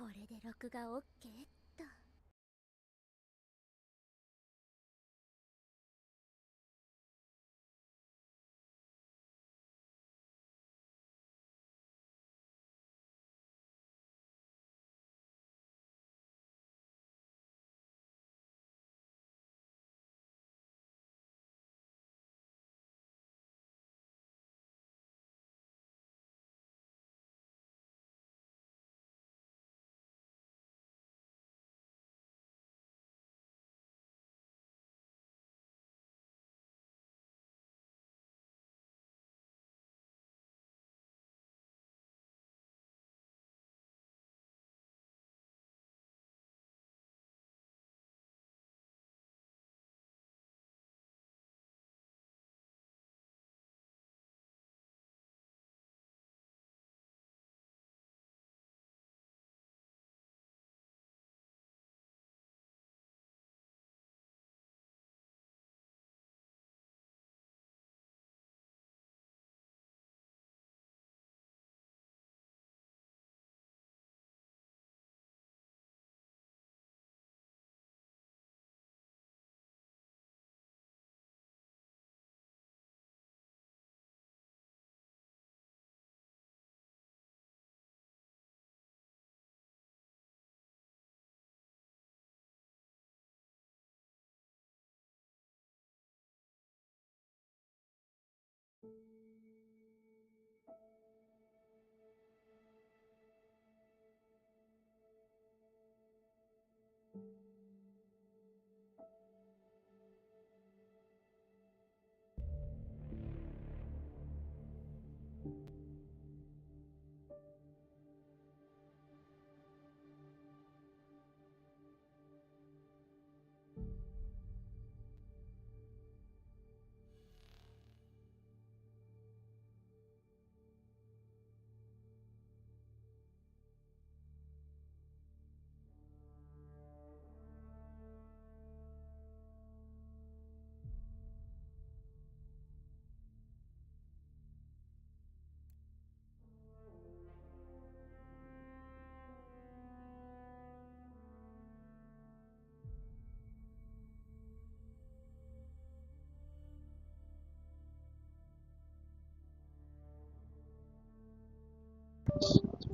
れで録画 OK っと。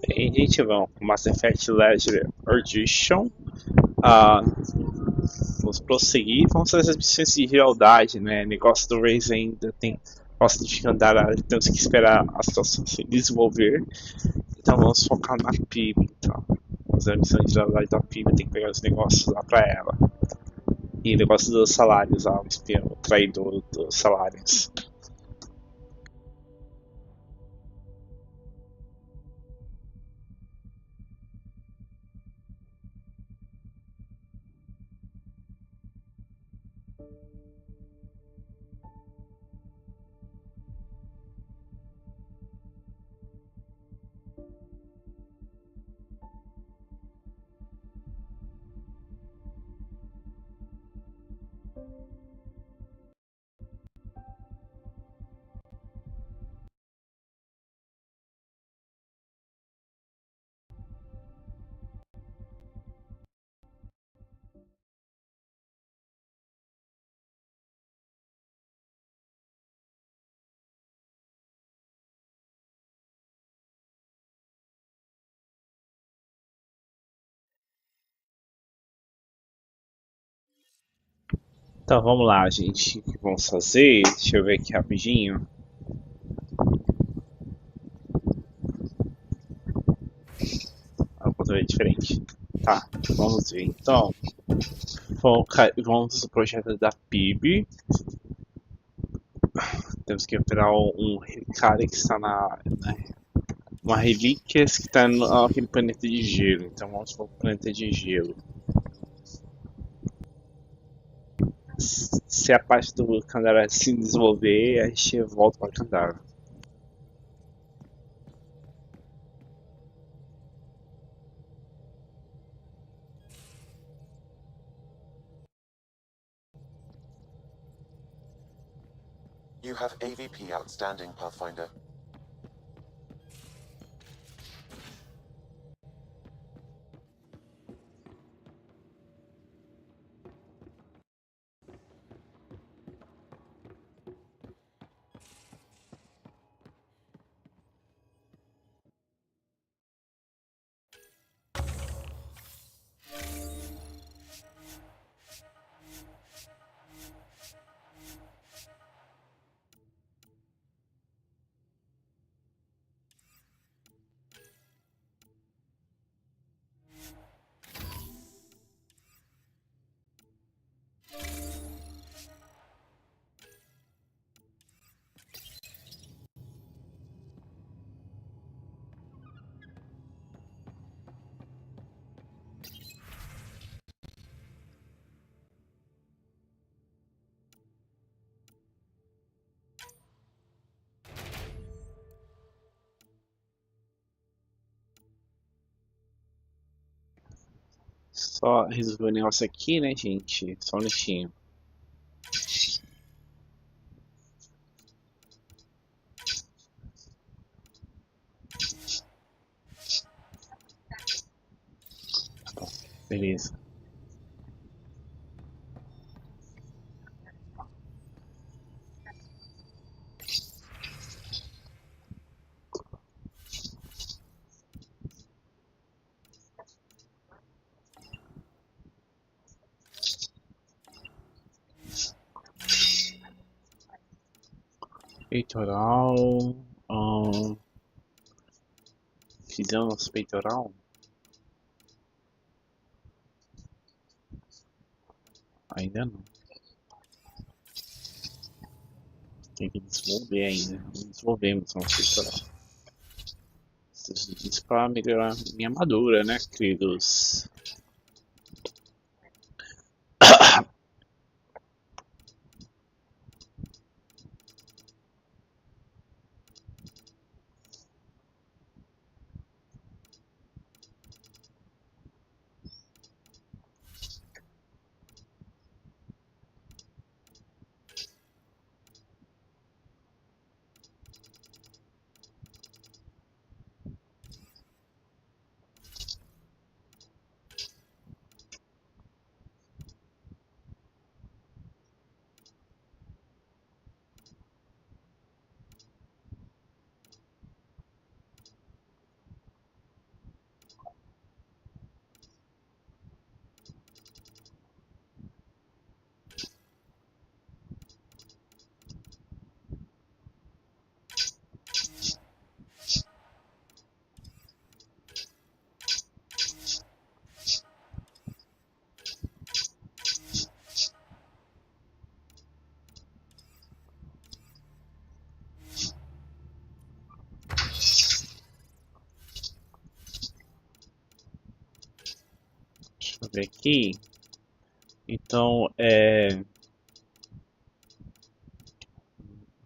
Bem, gente, vamos com Mass Effect Legendary Edition. Ah, vamos prosseguir. Vamos fazer as missões de lealdade, né? Negócio do Raze ainda tem nossa dificuldade, temos que esperar a situação se desenvolver. Então vamos focar na PIB. Então, fazer a missão de lealdade da PIB, tem que pegar os negócios lá pra ela. E negócio dos salários, o espião, o traidor dos salários. Então vamos lá, gente. O que vamos fazer? Deixa eu ver aqui rapidinho. A controle é diferente. Tá, vamos ver. Então, vamos no projeto da PIB. Temos que operar um cara que está uma relíquia que está naquele planeta de gelo. Então vamos para o planeta de gelo. Se a parte do Kandara se desenvolver, a gente volta para Kandara. You have AVP outstanding, Pathfinder. Só resolver o negócio aqui, né, gente? Só um minutinho. Beleza. Peitoral. Fizemos peitoral? Ainda não. Tem que desenvolver ainda. Não desenvolvemos nosso peitoral. Isso para melhorar minha armadura, né, queridos? Deixa eu ver aqui. Então,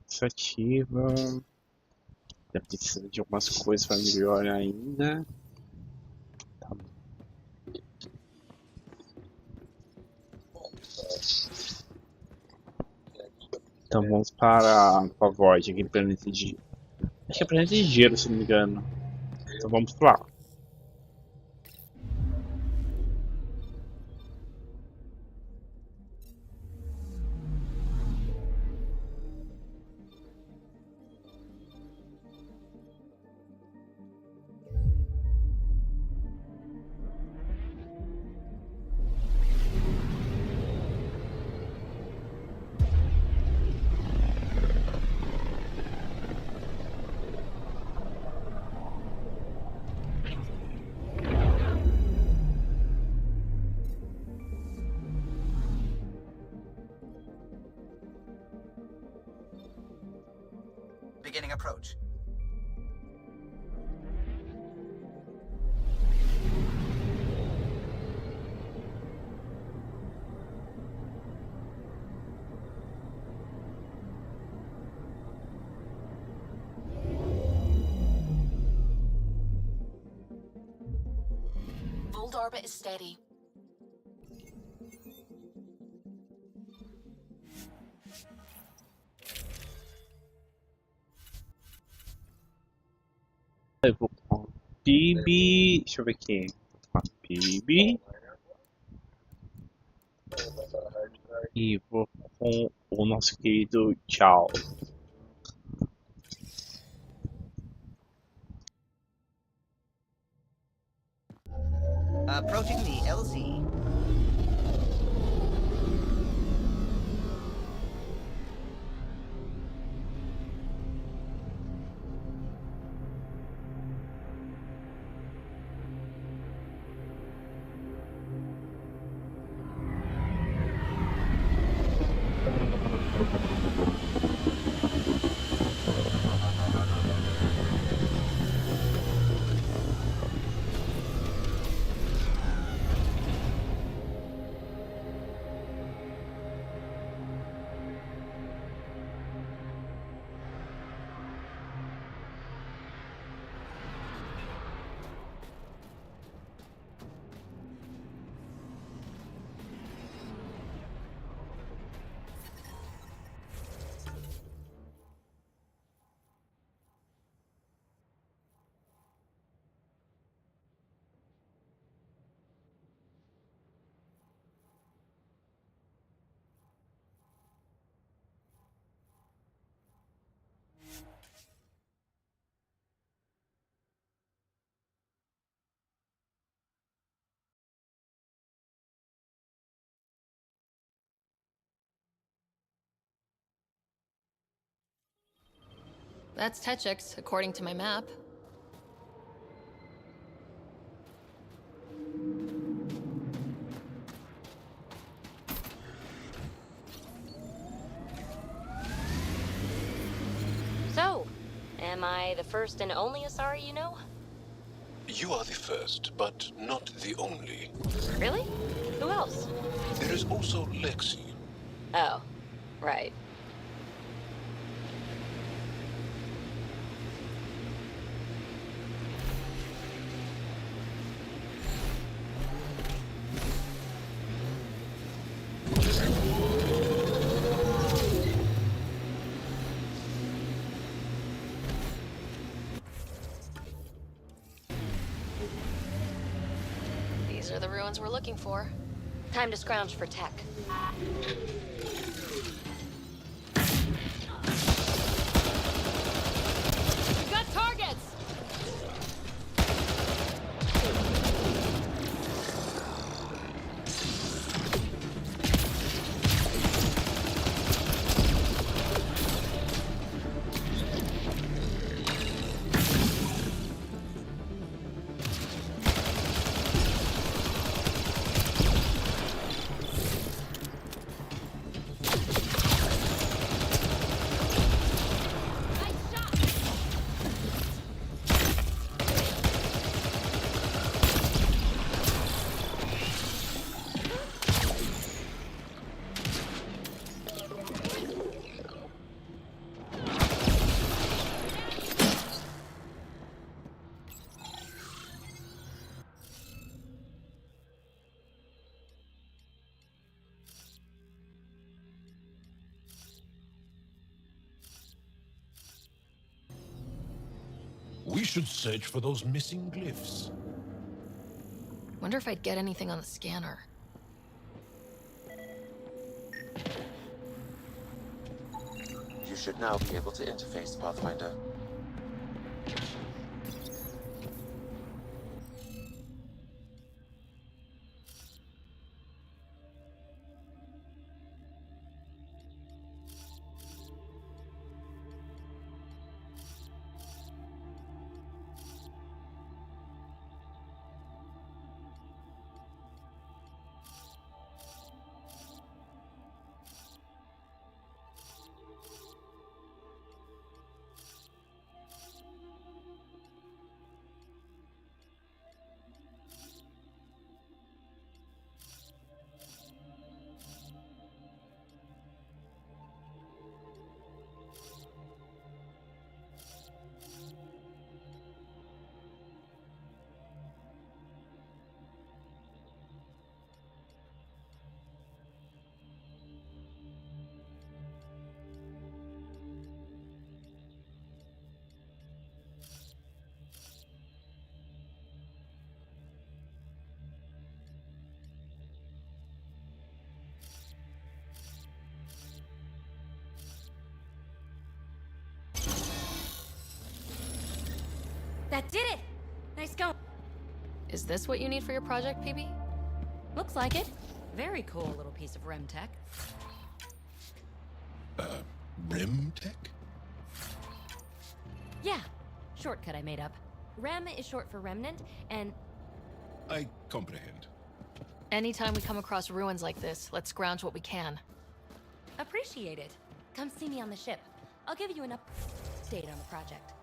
iniciativa. Ainda precisa de algumas coisas para melhorar ainda. Tá bom. Então vamos para a Void, aqui planeta de. Acho que é planeta de gelo, se não me engano. Então vamos lá. Beginning approach. Old orbit is steady. Eu vou com PIB. Deixa eu ver aqui. Vou com PIB. E vou com o nosso querido Tchau. Approaching the LZ. That's Techix, according to my map. So, am I the first and only Asari you know? You are the first, but not the only. Really? Who else? There is also Lexi. Oh, right. These are the ruins we're looking for. Time to scrounge for tech. We've got targets! We should search for those missing glyphs. Wonder if I'd get anything on the scanner. You should now be able to interface, Pathfinder. That did it! Nice going. Is this what you need for your project, PB? Looks like it. Very cool little piece of REM tech. REM tech? Yeah, shortcut I made up. REM is short for remnant, and I comprehend. Anytime we come across ruins like this, let's scrounge what we can. appreciate it. Come see me on the ship. I'll give you an update on the project.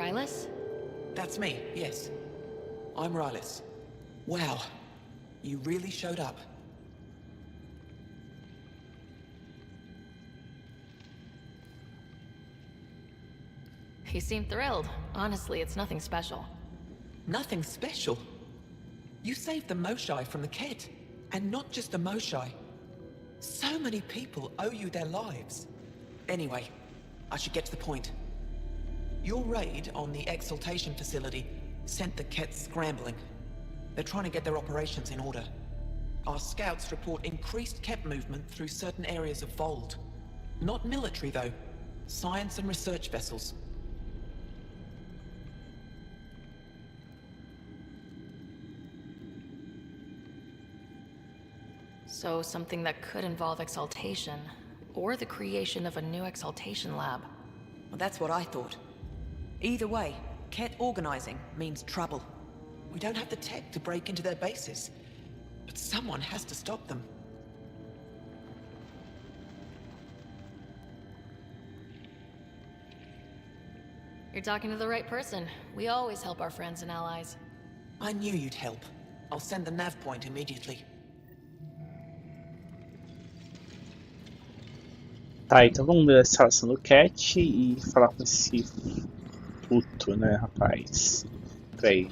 Rylas? That's me, yes. I'm Rylas. Wow, you really showed up. He seemed thrilled. Honestly, it's nothing special. Nothing special. You saved the Moshai from the Ket, and not just the Moshai. So many people owe you their lives. Anyway, I should get to the point. Your raid on the Exaltation facility sent the Ket scrambling. They're trying to get their operations in order. Our scouts report increased Ket movement through certain areas of Vold. Not military, though. Science and research vessels. So something that could involve Exaltation, or the creation of a new Exaltation lab. Well, that's what I thought. Either way, Ket organizing means trouble. We don't have the tech to break into their bases, but someone has to stop them. You're talking to the right person. We always help our friends and allies. I knew you'd help. I'll send the nav point immediately. Tá, então vamos ver a instalação do Cat e falar com esse puto, né, rapaz? Peraí.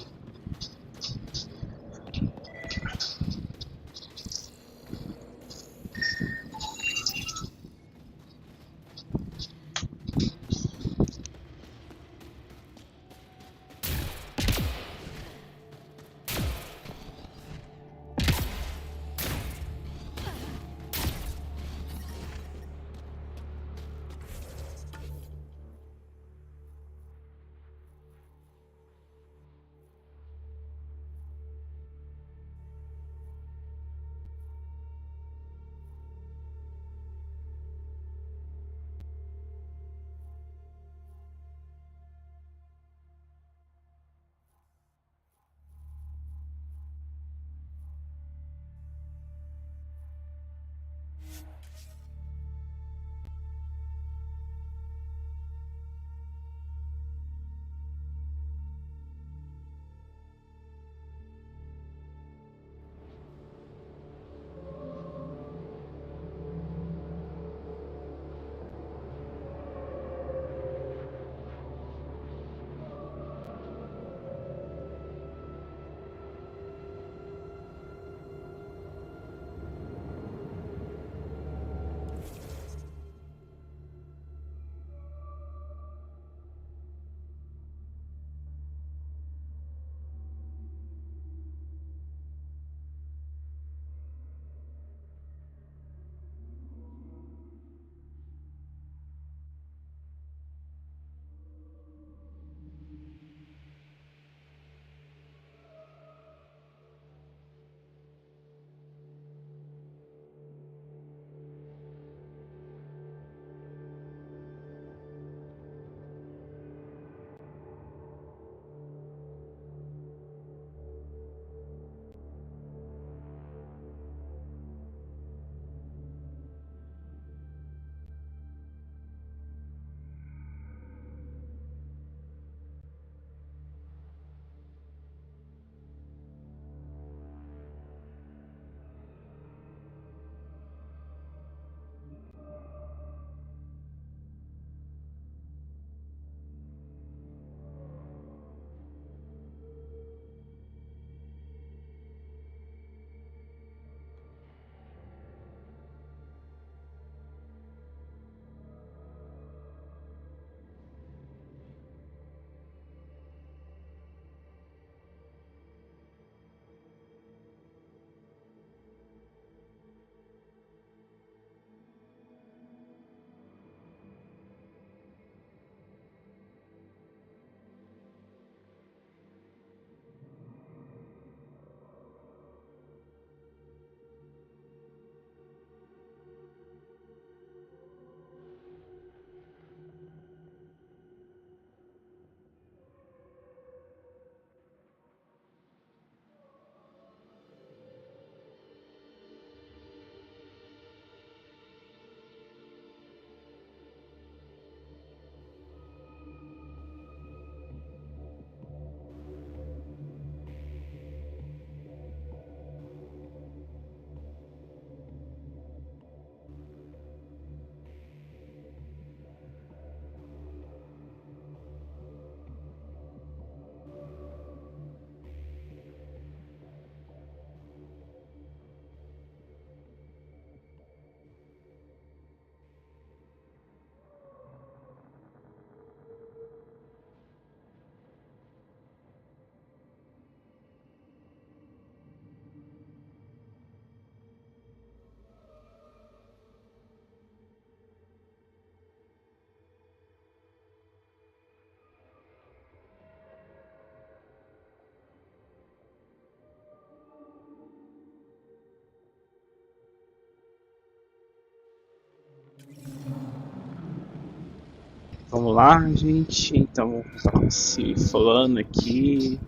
Vamos lá, gente. Então, se falando aqui.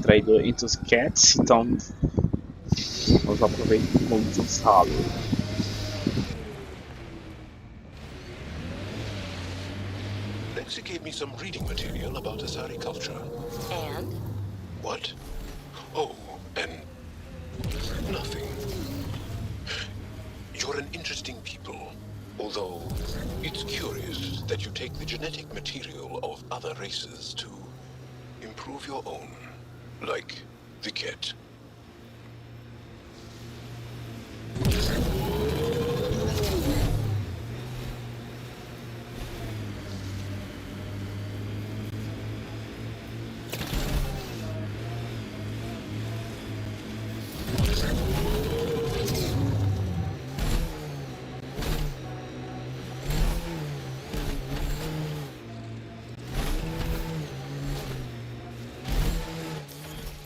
Traidor entre os cats, então vamos aproveitar como eu falo. Lexi gave me some reading material about Asari culture. And? What? Oh, and nothing. You're an interesting people. Although, it's curious that you take the genetic material of other races to improve your own. Like the cat.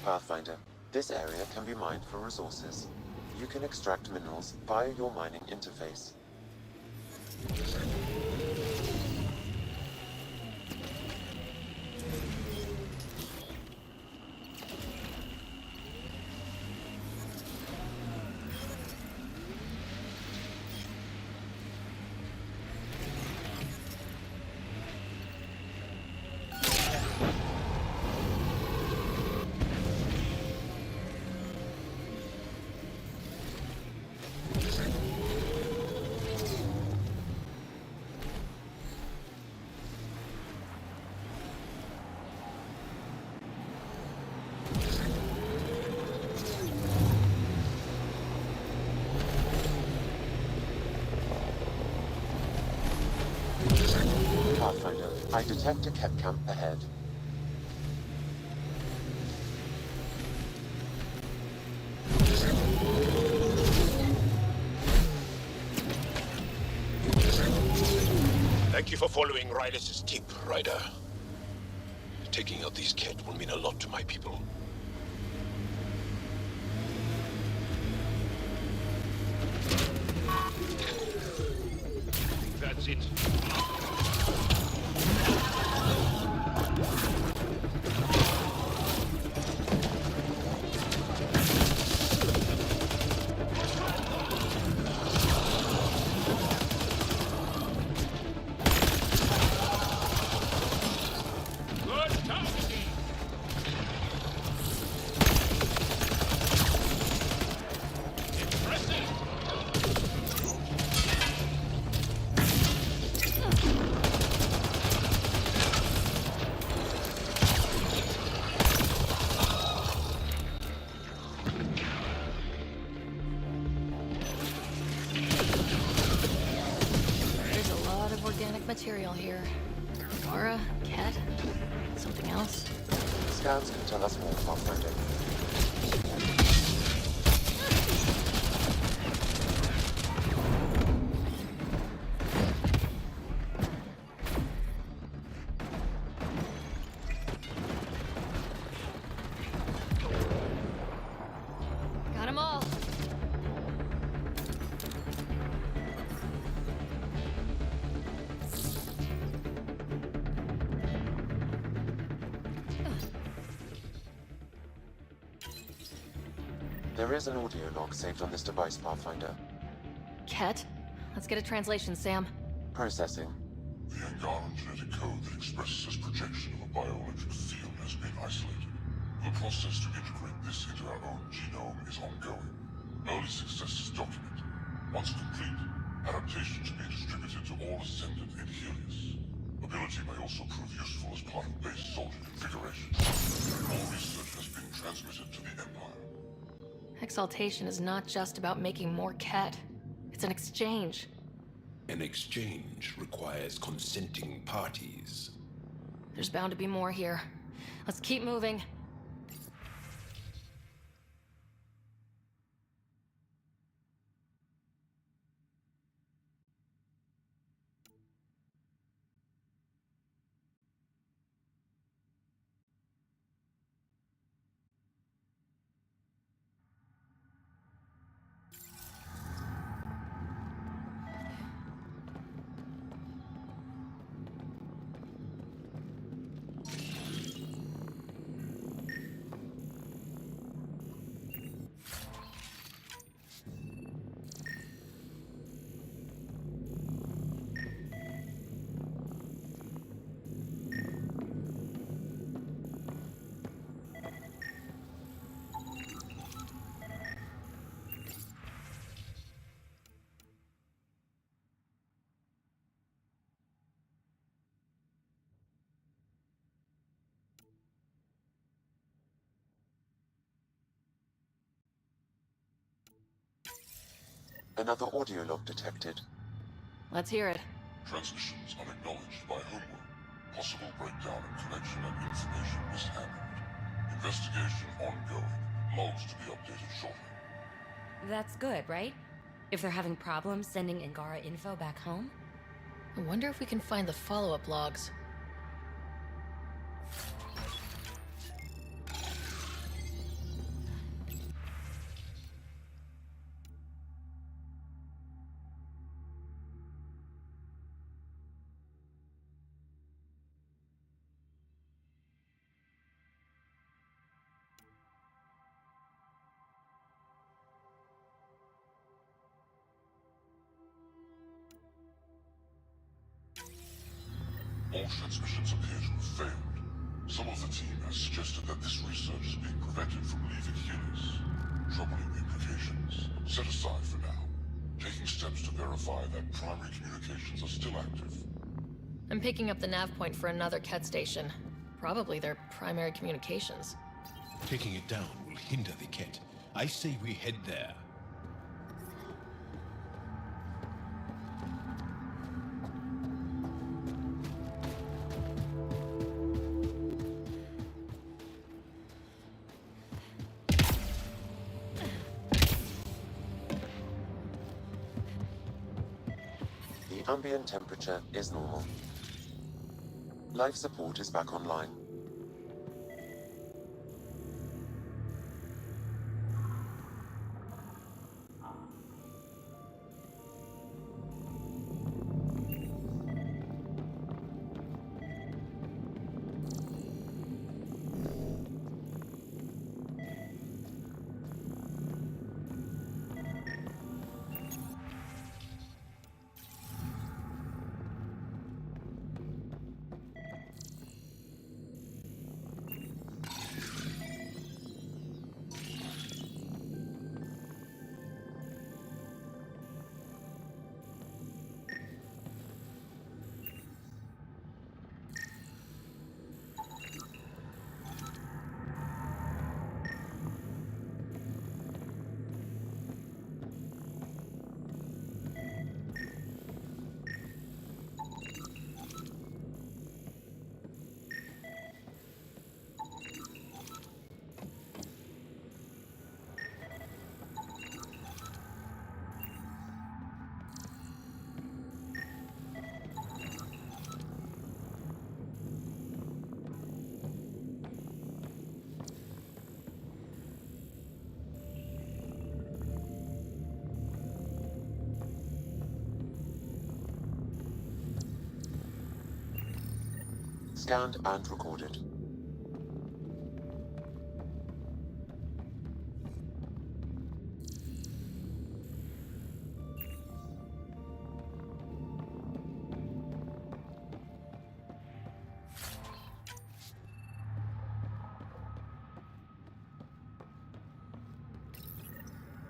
Pathfinder, this area can be mined for resources. You can extract minerals via your mining interface. Pathfinder, I detect a cat camp ahead. Thank you for following Rylis' tip, Ryder. Taking out these cat will mean a lot to my people. That's it. There's a lot of organic material here. Flora, cat, something else. Scans can tell us more, Pathfinder. Got 'em all. There is an audio log saved on this device, Pathfinder. Ket? Let's get a translation, Sam. Processing. The Angaran genetic code that expresses this projection of a bioelectric field has been isolated. The process to integrate this into our own genome is ongoing. Early success is documented. Once complete, adaptations may be distributed to all Ascendant and Helios. Ability may also prove useful as part of base soldier configuration. More research has been transmitted to the Empire. Exaltation is not just about making more Ket. It's an exchange. An exchange requires consenting parties. There's bound to be more here. Let's keep moving. Another audio log detected. Let's hear it. Transmissions unacknowledged by homeworld. Possible breakdown in connection and information mishandled. Investigation ongoing. Logs to be updated shortly. That's good, right? If they're having problems sending Angara info back home? I wonder if we can find the follow-up logs. All transmissions appear to have failed. Some of the team has suggested that this research is being prevented from leaving Helix. Troubling implications. Set aside for now. Taking steps to verify that primary communications are still active. I'm picking up the nav point for another Ket station. Probably their primary communications. Taking it down will hinder the Ket. I say we head there. The ambient temperature is normal. Life support is back online. Scanned and recorded.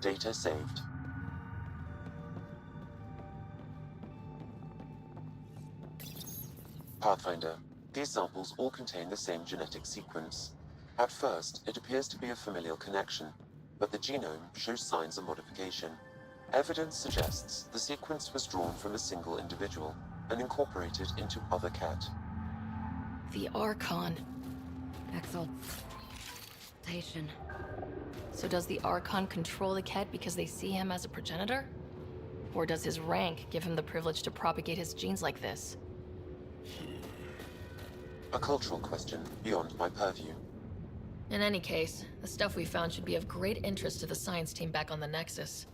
Data saved. Pathfinder. These samples all contain the same genetic sequence. At first, it appears to be a familial connection, but the genome shows signs of modification. Evidence suggests the sequence was drawn from a single individual and incorporated into other cat. The Archon. Exaltation. So does the Archon control the Ket because they see him as a progenitor? Or does his rank give him the privilege to propagate his genes like this? A cultural question beyond my purview. In any case, the stuff we found should be of great interest to the science team back on the Nexus.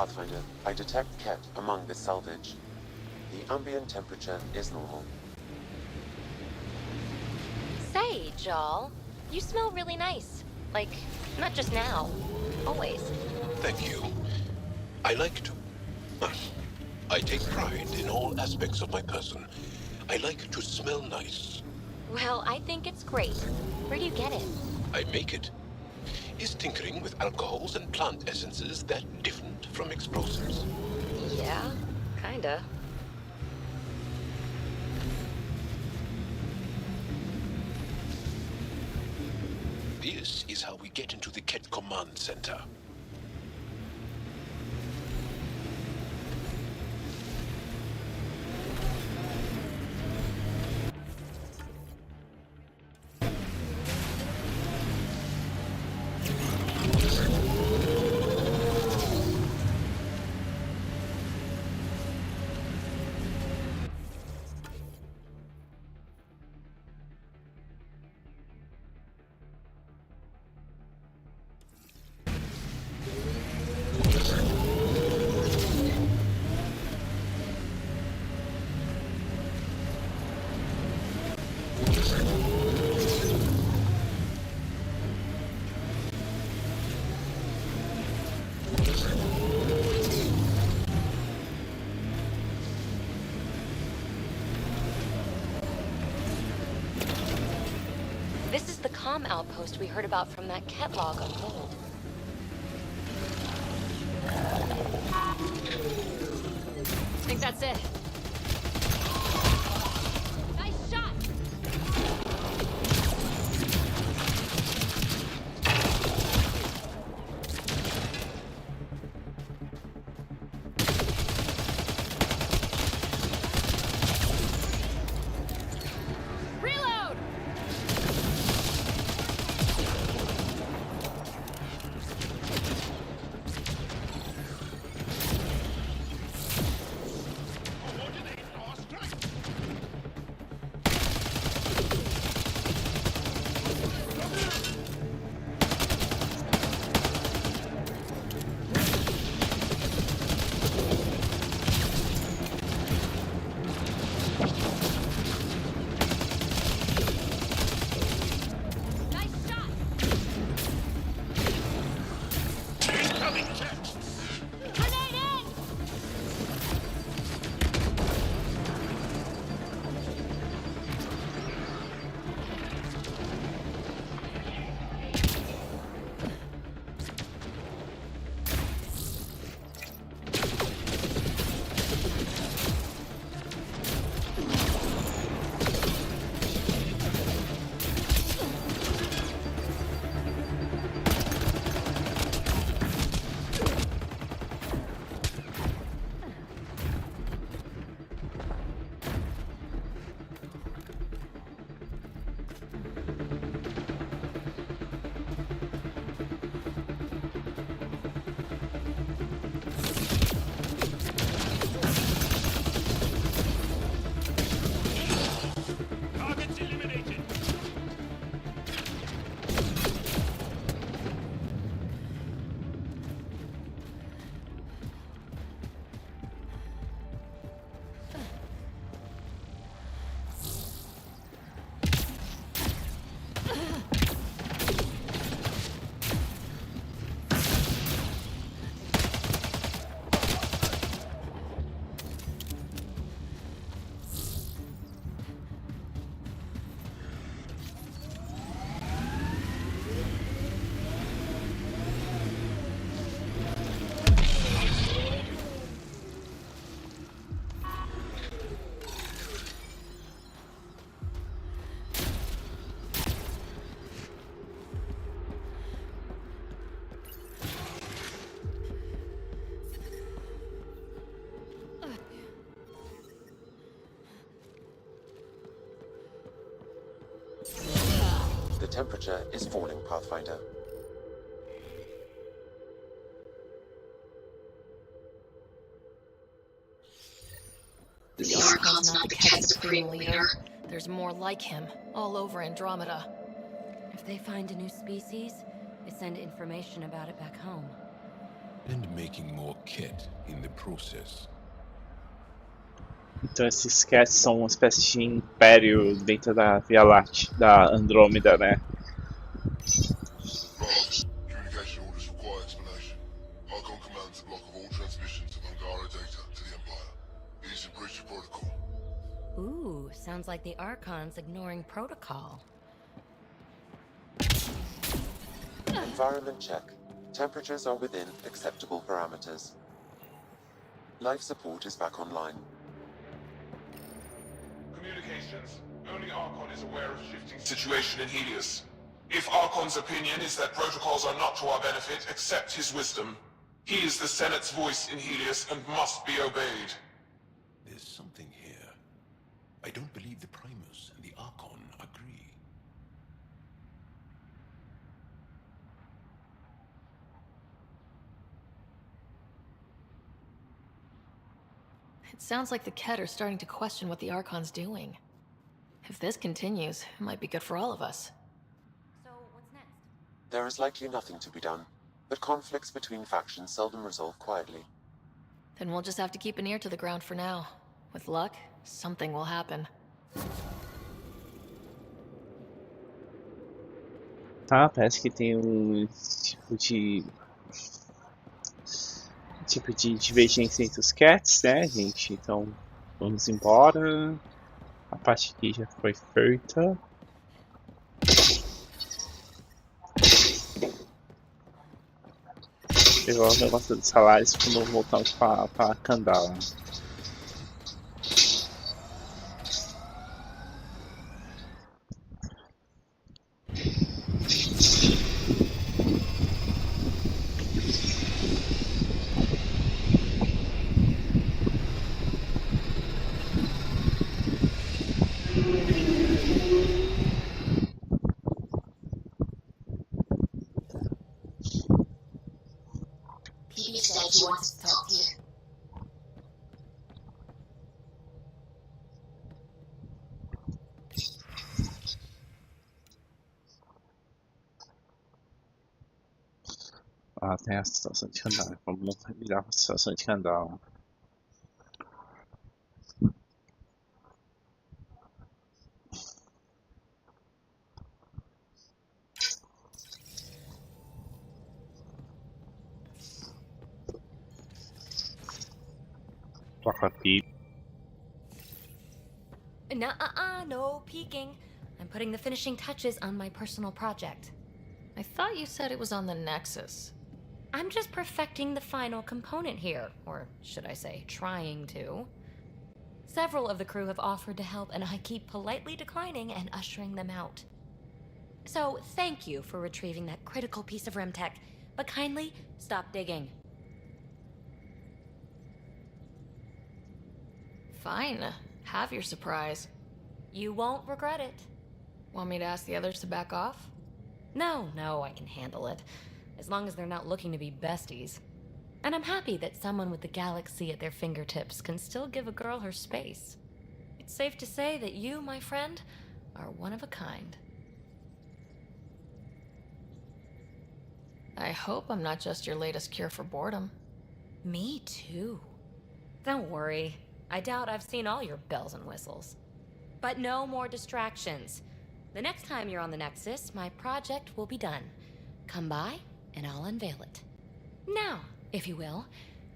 Pathfinder, I detect Ket among this salvage. The ambient temperature is normal. Say, Jal, you smell really nice. Like, not just now. Always. Thank you. I like to... I take pride in all aspects of my person. I like to smell nice. Well, I think it's great. Where do you get it? I make it. Is tinkering with alcohols and plant essences that different from explosives? Yeah, kinda. This is how we get into the Ket Command Center. This is the comm outpost we heard about from that Ket log on Gold. Think that's it. Nice shot! Reload! Nice shot! Grenade in! The temperature is falling, Pathfinder. The Archon's not the Ket Supreme Leader. There's more like him, all over Andromeda. If they find a new species, they send information about it back home. and making more kit in the process. Então esses cats são uma espécie de império dentro da Via Láctea, da Andrômeda, né? Marv, communication orders require explanation. Archon commands a block of all transmissions of Angara data to the Empire. It is in breach of protocol. Ooh, sounds like the Archon's ignoring protocol. Environment check. Temperatures are within acceptable parameters. Life support is back online. Communications. Only Archon is aware of shifting situation in Helios. If Archon's opinion is that protocols are not to our benefit, accept his wisdom. He is the Senate's voice in Helios and must be obeyed. There's something here. I don't believe the Primus and the Archon agree. It sounds like the Ket are starting to question what the Archon's doing. If this continues, it might be good for all of us. So, what's next? There is likely nothing to be done, but conflicts between factions seldom resolve quietly. Then we'll just have to keep an ear to the ground for now. With luck, something will happen. Tá, parece que tem tipo de divergência entre os cats, né, gente? Então, vamos embora. A parte aqui já foi feita. Pegar o negócio dos salários quando voltamos para Kandala. PB said he wanted to talk to you. Ah, tem a situação de Kandala. Vamos lidar com a situação de Kandala. Toca pi. Nuh-uh, no peeking. I'm putting the finishing touches on my personal project. I thought you said it was on the Nexus. I'm just perfecting the final component here, or should I say, trying to. Several of the crew have offered to help, and I keep politely declining and ushering them out. So, thank you for retrieving that critical piece of REM tech, but kindly stop digging. Fine. Have your surprise. You won't regret it. Want me to ask the others to back off? No, I can handle it. As long as they're not looking to be besties. And I'm happy that someone with the galaxy at their fingertips can still give a girl her space. It's safe to say that you, my friend, are one of a kind. I hope I'm not just your latest cure for boredom. Me too. Don't worry. I doubt I've seen all your bells and whistles. But no more distractions. The next time you're on the Nexus, my project will be done. Come by, and I'll unveil it. Now, if you will,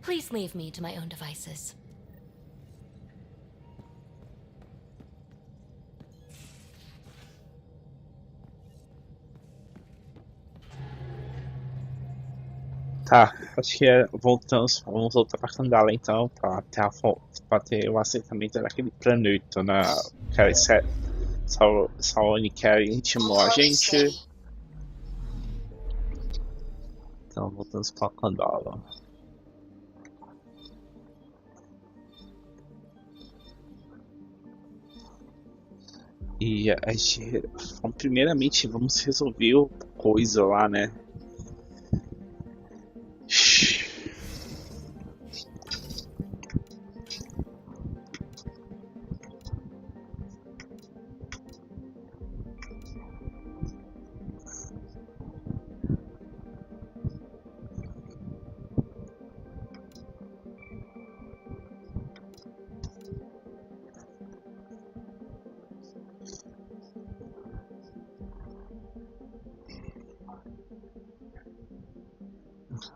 please leave me to my own devices. Tá, acho que vamos voltar para Kandala então, para ter o assentamento daquele planeta, né? Saoni Carey intimou a gente. Então voltamos para Kandala. E a gente, primeiramente vamos resolver coisa lá, né?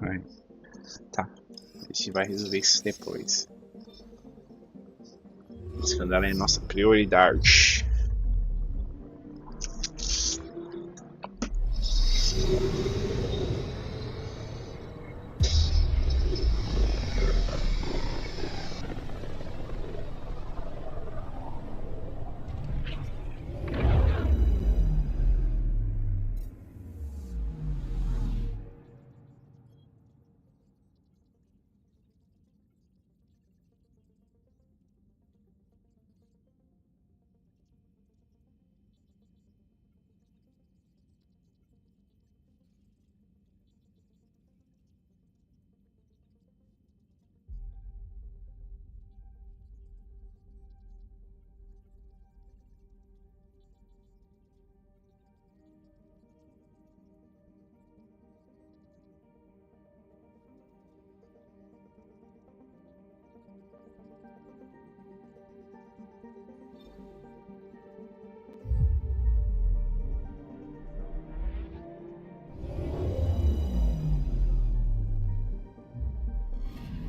Ai, tá. A gente vai resolver isso depois. Esse canal é nossa prioridade.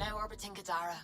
Now orbiting Kadara.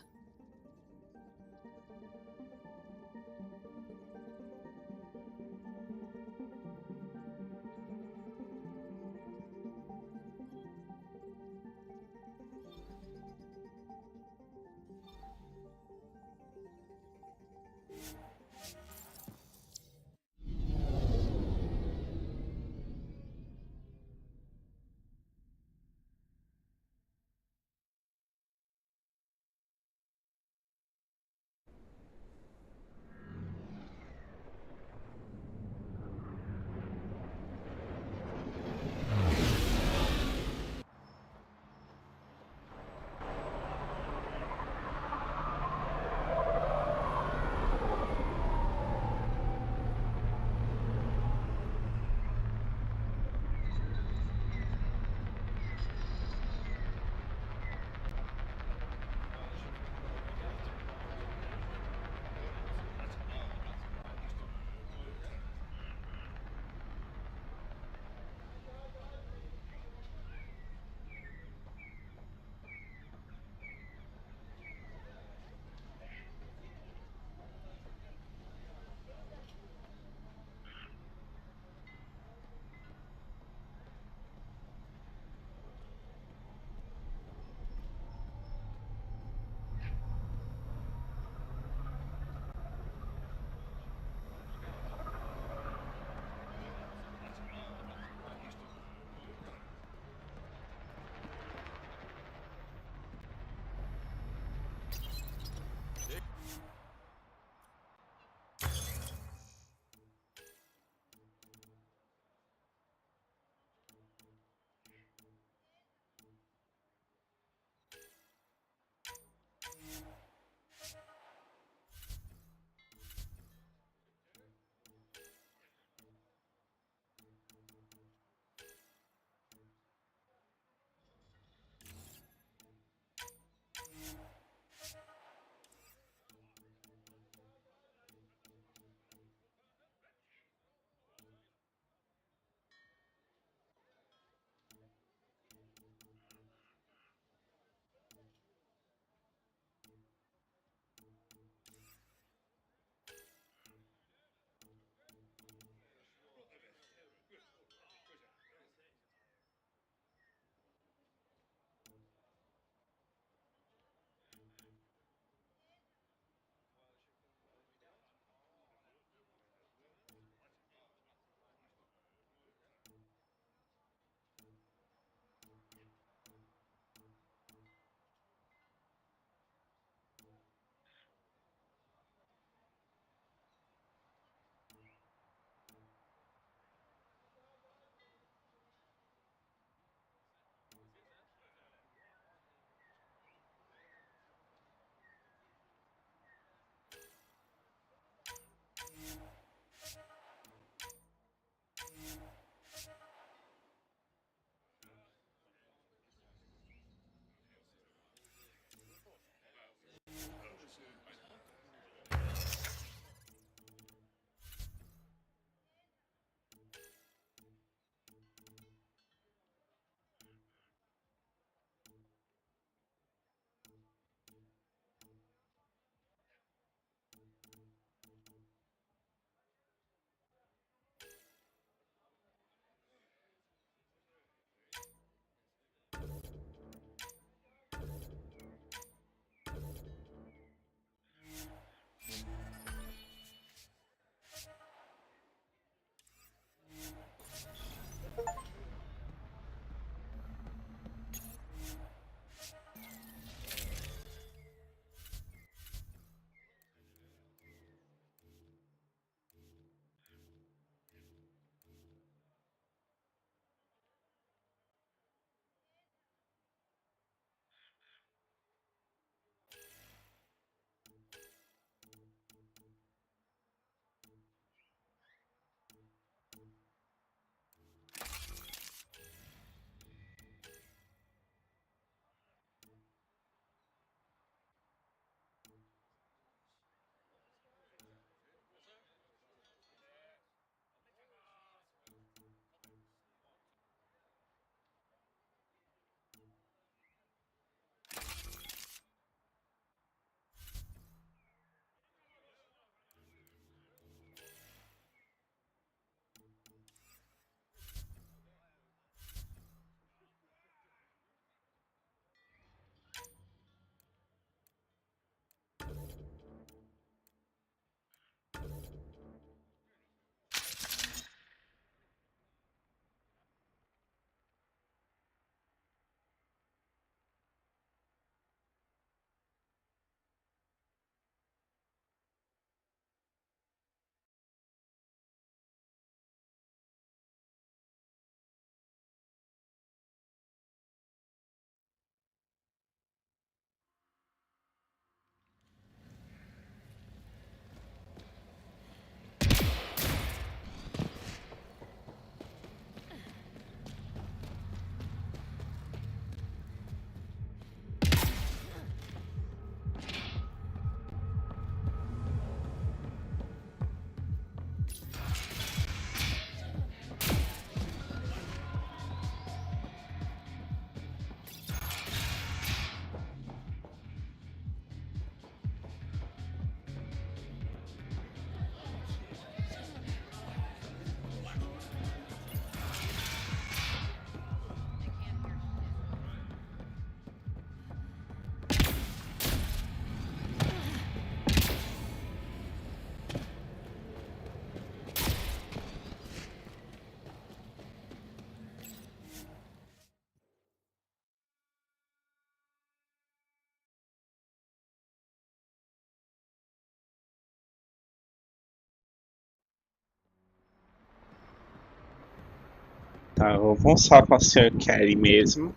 Tá, vamos falar com a senhora Kelly mesmo.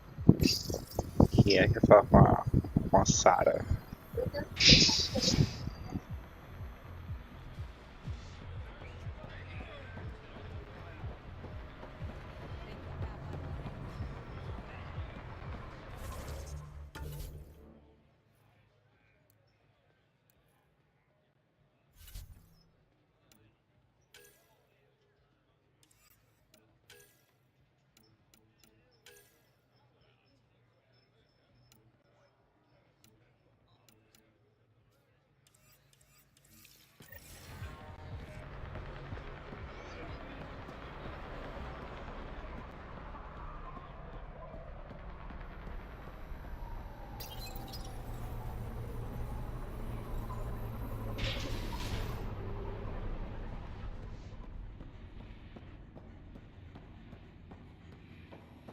Que é que fala com a Sarah.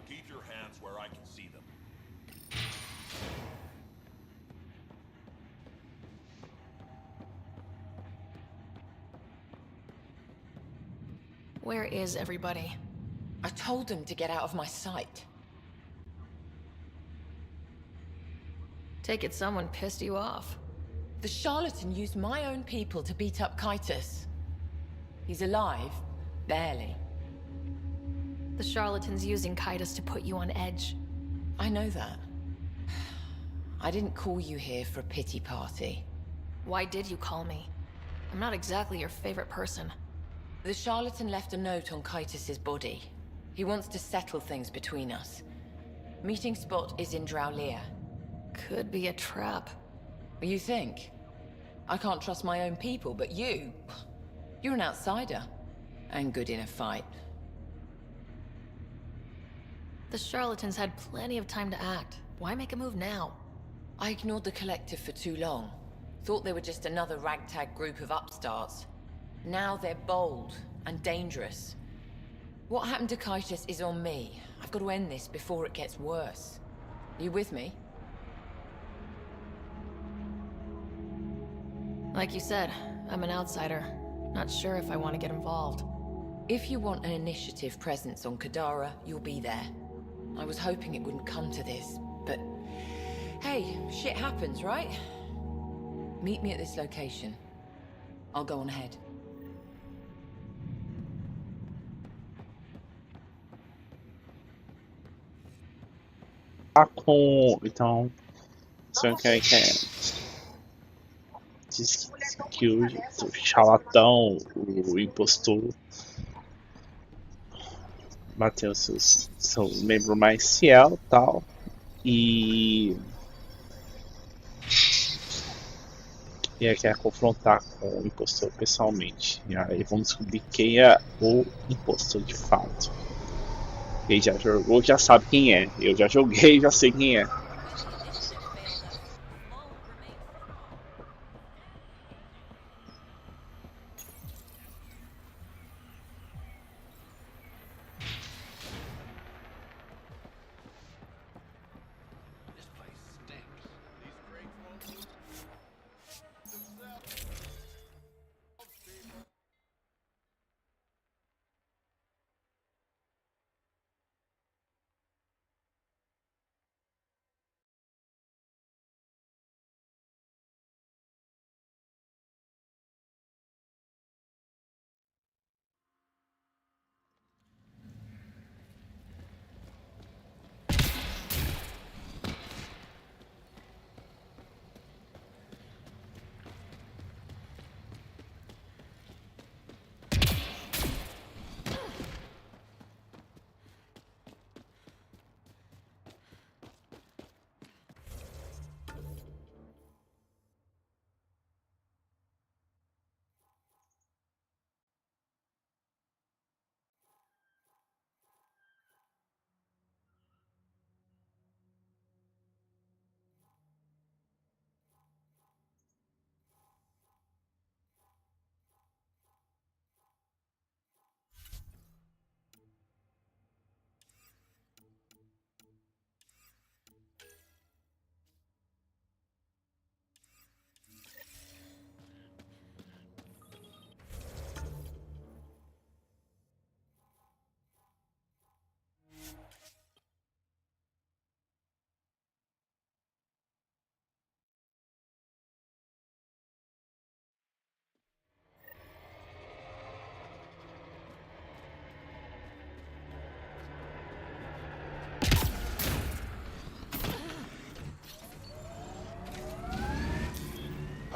Keep your hands where I can see them. Where is everybody? I told them to get out of my sight. Take it someone pissed you off. The charlatan used my own people to beat up Kitus. He's alive, barely. The charlatan's using Kitus to put you on edge. I know that. I didn't call you here for a pity party. Why did you call me? I'm not exactly your favorite person. The charlatan left a note on Kitus's body. He wants to settle things between us. Meeting spot is in Drowlear. Could be a trap. You think? I can't trust my own people, but you... You're an outsider. And good in a fight. The charlatans had plenty of time to act. Why make a move now? I ignored the collective for too long. Thought they were just another ragtag group of upstarts. Now they're bold and dangerous. What happened to Kitus is on me. I've got to end this before it gets worse. You with me? Like you said, I'm an outsider. Not sure if I want to get involved. If you want an initiative presence on Kadara, you'll be there. I was hoping it wouldn't come to this, but... Hey, shit happens, right? Meet me at this location. I'll go on ahead. Tá com. Então. A senhora Kelly diz que o charlatão, o impostor, bateu seu membro mais fiel e tal. E aí quer confrontar com o impostor pessoalmente. E aí vamos descobrir quem é o impostor de fato. Quem já jogou já sabe quem é. Eu já joguei, já sei quem é.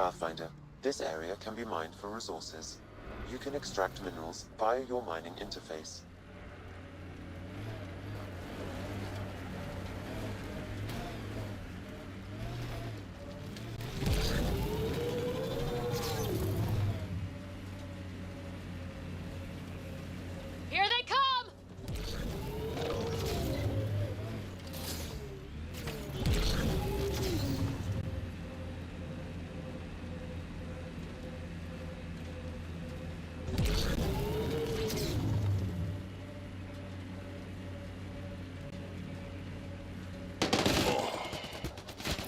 Pathfinder, this area can be mined for resources. You can extract minerals via your mining interface. Here they come!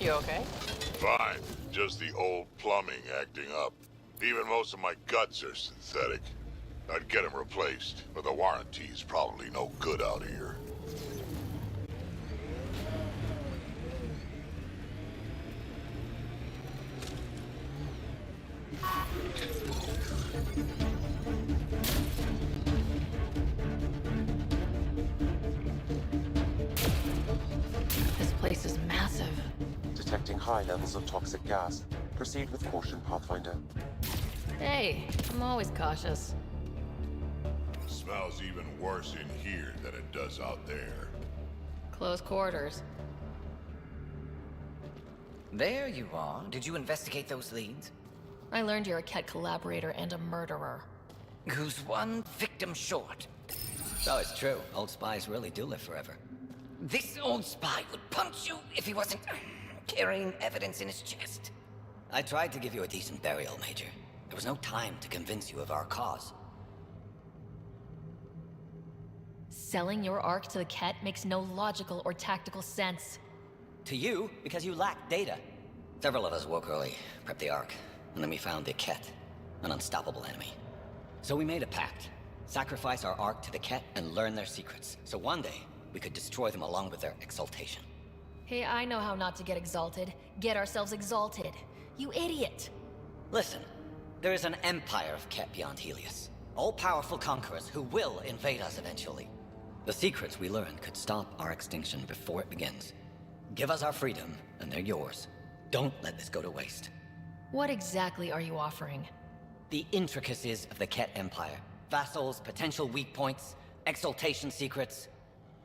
You okay? Fine. Just the old plumbing acting up. Even most of my guts are synthetic. I'd get them replaced, but the warranty's probably no good out here. This place is massive. Detecting high levels of toxic gas. Proceed with caution, Pathfinder. Hey, I'm always cautious. Smells even worse in here than it does out there. Close quarters. There you are. Did you investigate those leads? I learned you're a Ket collaborator and a murderer. Who's one victim short? So it's true. Old spies really do live forever. This old spy would punch you if he wasn't carrying evidence in his chest. I tried to give you a decent burial, Major. There was no time to convince you of our cause. Selling your Ark to the Ket makes no logical or tactical sense. To you, because you lack data. Several of us woke early, prepped the Ark, and then we found the Ket, an unstoppable enemy. So we made a pact. Sacrifice our Ark to the Ket and learn their secrets, so one day we could destroy them along with their exaltation. Hey, I know how not to get exalted. Get ourselves exalted. You idiot! Listen, there is an empire of Ket beyond Helios. All-powerful conquerors who will invade us eventually. The secrets we learn could stop our extinction before it begins. Give us our freedom, and they're yours. Don't let this go to waste. What exactly are you offering? The intricacies of the Ket Empire. Vassals, potential weak points, exaltation secrets.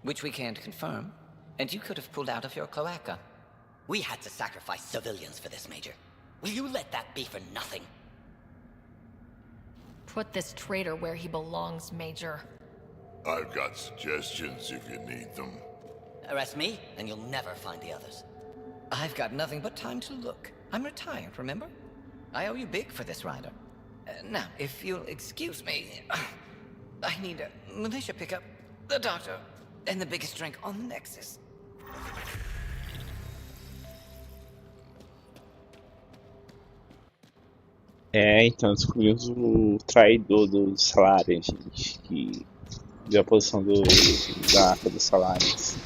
Which we can't confirm. And you could have pulled out of your cloaca. We had to sacrifice civilians for this, Major. Will you let that be for nothing? Put this traitor where he belongs, Major. I've got suggestions if you need them. Arrest me, and you'll never find the others. I've got nothing but time to look. I'm retired, remember? I owe you big for this rider. Now, if you'll excuse me, I need a militia pickup, the doctor, and the biggest drink on the Nexus. Então descobrimos o traidor dos salários, gente, que deu a posição da arca dos salários.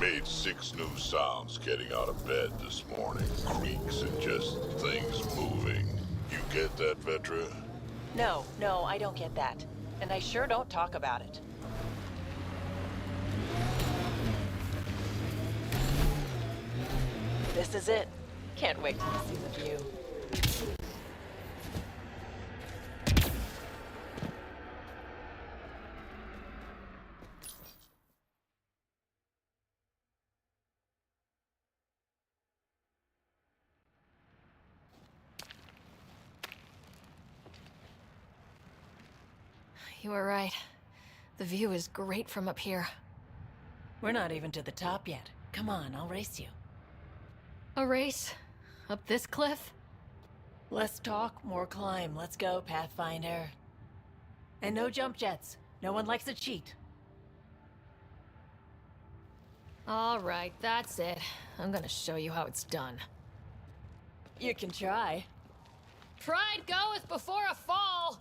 Made 6 new sounds getting out of bed this morning. Creaks and just things moving. You get that, Vetra? No, I don't get that. And I sure don't talk about it. This is it. Can't wait to see the view. You were right. The view is great from up here. We're not even to the top yet. Come on, I'll race you. A race? Up this cliff? Less talk, more climb. Let's go, Pathfinder. And no jump jets. No one likes a cheat. All right, that's it. I'm gonna show you how it's done. You can try. Pride goeth before a fall!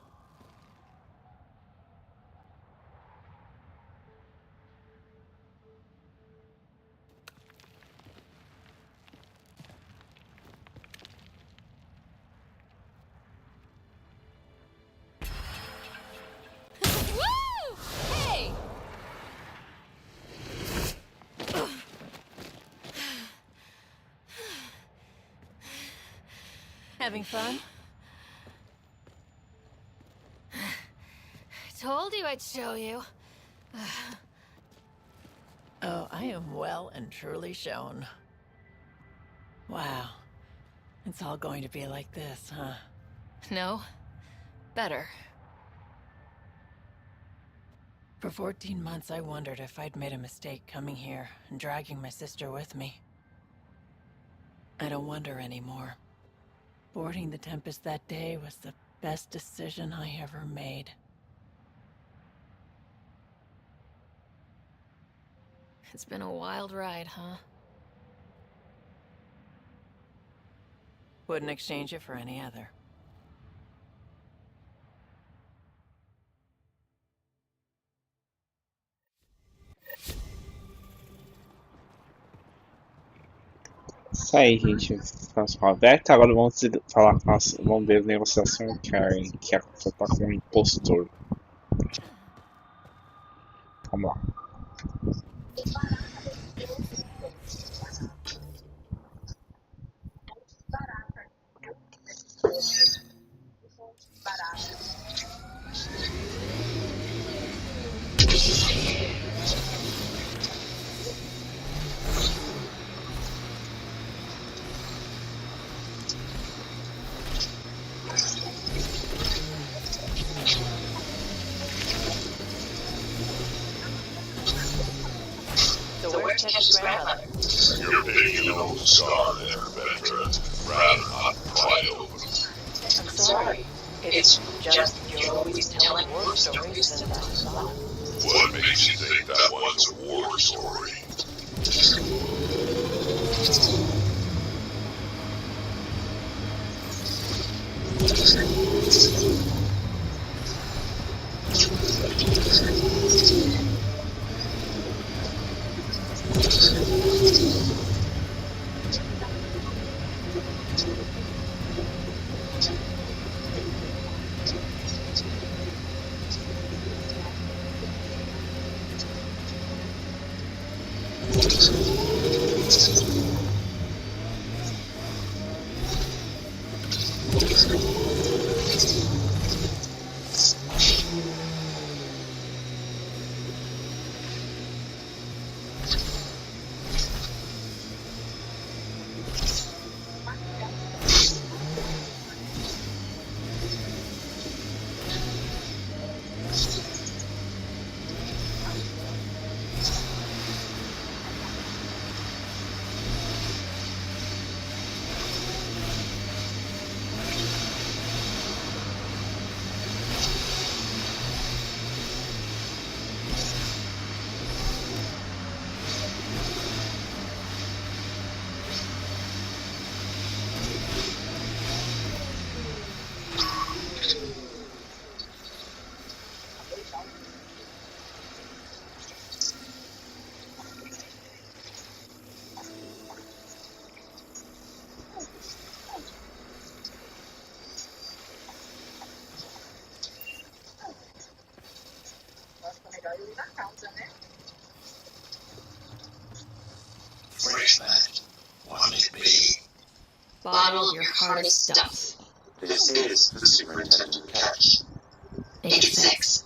Woo! Hey! Having fun? Told you I'd show you. Oh, I am well and truly shown. Wow. It's all going to be like this, huh? No. Better. For 14 months, I wondered if I'd made a mistake coming here and dragging my sister with me. I don't wonder anymore. Boarding the Tempest that day was the best decision I ever made. It's been a wild ride, huh? Wouldn't exchange it for any other. Isso aí, gente. Próximo aberto. Agora vamos falar com vamos ver a negociação com a Karen, que é tá com um impostor. Vamos lá. So where's Ted's grandmother? You're picking an old scar there, Petra. Rather not pry over. I'm sorry. It's just you're always telling war stories than that thought. What makes you think that one's a war story? Where's that? What'll it be? Bottle of your hardest stuff. This is the superintendent catch. Make it 6.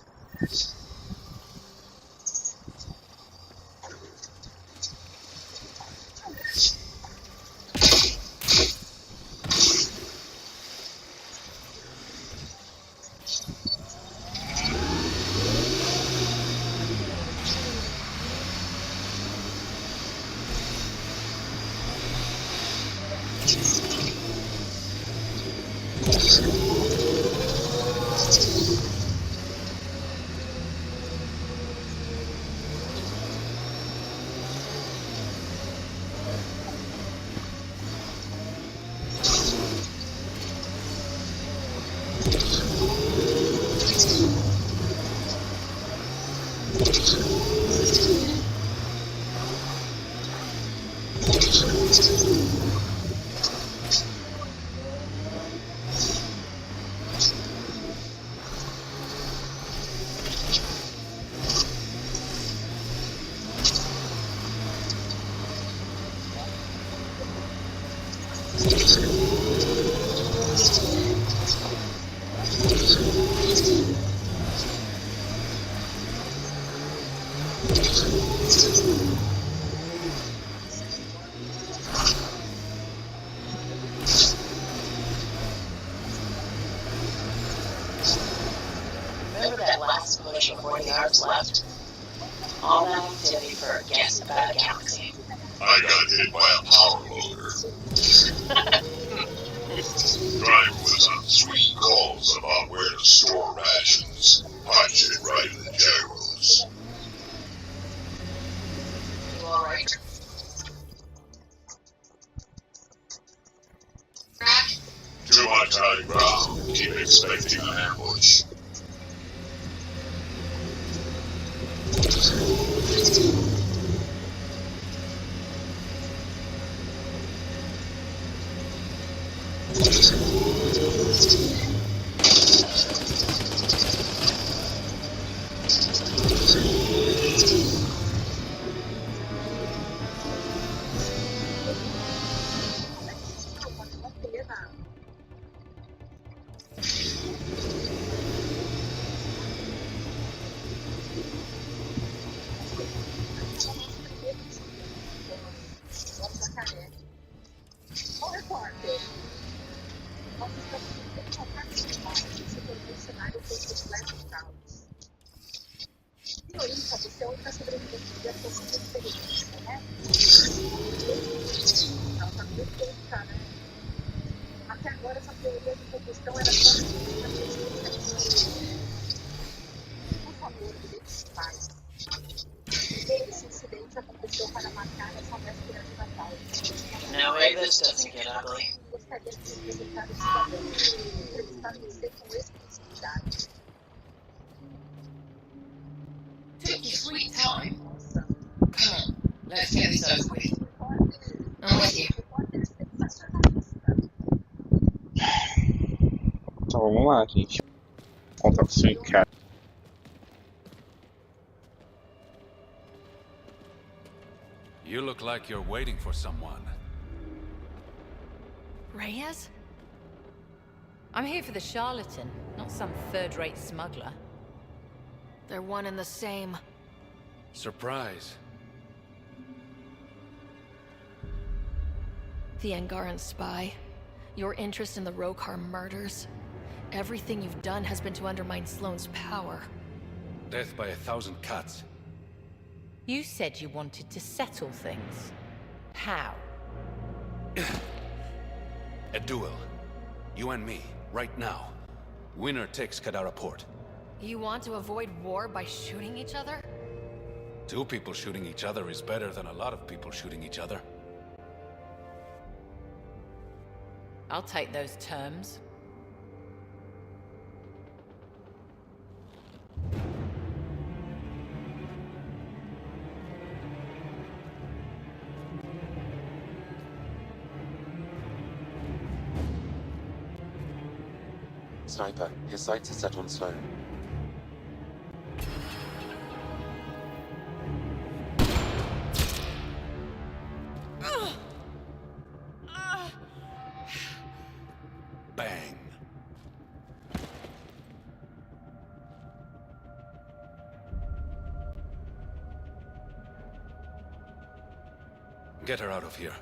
Remember that last push before the Arts left? All that activity for a guess about a galaxy. I got hit by a power loader. Driver was on 3 calls about where to store rations. Punched it right in the gyros. You alright? Too much high ground. Keep expecting an ambush. No way this doesn't get ugly. Took you sweet time. Come on, let's get this over with. I'm with you. Então vamos lá, gente. Contato com o cara. You look like you're waiting for someone. Reyes? I'm here for the charlatan, not some third-rate smuggler. They're one and the same. Surprise. The Angaran spy. Your interest in the Rokar murders. Everything you've done has been to undermine Sloane's power. Death by 1,000 cuts. You said you wanted to settle things. How? A duel. You and me, right now. Winner takes Kadara Port. You want to avoid war by shooting each other? 2 people shooting each other is better than a lot of people shooting each other. I'll take those terms. Sniper, his sights are set on Sloane. Bang. Get her out of here.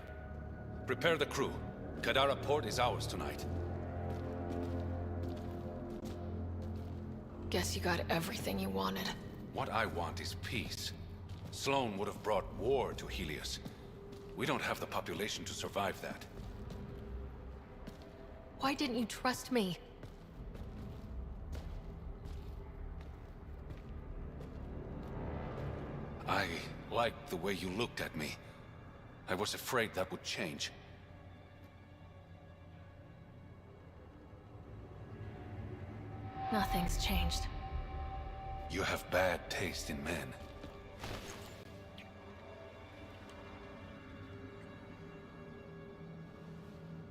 Prepare the crew. Kadara Port is ours tonight. Guess you got everything you wanted. What I want is peace. Sloane would have brought war to Helios. We don't have the population to survive that. Why didn't you trust me? I liked the way you looked at me. I was afraid that would change. Nothing's changed. You have bad taste in men.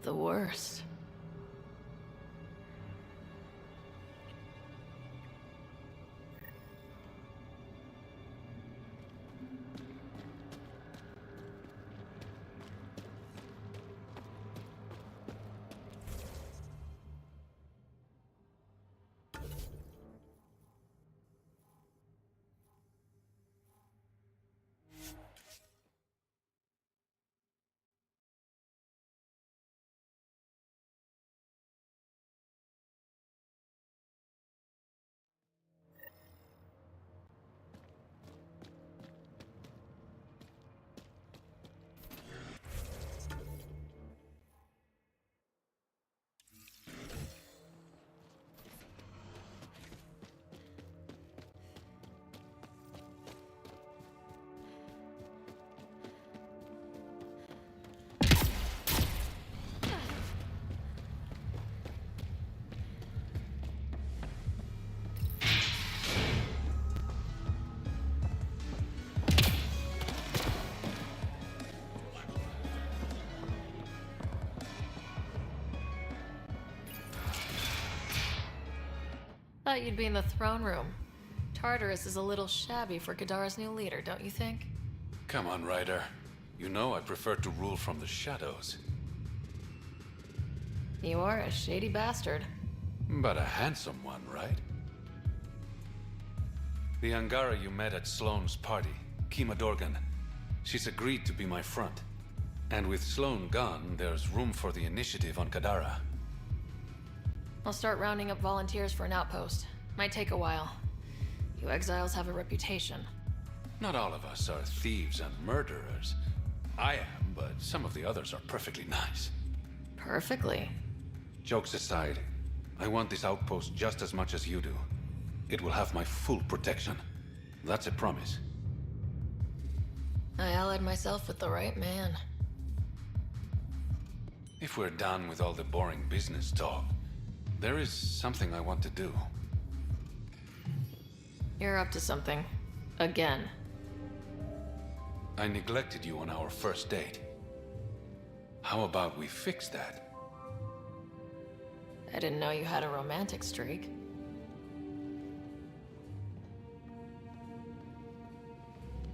The worst. thought you'd be in the throne room. Tartarus is a little shabby for Kadara's new leader, don't you think? Come on, Ryder. You know I prefer to rule from the shadows. You are a shady bastard. But a handsome one, right? The Angara you met at Sloane's party, Kima Dorgan. She's agreed to be my front. And with Sloane gone, there's room for the initiative on Kadara. I'll start rounding up volunteers for an outpost. Might take a while. You exiles have a reputation. Not all of us are thieves and murderers. I am, but some of the others are perfectly nice. Perfectly. Jokes aside, I want this outpost just as much as you do. It will have my full protection. That's a promise. I allied myself with the right man. If we're done with all the boring business talk, there is something I want to do. You're up to something. Again. I neglected you on our first date. How about we fix that? I didn't know you had a romantic streak.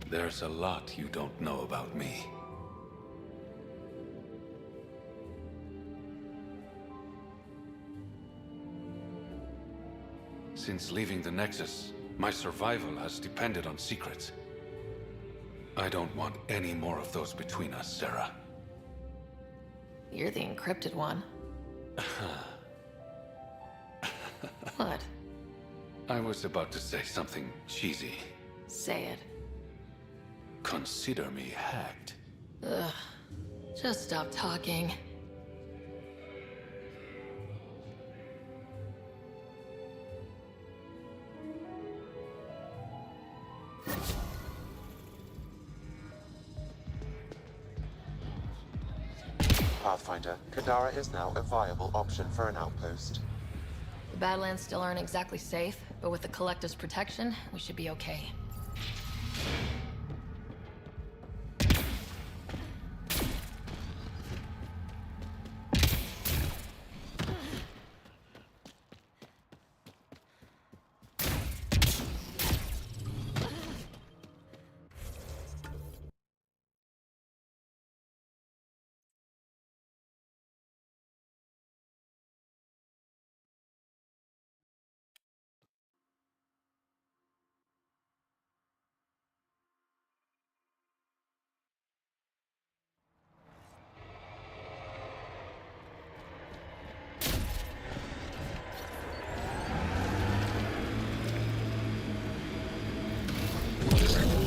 There's a lot you don't know about me. Since leaving the Nexus, my survival has depended on secrets. I don't want any more of those between us, Sarah. You're the encrypted one. What? I was about to say something cheesy. Say it. Consider me hacked. Ugh. Just stop talking. Pathfinder, Kadara is now a viable option for an outpost. The Badlands still aren't exactly safe, but with the Collective's protection, we should be okay.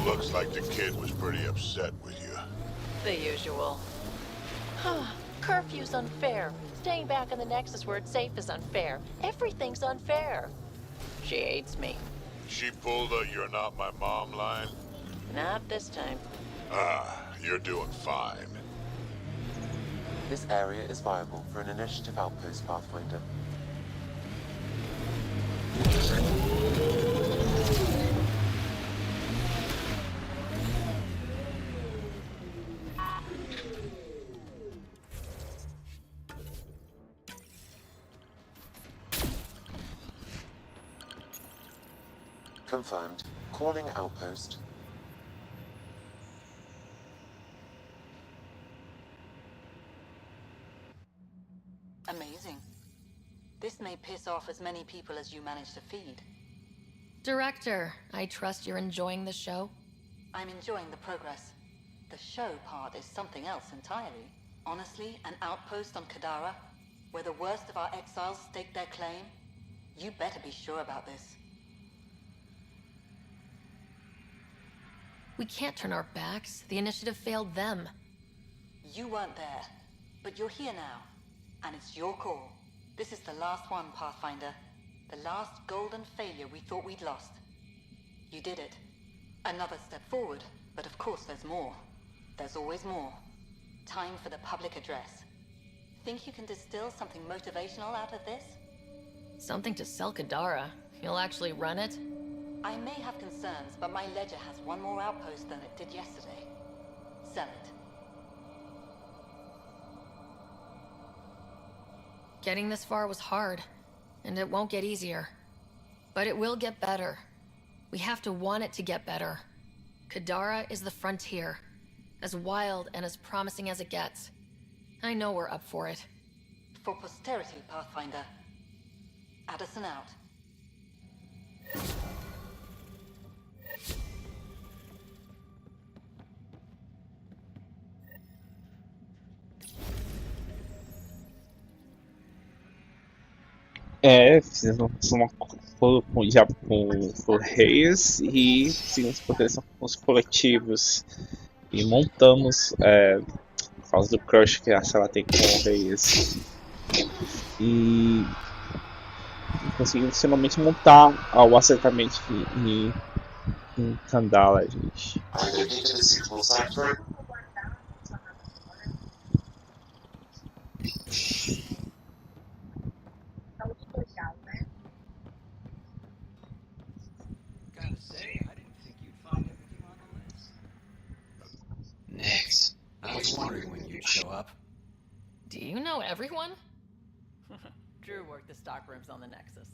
Looks like the kid was pretty upset with you. The usual. Curfew's unfair. Staying back in the Nexus where it's safe is unfair. Everything's unfair. She hates me. She pulled a "you're not my mom" line? Not this time. You're doing fine. This area is viable for an initiative outpost, Pathfinder. Confirmed. Calling outpost. Amazing. This may piss off as many people as you manage to feed. Director, I trust you're enjoying the show? I'm enjoying the progress. The show part is something else entirely. Honestly, an outpost on Kadara, where the worst of our exiles stake their claim? You better be sure about this. We can't turn our backs. The initiative failed them. You weren't there, but you're here now. And it's your call. This is the last one, Pathfinder. The last golden failure we thought we'd lost. You did it. Another step forward, but of course there's more. There's always more. Time for the public address. Think you can distill something motivational out of this? Something to sell Kadara. You'll actually run it? I may have concerns, but my ledger has one more outpost than it did yesterday. Sell it. Getting this far was hard, and it won't get easier. But it will get better. We have to want it to get better. Kadara is the frontier. As wild and as promising as it gets. I know we're up for it. For posterity, Pathfinder. Addison out. Fizemos uma já com Correios e fizemos proteção com os coletivos. E montamos, por causa do crush que a Sala tem com Correios. E conseguimos finalmente montar o assentamento em Kandala, gente. I located a suitable site for it. Gotta say, I didn't think you'd find everything on the list. Nix, I was wondering when you'd show up. Do you know everyone? Drew worked the stockrooms on the Nexus.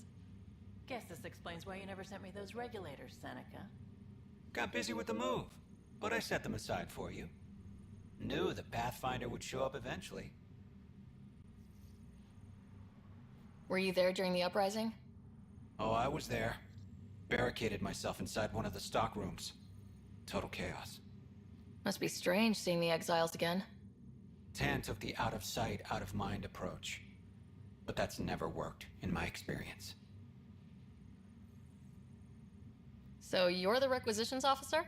Guess this explains why you never sent me those regulators, Seneca. Got busy with the move, but I set them aside for you. Knew the Pathfinder would show up eventually. Were you there during the uprising? Oh, I was there. Barricaded myself inside one of the stockrooms. Total chaos. Must be strange seeing the exiles again. Tan took the out-of-sight, out-of-mind approach. But that's never worked, in my experience. So you're the requisitions officer?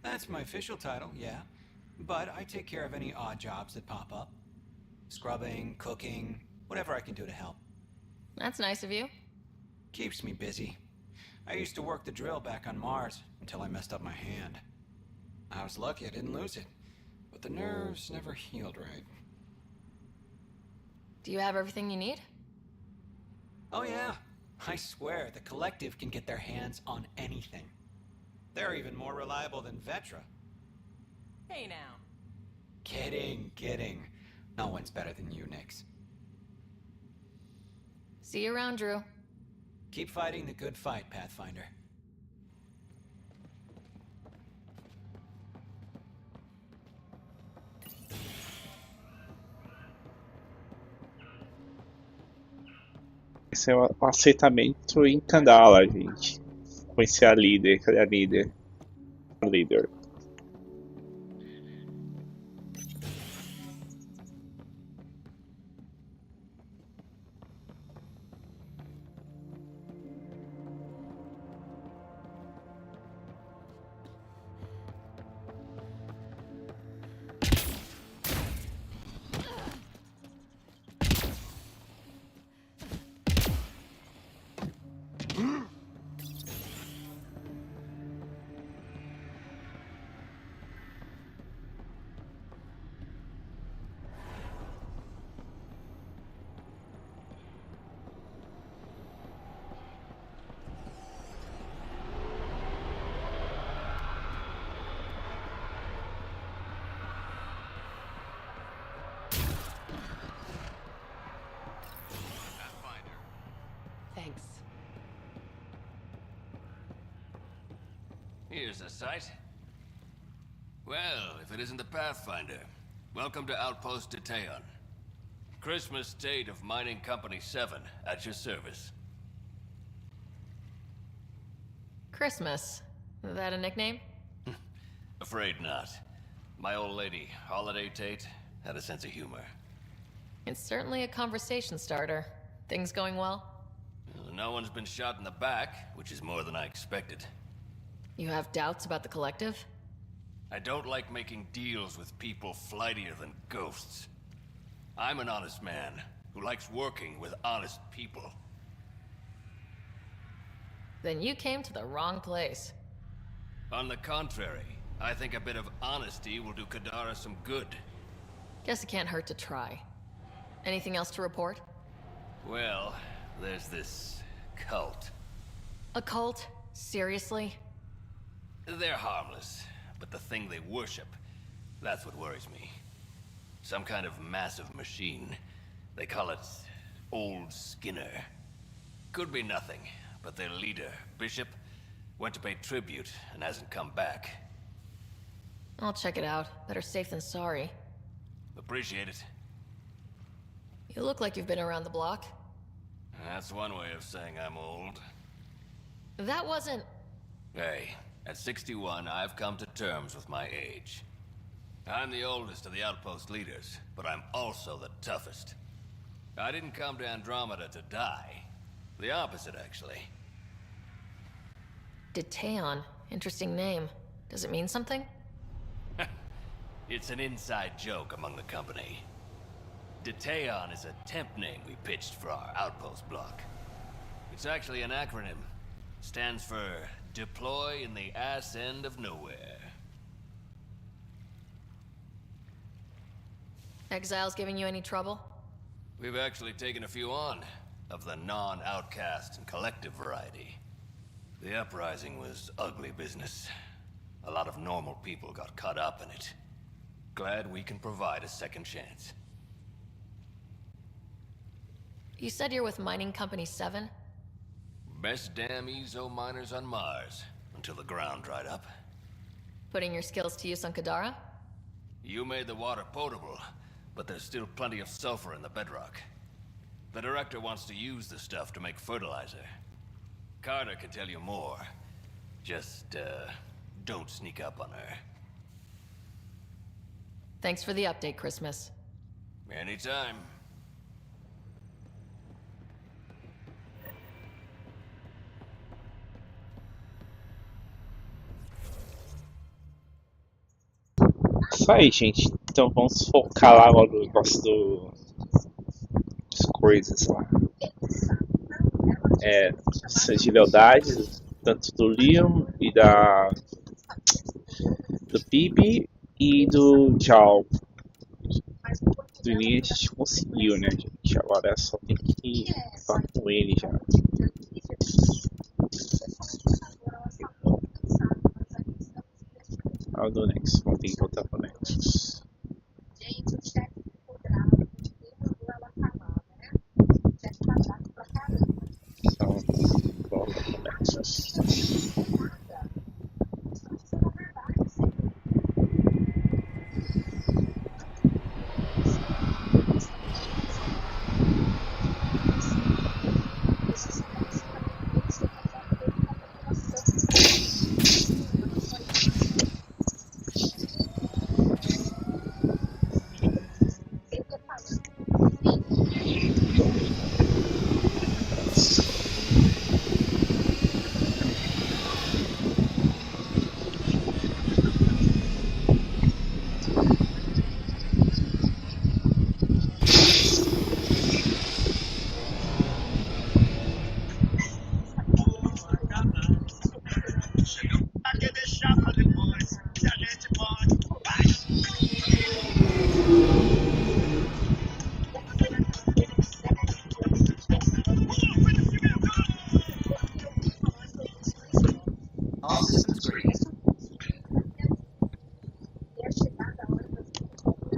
That's my official title, yeah. But I take care of any odd jobs that pop up. Scrubbing, cooking, whatever I can do to help. That's nice of you. Keeps me busy. I used to work the drill back on Mars until I messed up my hand. I was lucky I didn't lose it, but the nerves never healed right. Do you have everything you need? Oh yeah, I swear the Collective can get their hands on anything. They're even more reliable than Vetra. Hey now. Kidding. No one's better than you, Nix. See you around, Drew. Keep fighting the good fight, Pathfinder. Esse é o assentamento em Kandala, gente. Conhecer a líder. Cadê a líder? A líder. Thanks. Here's the site. Well, if it isn't the Pathfinder. Welcome to Outpost Detaeon. Christmas State of Mining Company 7, at your service. Christmas. Is that a nickname? Afraid not. My old lady, Holiday Tate, had a sense of humor. It's certainly a conversation starter. Things going well? No one's been shot in the back, which is more than I expected. You have doubts about the Collective? I don't like making deals with people flightier than ghosts. I'm an honest man who likes working with honest people. Then you came to the wrong place. On the contrary, I think a bit of honesty will do Kadara some good. Guess it can't hurt to try. Anything else to report? Well, there's this cult. A cult? Seriously? They're harmless, but the thing they worship, that's what worries me. Some kind of massive machine. They call it Old Skinner. Could be nothing, but their leader, Bishop, went to pay tribute and hasn't come back. I'll check it out. Better safe than sorry. Appreciate it. You look like you've been around the block. That's one way of saying I'm old. That wasn't... Hey, at 61, I've come to terms with my age. I'm the oldest of the outpost leaders, but I'm also the toughest. I didn't come to Andromeda to die. The opposite, actually. Detaeon. Interesting name. Does it mean something? It's an inside joke among the company. Detaeon is a temp name we pitched for our outpost block. It's actually an acronym. Stands for Deploy in the Ass End of Nowhere. Exiles giving you any trouble? We've actually taken a few on, of the non-outcast and collective variety. The uprising was ugly business. A lot of normal people got caught up in it. Glad we can provide a second chance. You said you're with Mining Company 7? Best damn Ezo miners on Mars, until the ground dried up. Putting your skills to use on Kadara? You made the water potable, but there's still plenty of sulfur in the bedrock. The director wants to use the stuff to make fertilizer. Carter can tell you more. Just, don't sneak up on her. Thanks for the update, Christmas. Anytime. Isso aí, gente. Então vamos focar lá agora no negócio das coisas lá. Essas de lealdade, tanto do Leon e do Bibi e do Jal. Do Leon a gente conseguiu, né, gente? Agora só tem que falar com ele já. Do Nexus, vamos ter que voltar pro Nexus. Então, volta pro Nexus.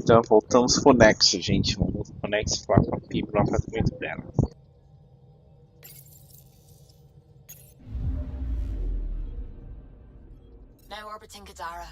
Então voltamos pro Nexus, gente. Vamos pro Nexus falar com a Pipe no apartamento dela. Now orbiting Kadara.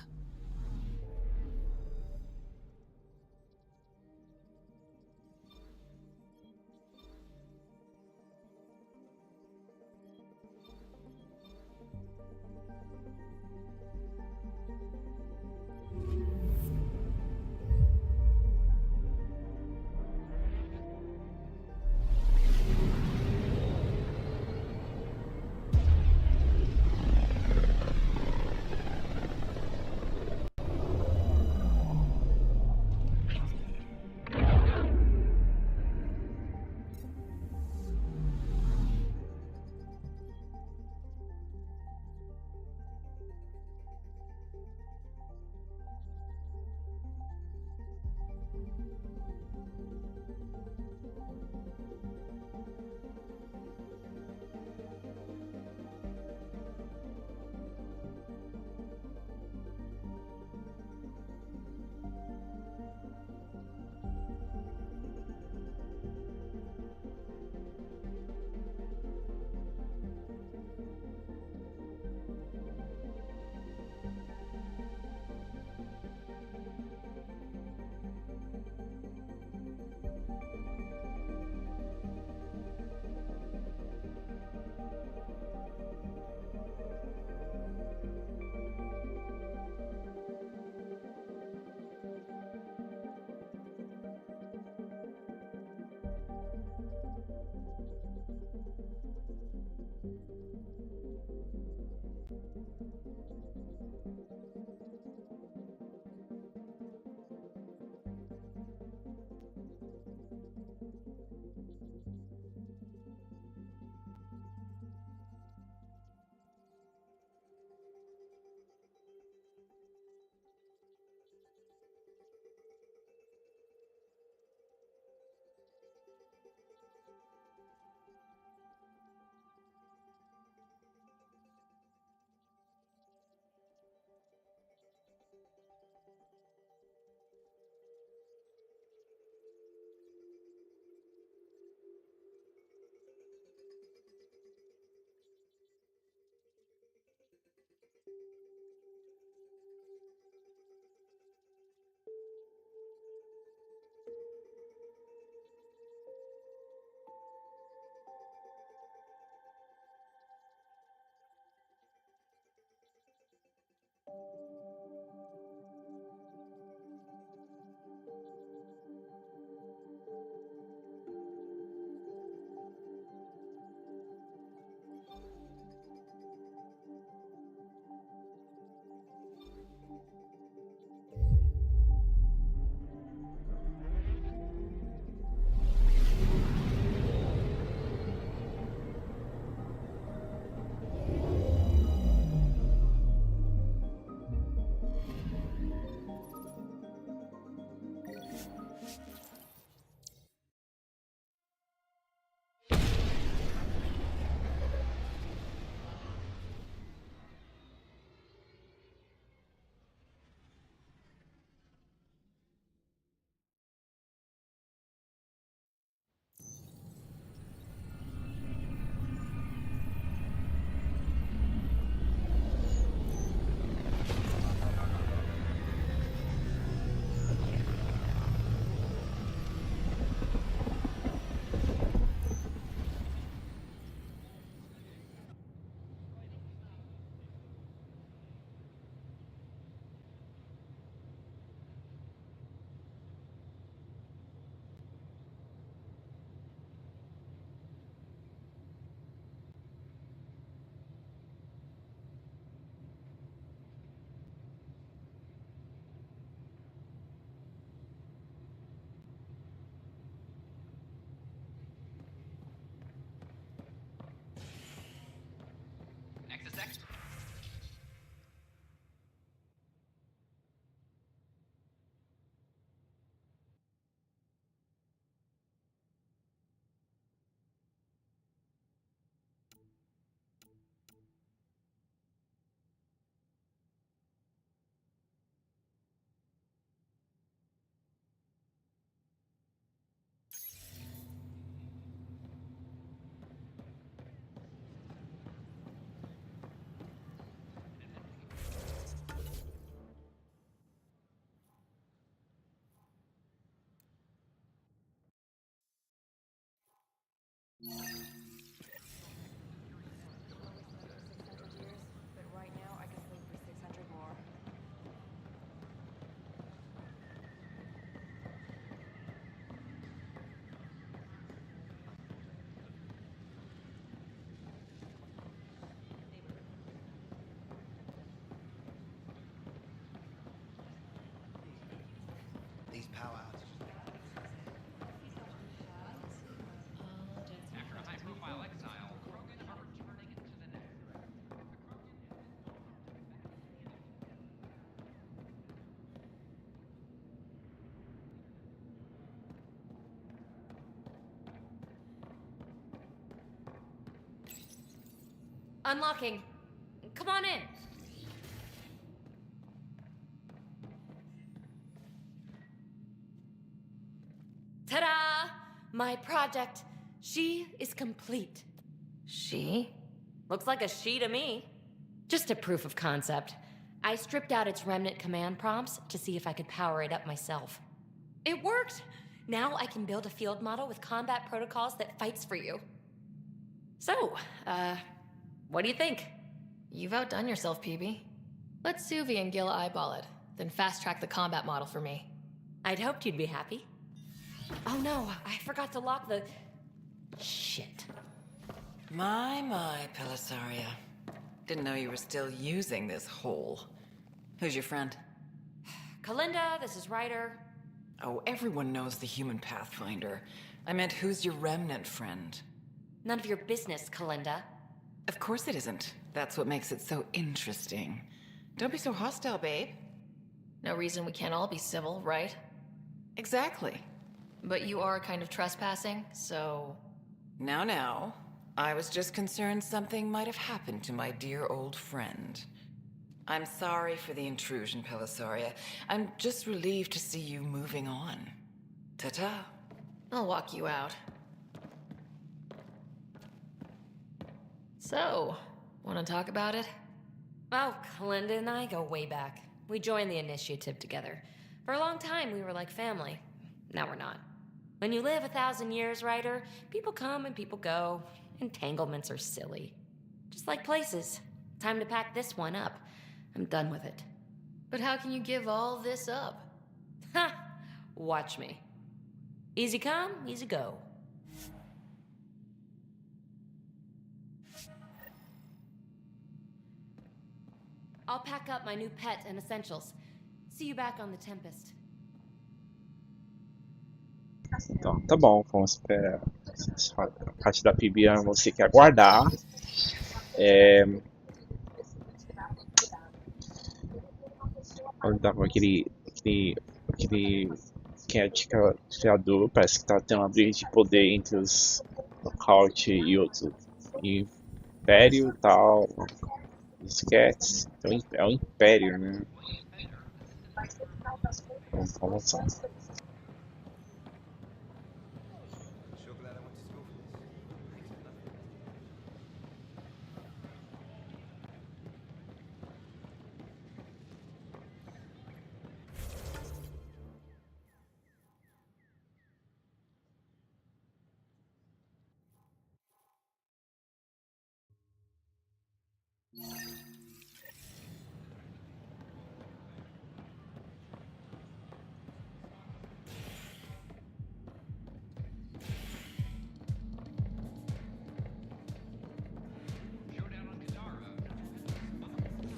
These power outages. After a high-profile exile, Krogan are returning to the net. Unlocking. Come on in. Ta-da! My project. She is complete. She? Looks like a she to me. Just a proof of concept. I stripped out its remnant command prompts to see if I could power it up myself. It worked! Now I can build a field model with combat protocols that fights for you. So, what do you think? You've outdone yourself, PB. Let Suvi and Gil eyeball it, then fast-track the combat model for me. I'd hoped you'd be happy. Oh no, I forgot to lock the... Shit. My, Pelisaria. Didn't know you were still using this hole. Who's your friend? Kalinda, this is Ryder. Oh, everyone knows the human Pathfinder. I meant, who's your remnant friend? None of your business, Kalinda. Of course it isn't. That's what makes it so interesting. Don't be so hostile, babe. No reason we can't all be civil, right? Exactly. But you are kind of trespassing, so... Now. I was just concerned something might have happened to my dear old friend. I'm sorry for the intrusion, Pelisaria. I'm just relieved to see you moving on. Ta-ta. I'll walk you out. So, want to talk about it? Oh, Kalinda and I go way back. We joined the initiative together. For a long time, we were like family. Now we're not. When you live 1,000 years, Ryder, people come and people go. Entanglements are silly. Just like places. Time to pack this one up. I'm done with it. But how can you give all this up? Ha! Watch me. Easy come, easy go. I'll pack up my new pet and essentials. See you back on the Tempest. Então, tá bom, vamos esperar. A parte da PB você quer aguardar. Onde tava aquele criador, parece que tá tendo uma briga de poder entre os Lockout e outros Império e tal. Os Cats. É o Império, né? Vamos lá.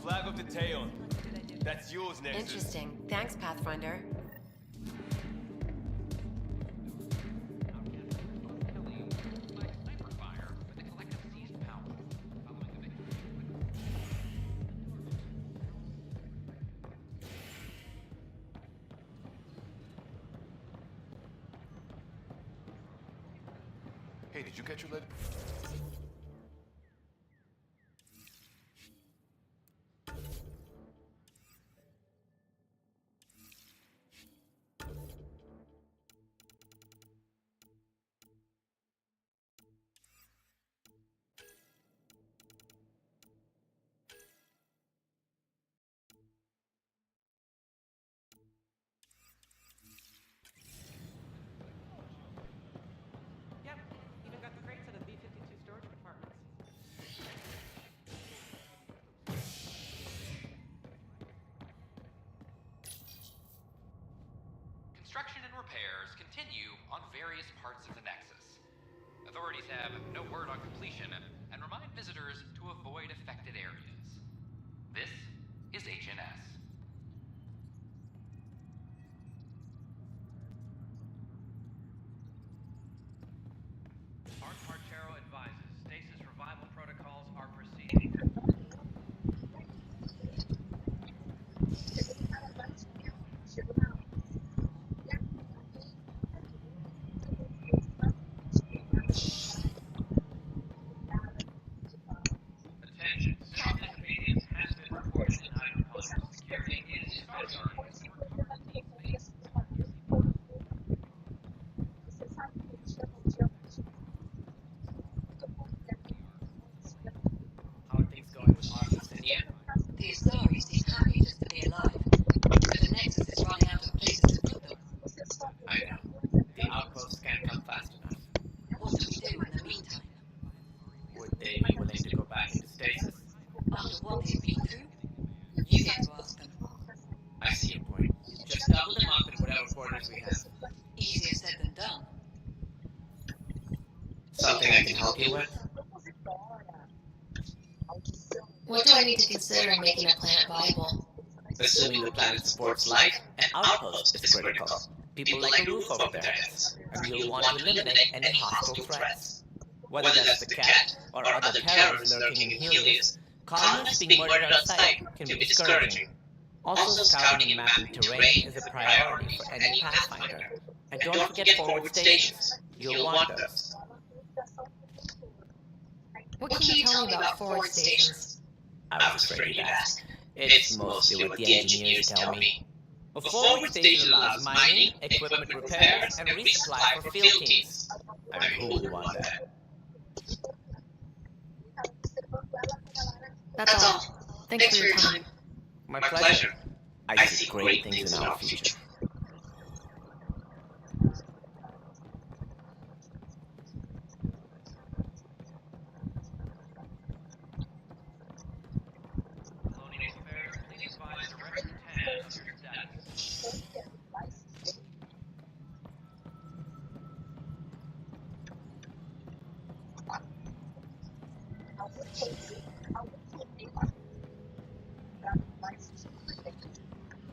Flag up to Taeon. That's yours, Nexus. Interesting. Thanks, Pathfinder. Hey, did you get your letter? Yep, even got the crates at a Construction and repairs continue on various parts of the Nexus. Authorities have no word on completion and remind visitors to avoid affected areas. This is HNS. Art Martero advises stasis revival protocols are proceeding. Attention, several disobedience has been reported in hydroponics. Security is starting as the recovered team space. How are things going with Arthas and you? The Asari seem happy just to be alive. But the Nexus is running out of places to put them. I know. The outposts can't come fast enough. What do we do in the meantime? Would they be willing to go back into stasis? After what they've been through? You get to ask them. I see your point. Just double them up in whatever quarters we have. Easier said than done. Something I can help you with? What do I need to consider in making a planet viable? Assuming the planet supports life, an outpost is critical. People like a roof over their heads, and you'll want to eliminate any hostile threats. Whether that's the cat or other terrors lurking in Helios, colonists being murdered on sight can be discouraging. Also, scouting and mapping terrain is a priority for any Pathfinder. And don't forget forward stations. You'll want those. What can you tell me about forward stations? I was afraid you'd ask. It's mostly what the engineers tell me. A forward station allows mining, equipment repairs, and resupply for field teams. I mean, who would want that? That's all. Thanks for your time. My pleasure. I see great things in our future. Colonial Affairs, please advise Director 10 of your status.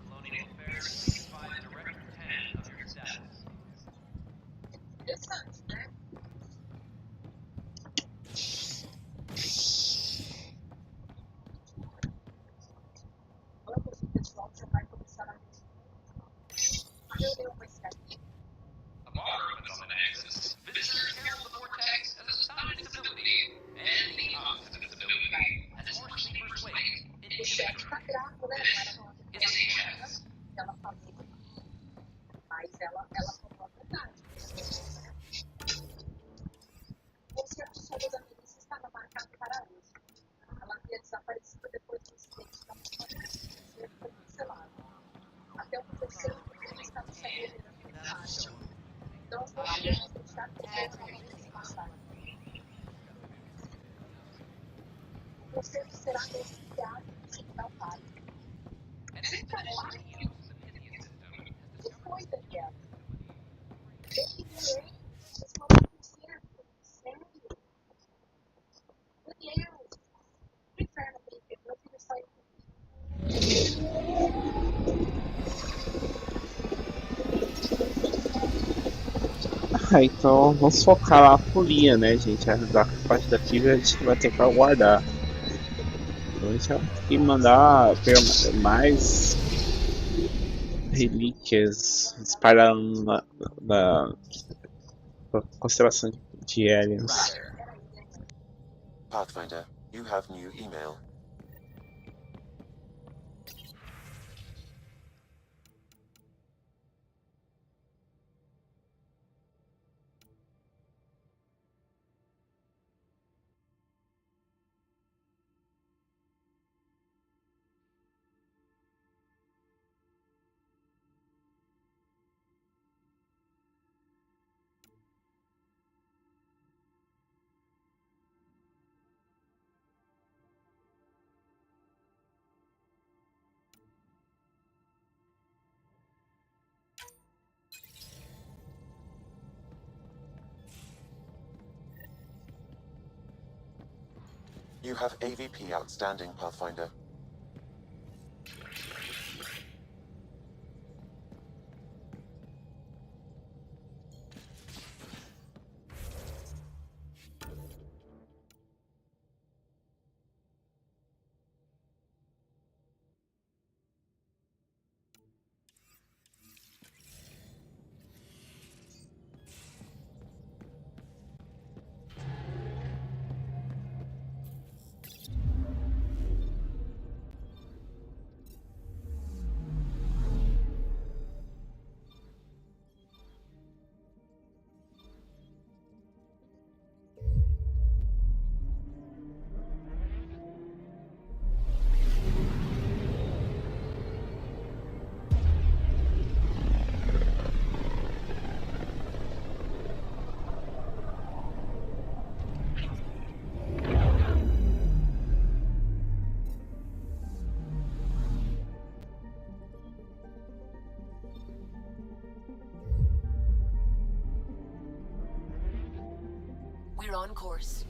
Colonial Affairs, please advise Director 10 of your status. A bar opens on the Nexus. Visitors hail the vortex as a sign of stability, and the opposite of stability as more sleepers wake in danger. This is HS. An expedition to Helios' Prometheus system has discovered Então vamos focar lá a folia, né, gente? A parte da trilha a gente vai ter que aguardar. Então a gente vai ter que mandar pegar mais relíquias espalhando na constelação de aliens. Pathfinder, you have new email. You have AVP outstanding, Pathfinder. We're on course.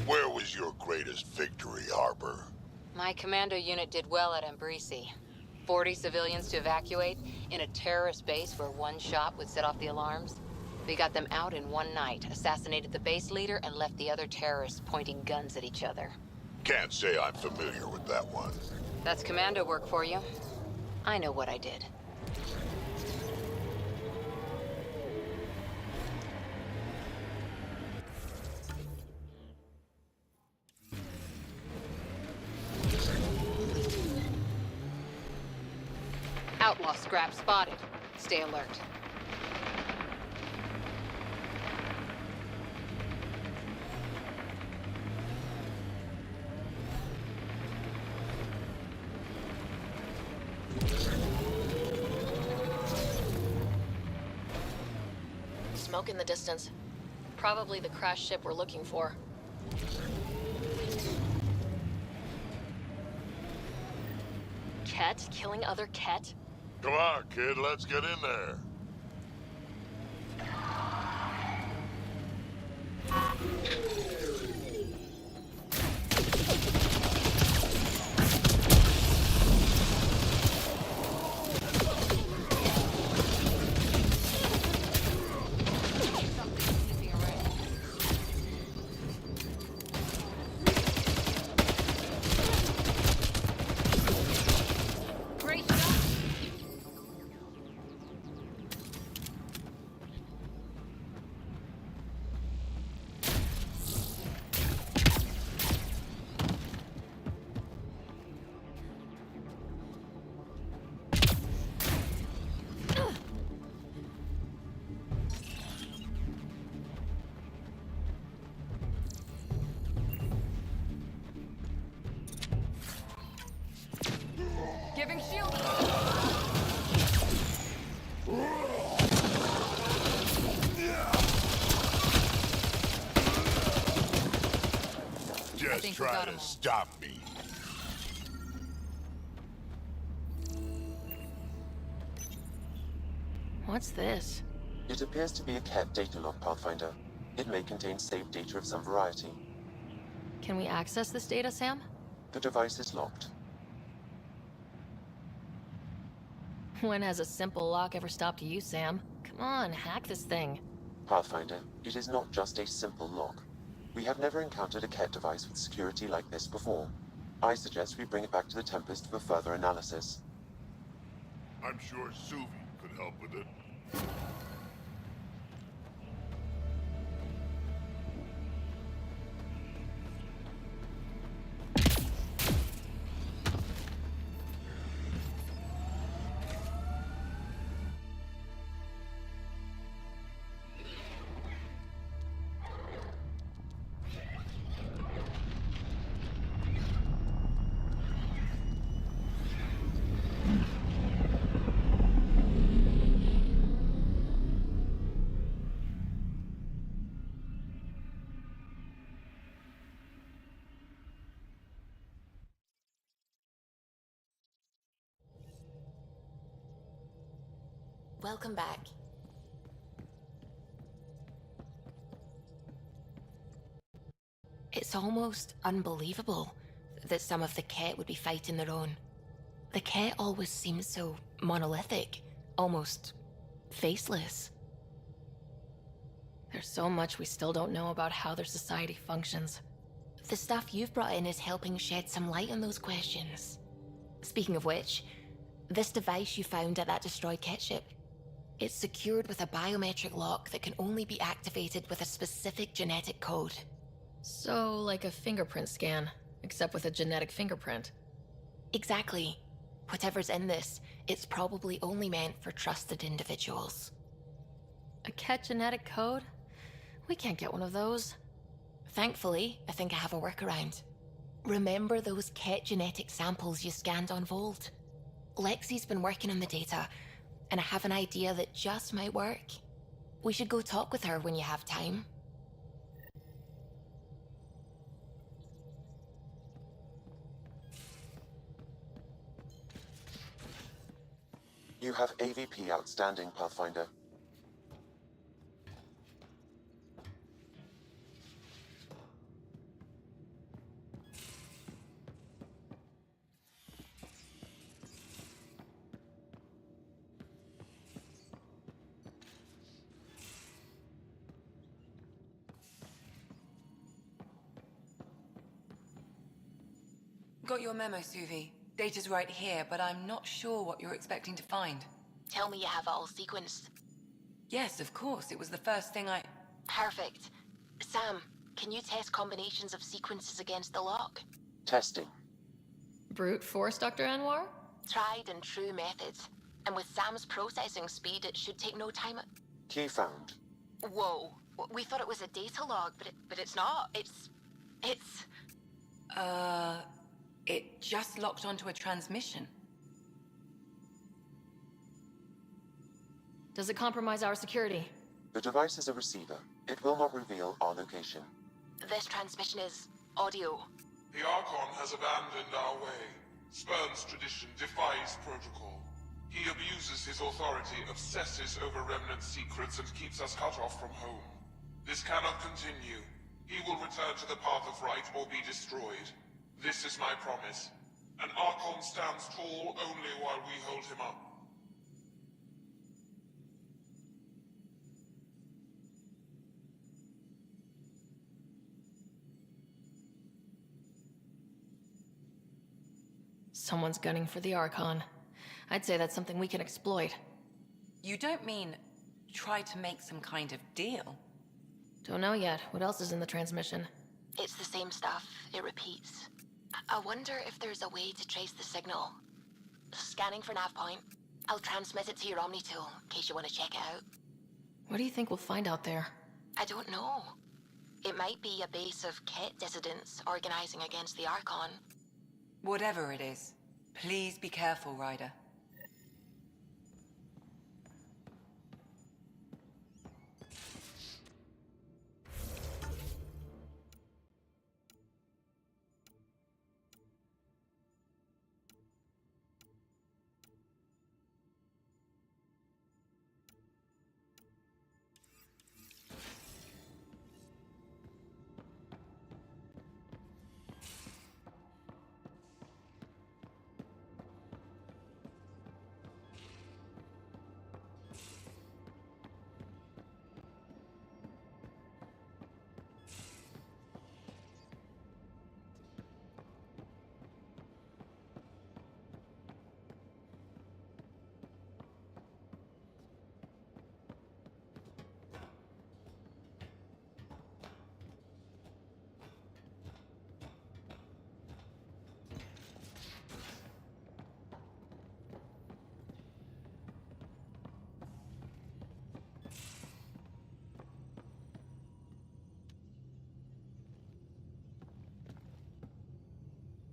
Where was your greatest victory, Harper? My commando unit did well at Embrisi. 40 civilians to evacuate in a terrorist base where one shot would set off the alarms. We got them out in one night, assassinated the base leader, and left the other terrorists pointing guns at each other. Can't say I'm familiar with that one. That's commando work for you. I know what I did. Outlaw scrap spotted. Stay alert. smoke in the distance. Probably the crashed ship we're looking for. Ket killing other Ket? Come on, kid, let's get in there. Giving shield. Just try to stop me. What's this? It appears to be a Ket data log, Pathfinder. It may contain saved data of some variety. Can we access this data, Sam? The device is locked. When has a simple lock ever stopped you, Sam? Come on, hack this thing. Pathfinder, it is not just a simple lock. We have never encountered a Ket device with security like this before. I suggest we bring it back to the Tempest for further analysis. I'm sure Suvi could help with it. Welcome back. It's almost unbelievable that some of the Ket would be fighting their own. The Ket always seems so monolithic, almost faceless. There's so much we still don't know about how their society functions. The stuff you've brought in is helping shed some light on those questions. Speaking of which, this device you found at that destroyed Ket ship, it's secured with a biometric lock that can only be activated with a specific genetic code. So, like a fingerprint scan, except with a genetic fingerprint. Exactly. Whatever's in this, it's probably only meant for trusted individuals. A Ket genetic code? We can't get one of those. Thankfully, I think I have a workaround. Remember those Ket genetic samples you scanned on Volt? Lexi's been working on the data, and I have an idea that just might work. We should go talk with her when you have time. You have AVP outstanding, Pathfinder. Got your memo, Suvi. Data's right here, but I'm not sure what you're expecting to find. Tell me you have it all sequenced. Yes, of course. It was the first thing I... Perfect. Sam, can you test combinations of sequences against the lock? Testing. Brute force, Dr. Anwar? Tried and true methods. And with Sam's processing speed, it should take no time. Key found. Whoa. We thought it was a data log, but it's not. It's... It just locked onto a transmission. Does it compromise our security? The device is a receiver. It will not reveal our location. This transmission is audio. The Archon has abandoned our way, spurns tradition, defies protocol. He abuses his authority, obsesses over Remnant secrets, and keeps us cut off from home. This cannot continue. He will return to the path of right or be destroyed. This is my promise. An Archon stands tall only while we hold him up. Someone's gunning for the Archon. I'd say that's something we can exploit. You don't mean try to make some kind of deal? Don't know yet. What else is in the transmission? It's the same stuff. It repeats. I wonder if there's a way to trace the signal. Scanning for nav point. I'll transmit it to your Omni tool, in case you want to check it out. What do you think we'll find out there? I don't know. It might be a base of Ket dissidents organizing against the Archon. Whatever it is, please be careful, Ryder.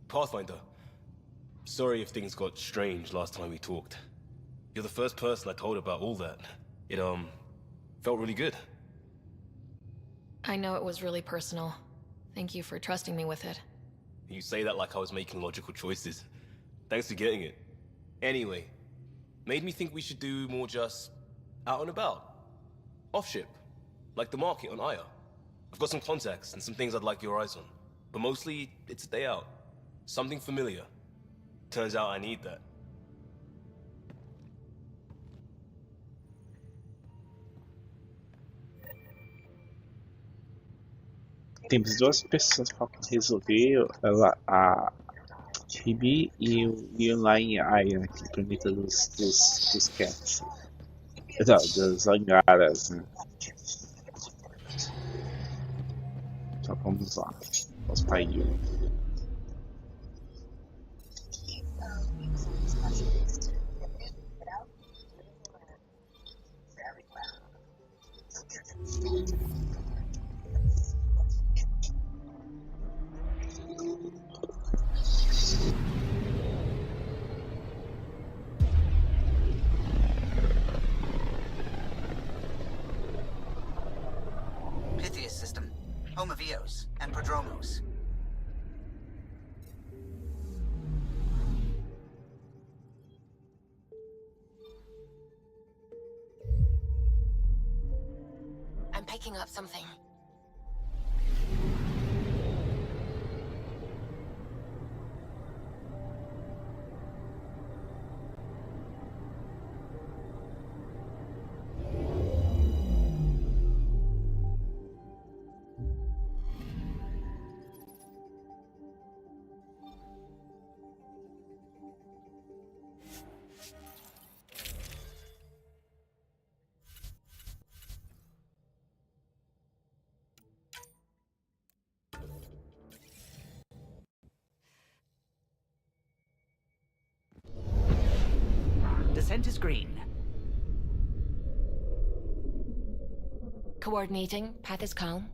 Pathfinder, sorry if things got strange last time we talked. You're the first person I told about all that. It, felt really good. I know it was really personal. Thank you for trusting me with it. You say that like I was making logical choices. Thanks for getting it. Anyway, made me think we should do more just out and about. Off-ship, like the market on Aya. I've got some contacts and some things I'd like your eyes on. But mostly, it's a day out. Something familiar. Turns out I need that. Temos duas pessoas para resolver, a Phoebe e o Leon lá em Aya, aqui, planeta dos Cats. Não, das Angaras, né? Então vamos lá. Vamos para Yu. Pythias system, home of Eos and Prodromos. I'm picking up something. Descent is green. Coordinating. Path is calm.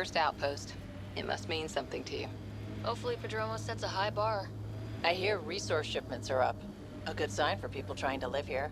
first outpost. It must mean something to you. Hopefully Padromo sets a high bar. I hear resource shipments are up. A good sign for people trying to live here.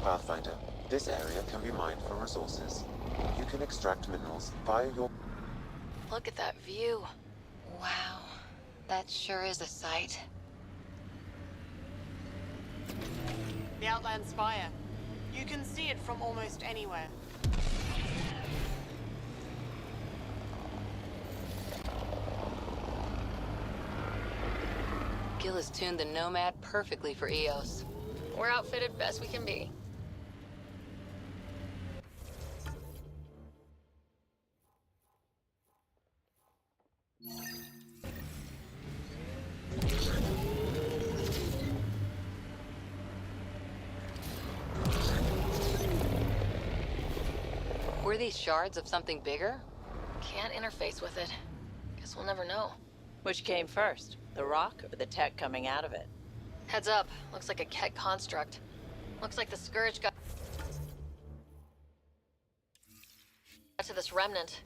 Pathfinder, this area can be mined for resources. You can extract minerals via your... Look at that view. Wow, that sure is a sight. The Outland Spire. You can see it from almost anywhere. Gil has tuned the Nomad perfectly for Eos. We're outfitted best we can be. Were these shards of something bigger? Can't interface with it. Guess we'll never know. Which came first, the rock or the tech coming out of it? Heads up. Looks like a Ket construct. Looks like the Scourge got... to this remnant.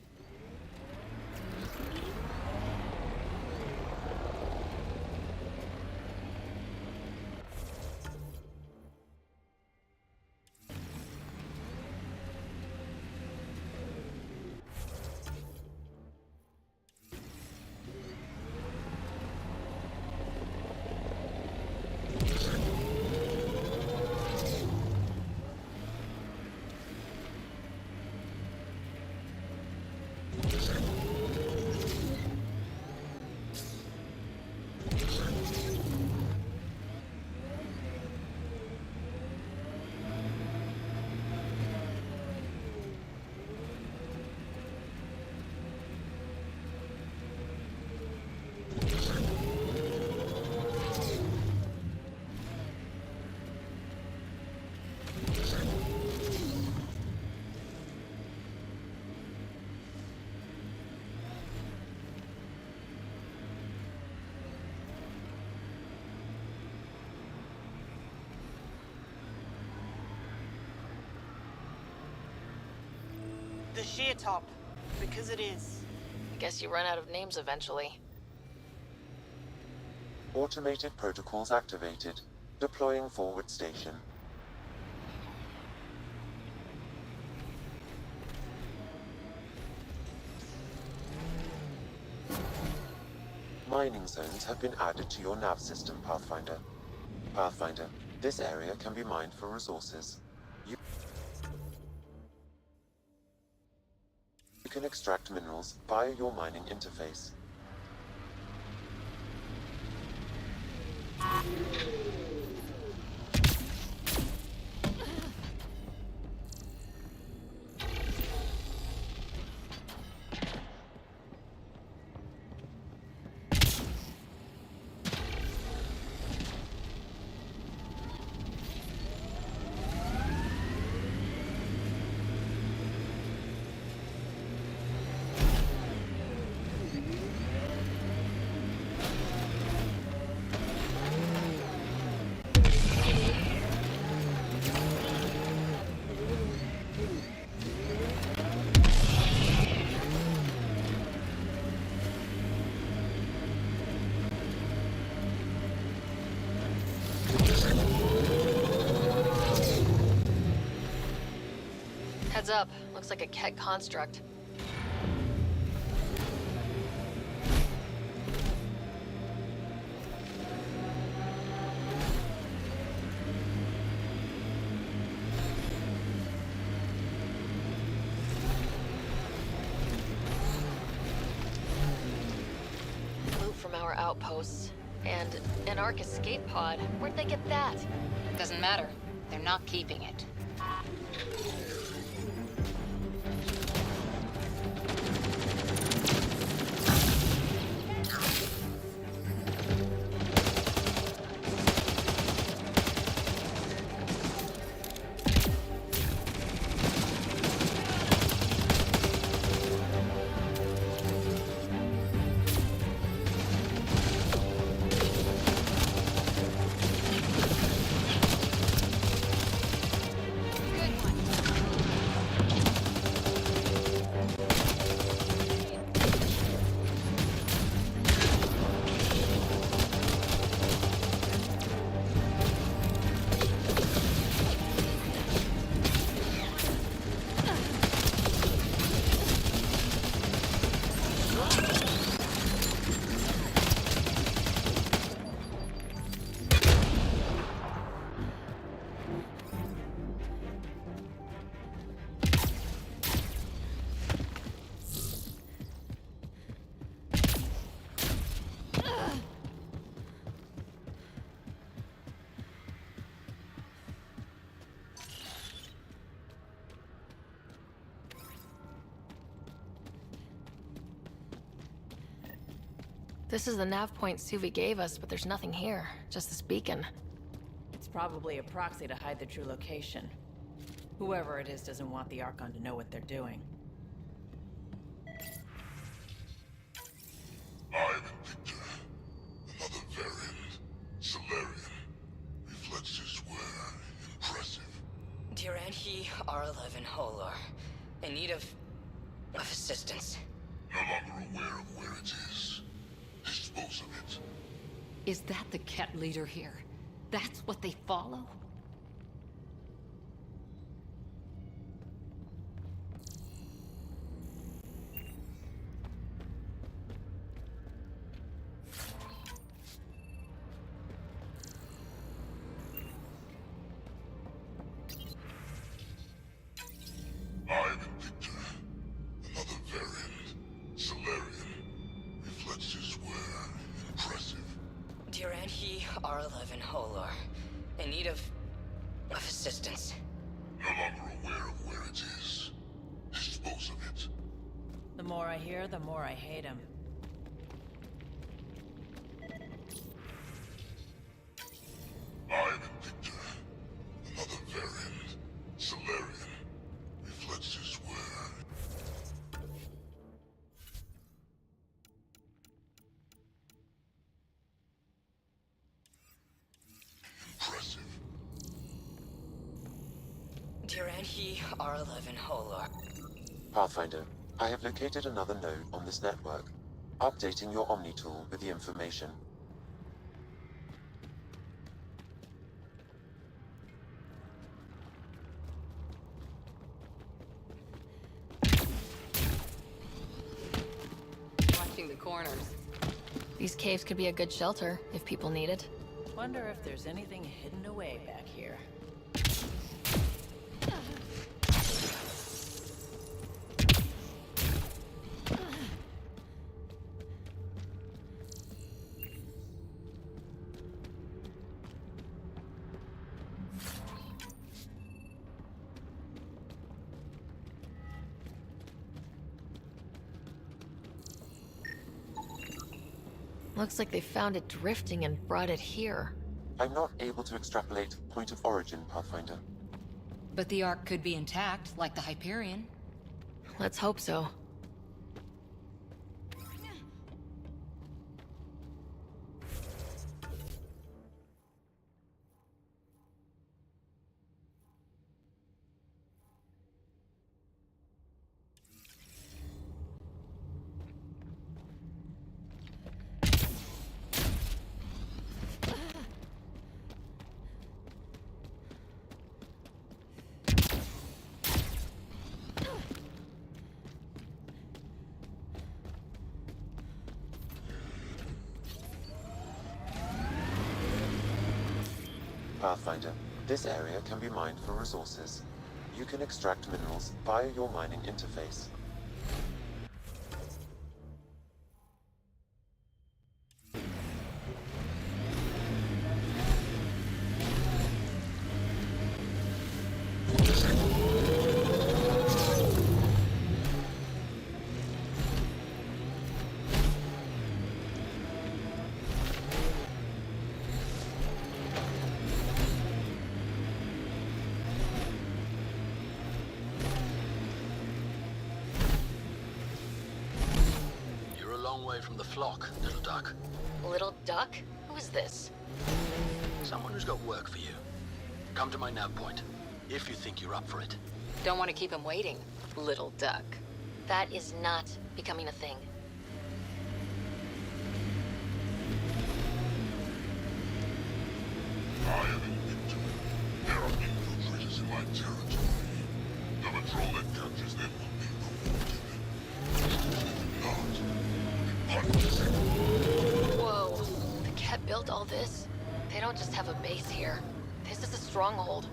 The sheer top, because it is. I guess you run out of names eventually. Automated protocols activated. Deploying forward station. Mining zones have been added to your nav system, Pathfinder. Pathfinder, this area can be mined for resources. You can extract minerals via your mining interface. Heads up. Looks like a Ket construct. Loot from our outposts. And an Ark escape pod. Where'd they get that? Doesn't matter. They're not keeping it. This is the nav point Suvi gave us, but there's nothing here. Just this beacon. It's probably a proxy to hide the true location. Whoever it is doesn't want the Archon to know what they're doing. I'm Victor. Another variant. Solarian. Reflexes were impressive. Duranhi R11 Holar. In need of of assistance. No longer aware of where it is. Dispose of it. Is that the Ket leader here? That's what they follow? Ivan Victor. Another variant. Solarian. Reflexes were impressive. Duranhi R11 Holor. In need of assistance. No longer aware of where it is. Dispose of it. The more I hear, the more I hate him. Ivan Victor. Another variant. Solarian. Reflexes were... impressive. Duranhi R11 Holor. Pathfinder, I have located another node on this network. Updating your Omni tool with the information. Watching the corners. These caves could be a good shelter if people need it. Wonder if there's anything hidden away back here. Looks like they found it drifting and brought it here. I'm not able to extrapolate point of origin, Pathfinder. But the Ark could be intact, like the Hyperion. Let's hope so. Pathfinder, this area can be mined for resources. You can extract minerals via your mining interface. From the flock, little duck. Little duck? Who is this? Someone who's got work for you. Come to my nav point, if you think you're up for it. Don't want to keep him waiting, little duck. That is not becoming a thing. I am in Victor. There are infiltrators in my territory. The patrol that captures them will be rewarded. Whoa. The Ket built all this? They don't just have a base here. This is a stronghold.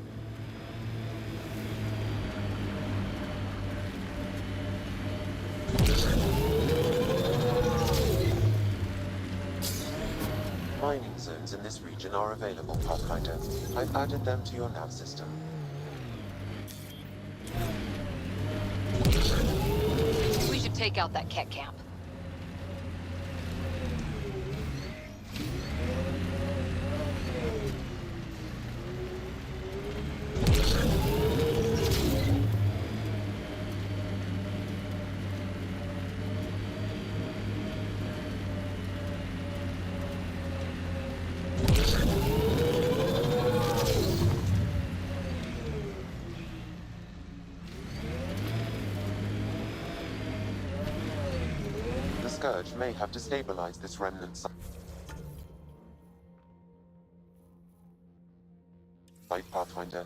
Mining zones in this region are available, Pathfinder. I've added them to your nav system. We should take out that Ket camp. Scourge may have destabilized this remnant site, Pathfinder.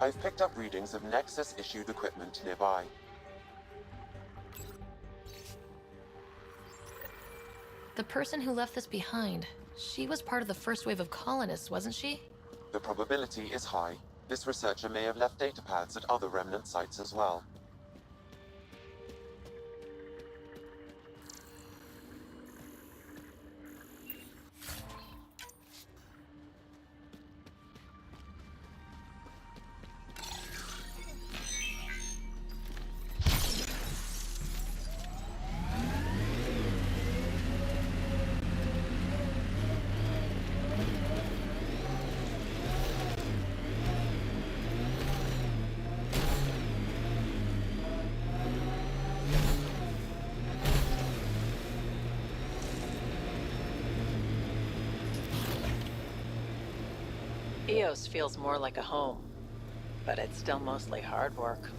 I've picked up readings of Nexus-issued equipment nearby. The person who left this behind, she was part of the first wave of colonists, wasn't she? The probability is high. This researcher may have left data pads at other remnant sites as well. Eos feels more like a home, but it's still mostly hard work.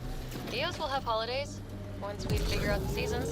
Eos will have holidays, once we figure out the seasons.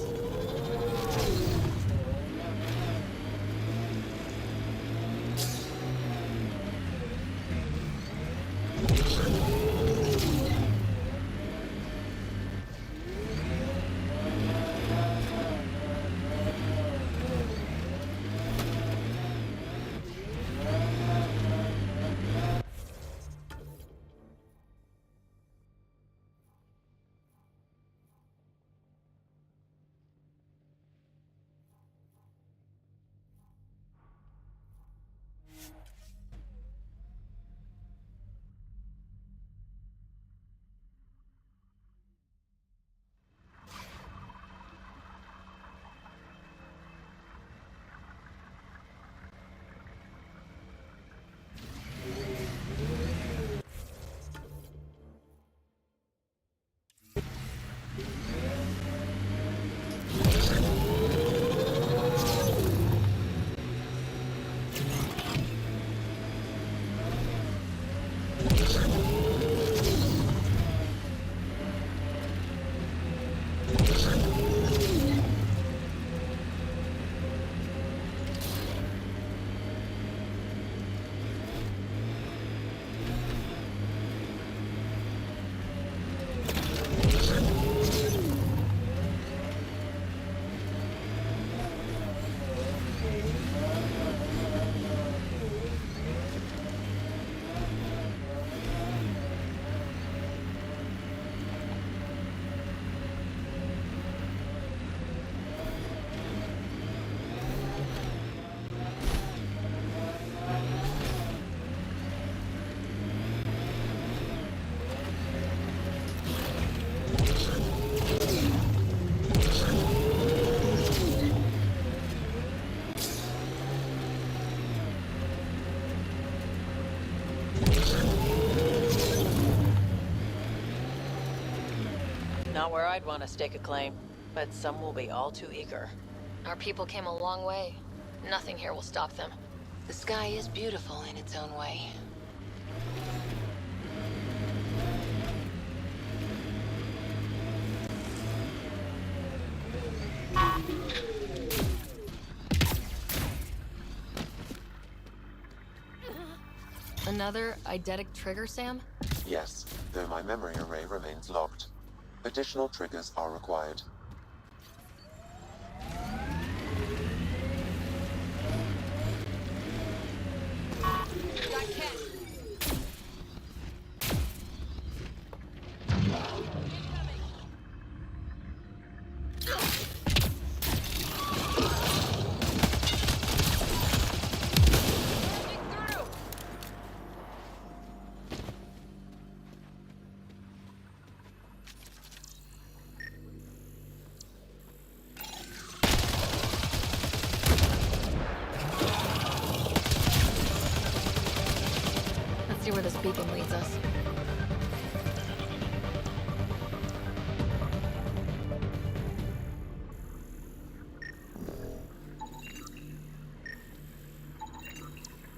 Not where I'd want to stake a claim, but some will be all too eager. Our people came a long way. Nothing here will stop them. The sky is beautiful in its own way. Another eidetic trigger, Sam? Yes, though my memory array remains locked. Additional triggers are required. Let's see where this beacon leads us.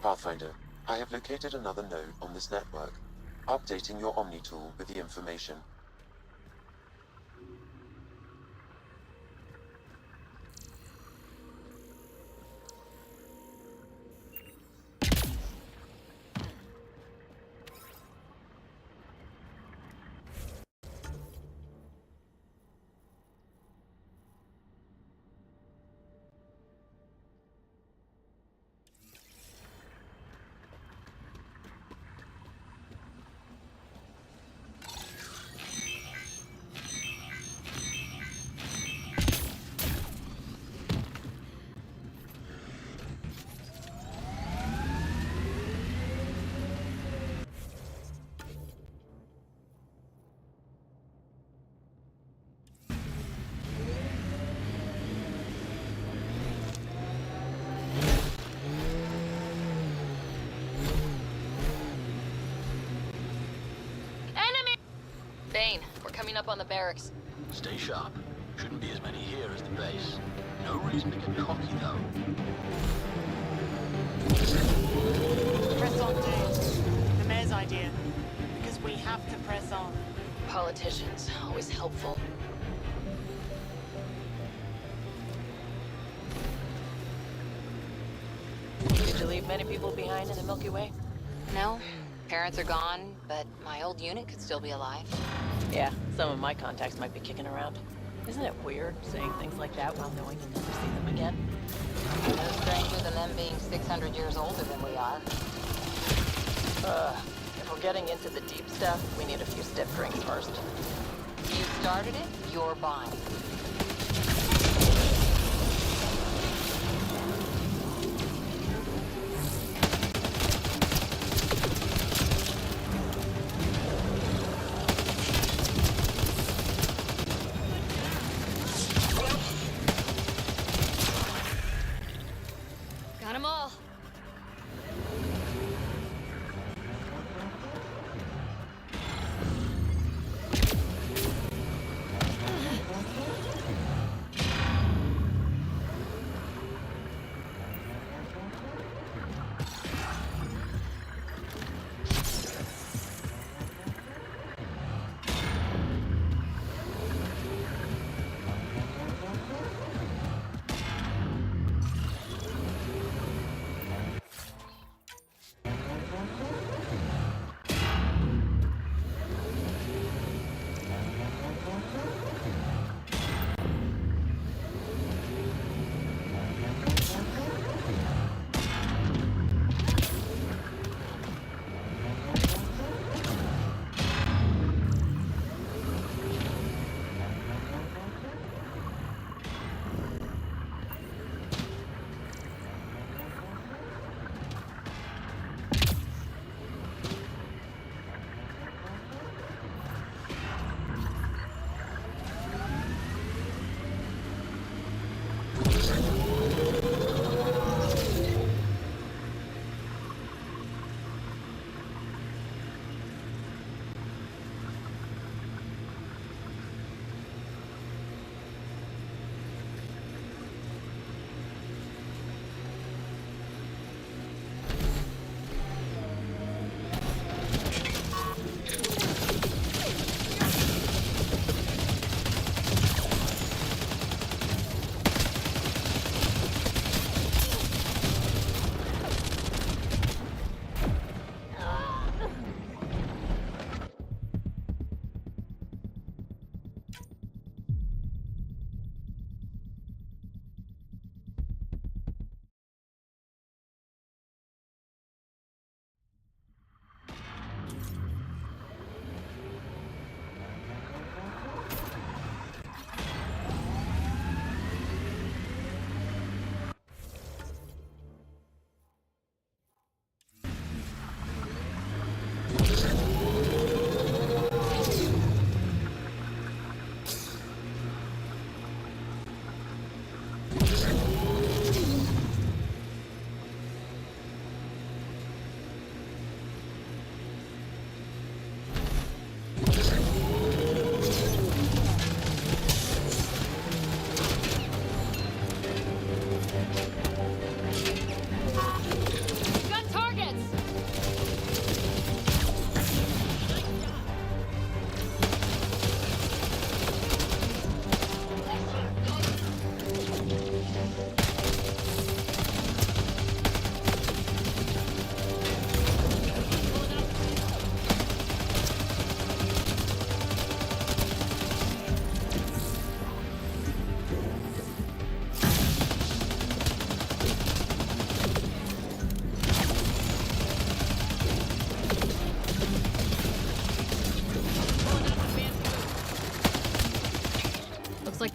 Pathfinder, I have located another node on this network. Updating your Omni tool with the information. Bane, we're coming up on the barracks. Stay sharp. Shouldn't be as many here as the base. No reason to get cocky, though. Press on, Dave. The mayor's idea. Because we have to press on. Politicians, always helpful. Did you leave many people behind in the Milky Way? No, parents are gone, but my old unit could still be alive. Yeah, some of my contacts might be kicking around. Isn't it weird saying things like that while knowing you'll never see them again? No stranger than them being 600 years older than we are. If we're getting into the deep stuff, we need a few stiff drinks first. You started it, you're buying. Got them all.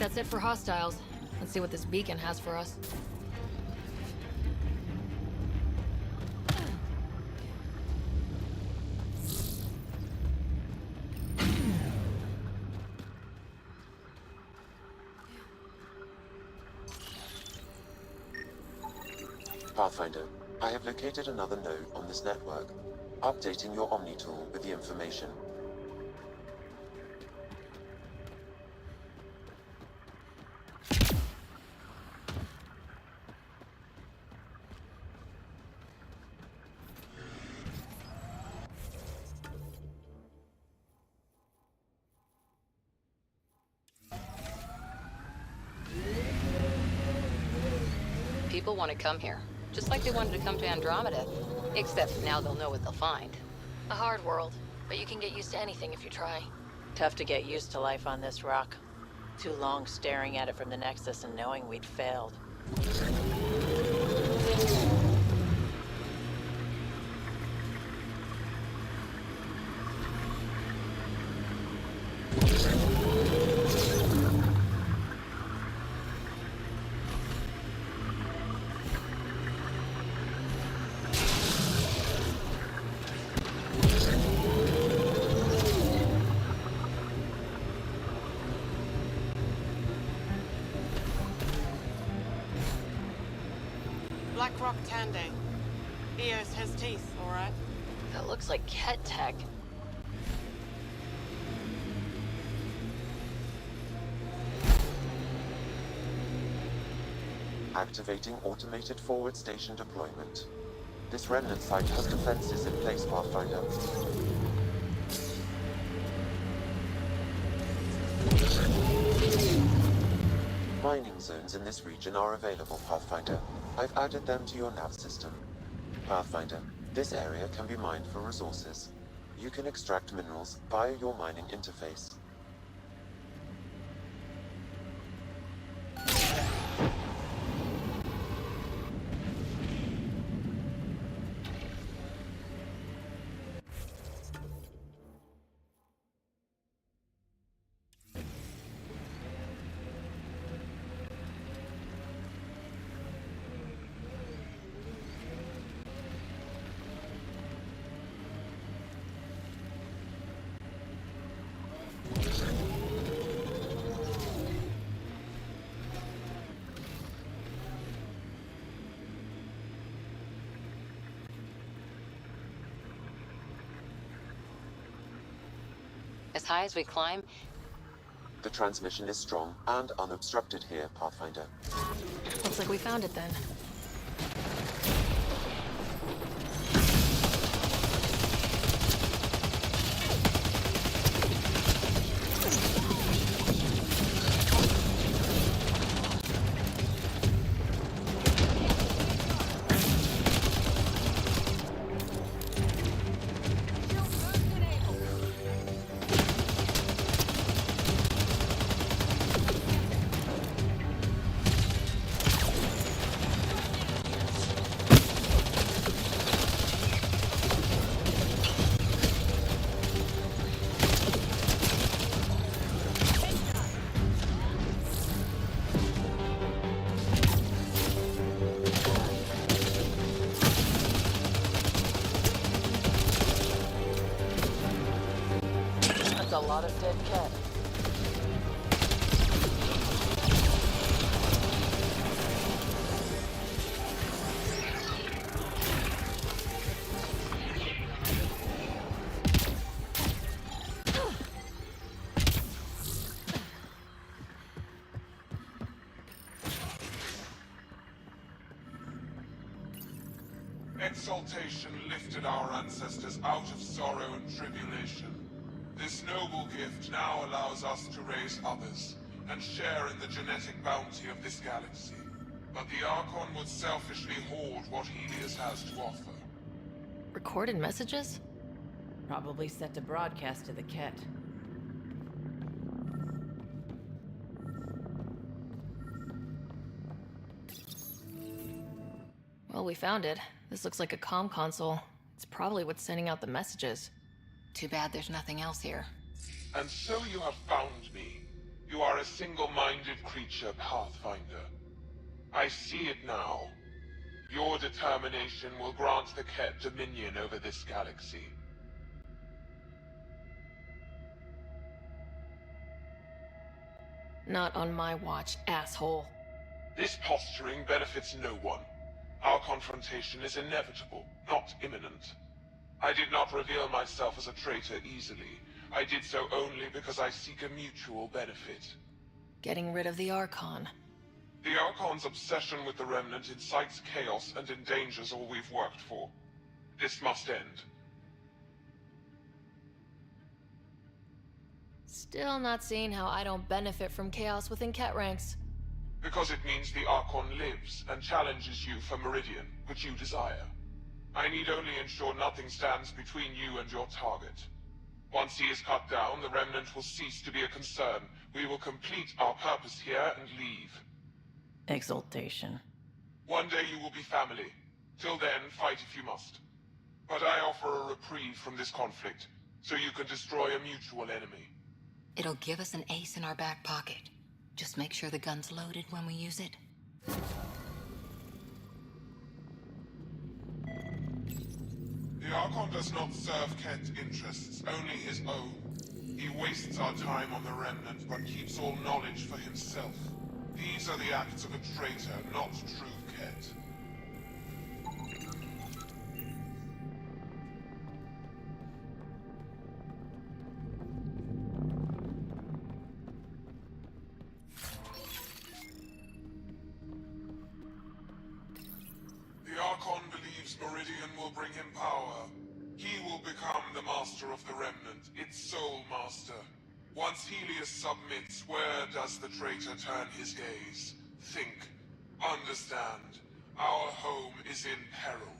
that's it for hostiles. Let's see what this beacon has for us. Pathfinder, I have located another node on this network. Updating your Omni tool with the information. People want to come here, just like they wanted to come to Andromeda. Except now they'll know what they'll find. A hard world, but you can get used to anything if you try. Tough to get used to life on this rock. Too long staring at it from the Nexus and knowing we'd failed. Black Rock Tande. Eos has teeth, alright? That looks like Ket tech. Activating automated forward station deployment. This remnant site has defenses in place, Pathfinder. Mining zones in this region are available, Pathfinder. I've added them to your nav system. Pathfinder, this area can be mined for resources. You can extract minerals via your mining interface. As high as we climb, The transmission is strong and unobstructed here, Pathfinder. Looks like we found it then. That's a lot of dead cat. Exaltation lifted our ancestors out of sorrow and tribulation. This noble gift now allows us to raise others, and share in the genetic bounty of this galaxy. But the Archon would selfishly hoard what Helios has to offer. Recorded messages? Probably set to broadcast to the Ket. Well, we found it. This looks like a comm console. It's probably what's sending out the messages. too bad there's nothing else here. And so you have found me. You are a single-minded creature, Pathfinder. I see it now. Your determination will grant the Ket dominion over this galaxy. Not on my watch, asshole. This posturing benefits no one. Our confrontation is inevitable, not imminent. I did not reveal myself as a traitor easily. I did so only because I seek a mutual benefit. Getting rid of the Archon. The Archon's obsession with the Remnant incites chaos and endangers all we've worked for. This must end. Still not seeing how I don't benefit from chaos within Ket ranks. Because it means the Archon lives and challenges you for Meridian, which you desire. I need only ensure nothing stands between you and your target. Once he is cut down, the Remnant will cease to be a concern. We will complete our purpose here and leave. Exaltation. One day you will be family. Till then, fight if you must. But I offer a reprieve from this conflict, so you can destroy a mutual enemy. It'll give us an ace in our back pocket. Just make sure the gun's loaded when we use it. The Archon does not serve Ket's interests, only his own. He wastes our time on the Remnant, but keeps all knowledge for himself. These are the acts of a traitor, not true Ket. The Archon believes Meridian will bring him power. He will become the master of the Remnant, its sole master. Once Helios submits, where does the traitor turn his gaze? Think. Understand. Our home is in peril.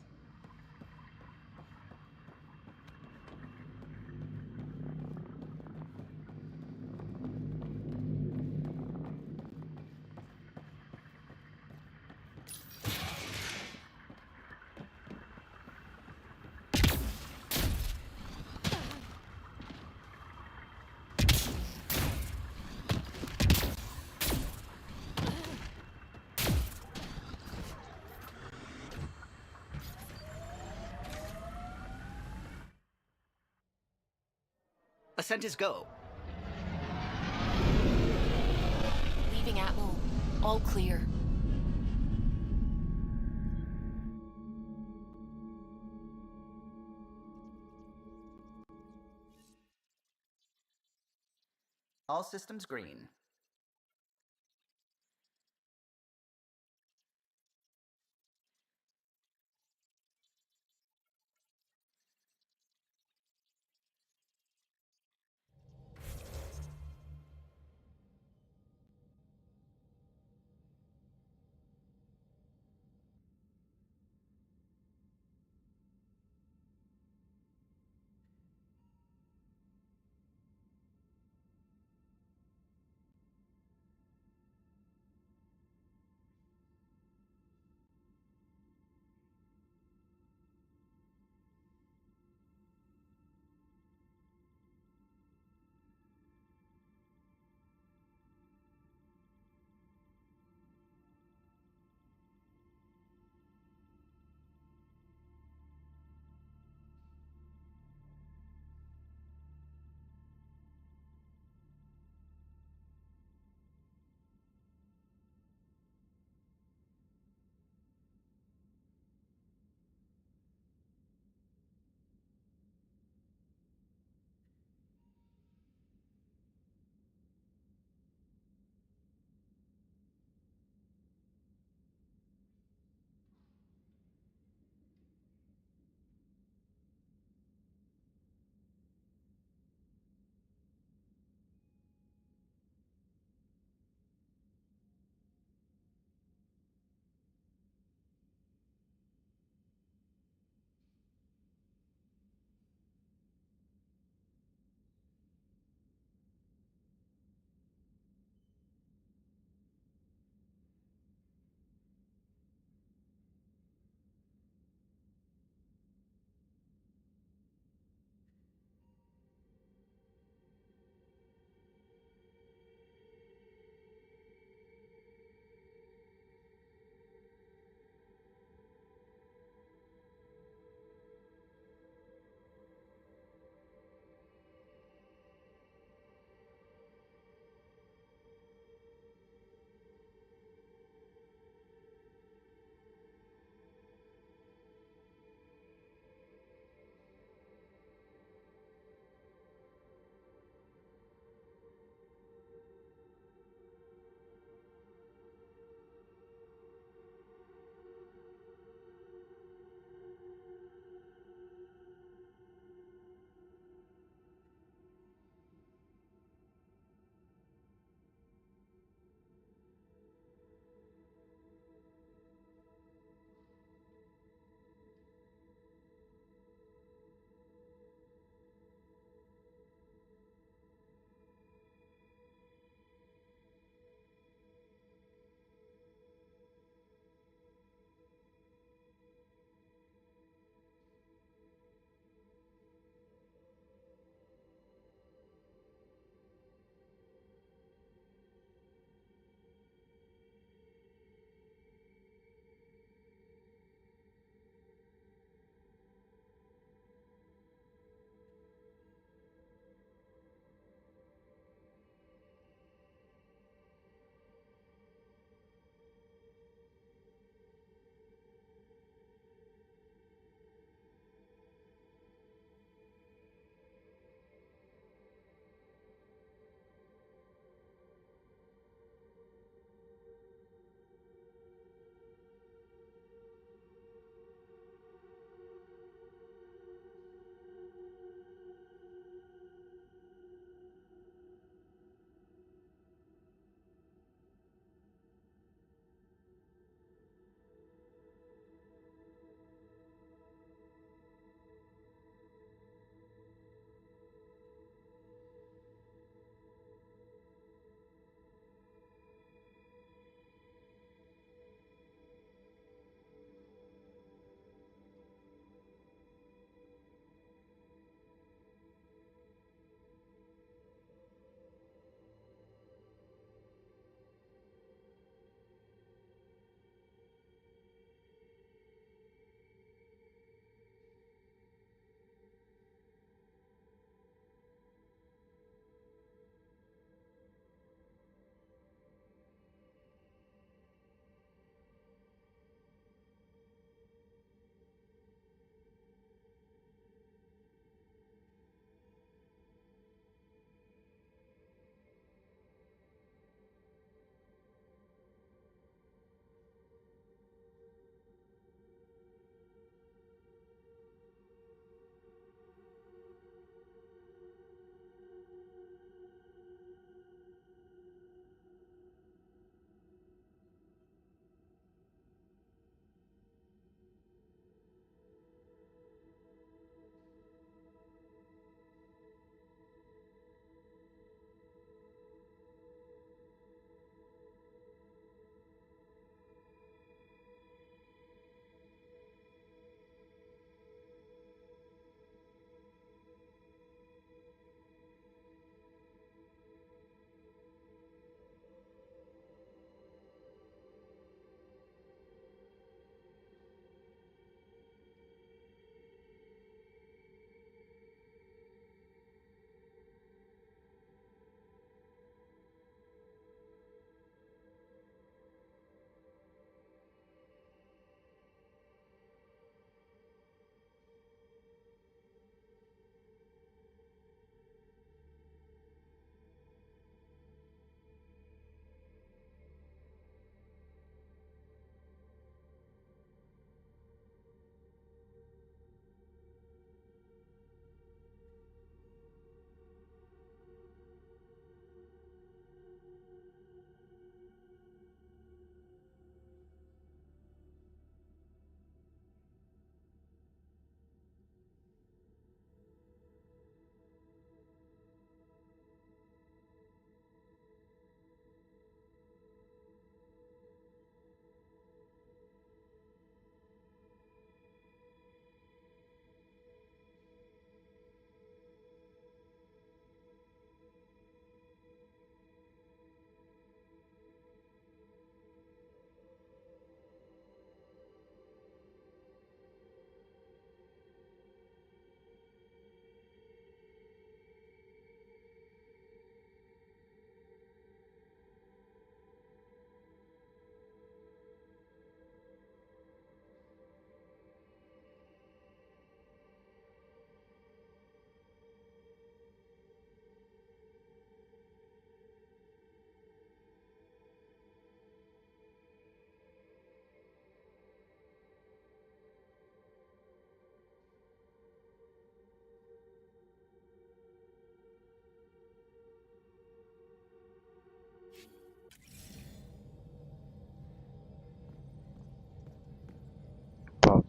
Ascent is go. Leaving Atmo. All clear. All systems green.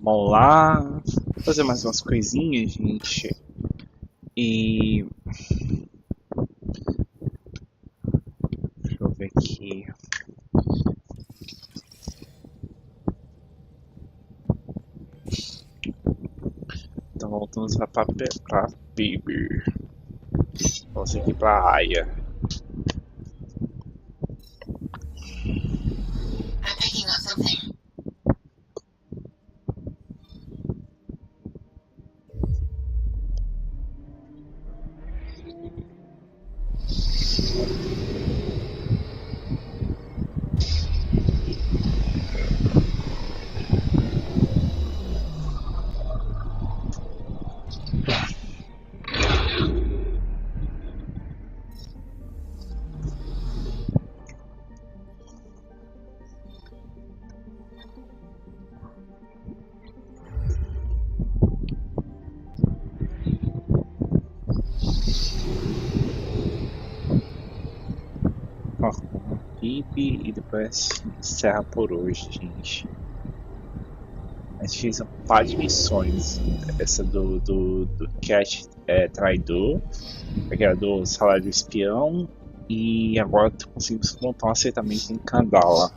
Vamos lá. Fazer mais umas coisinhas, gente. E. Deixa eu ver aqui. Então voltamos pra Baby. Vamos aqui pra Aya. I'm picking up something. Uma PIB e depois encerra por hoje, gente. A gente fez um par de missões. Essa do Cat Traidor, aquela do Salário do Espião, e agora conseguimos montar um acertamento em Kandala.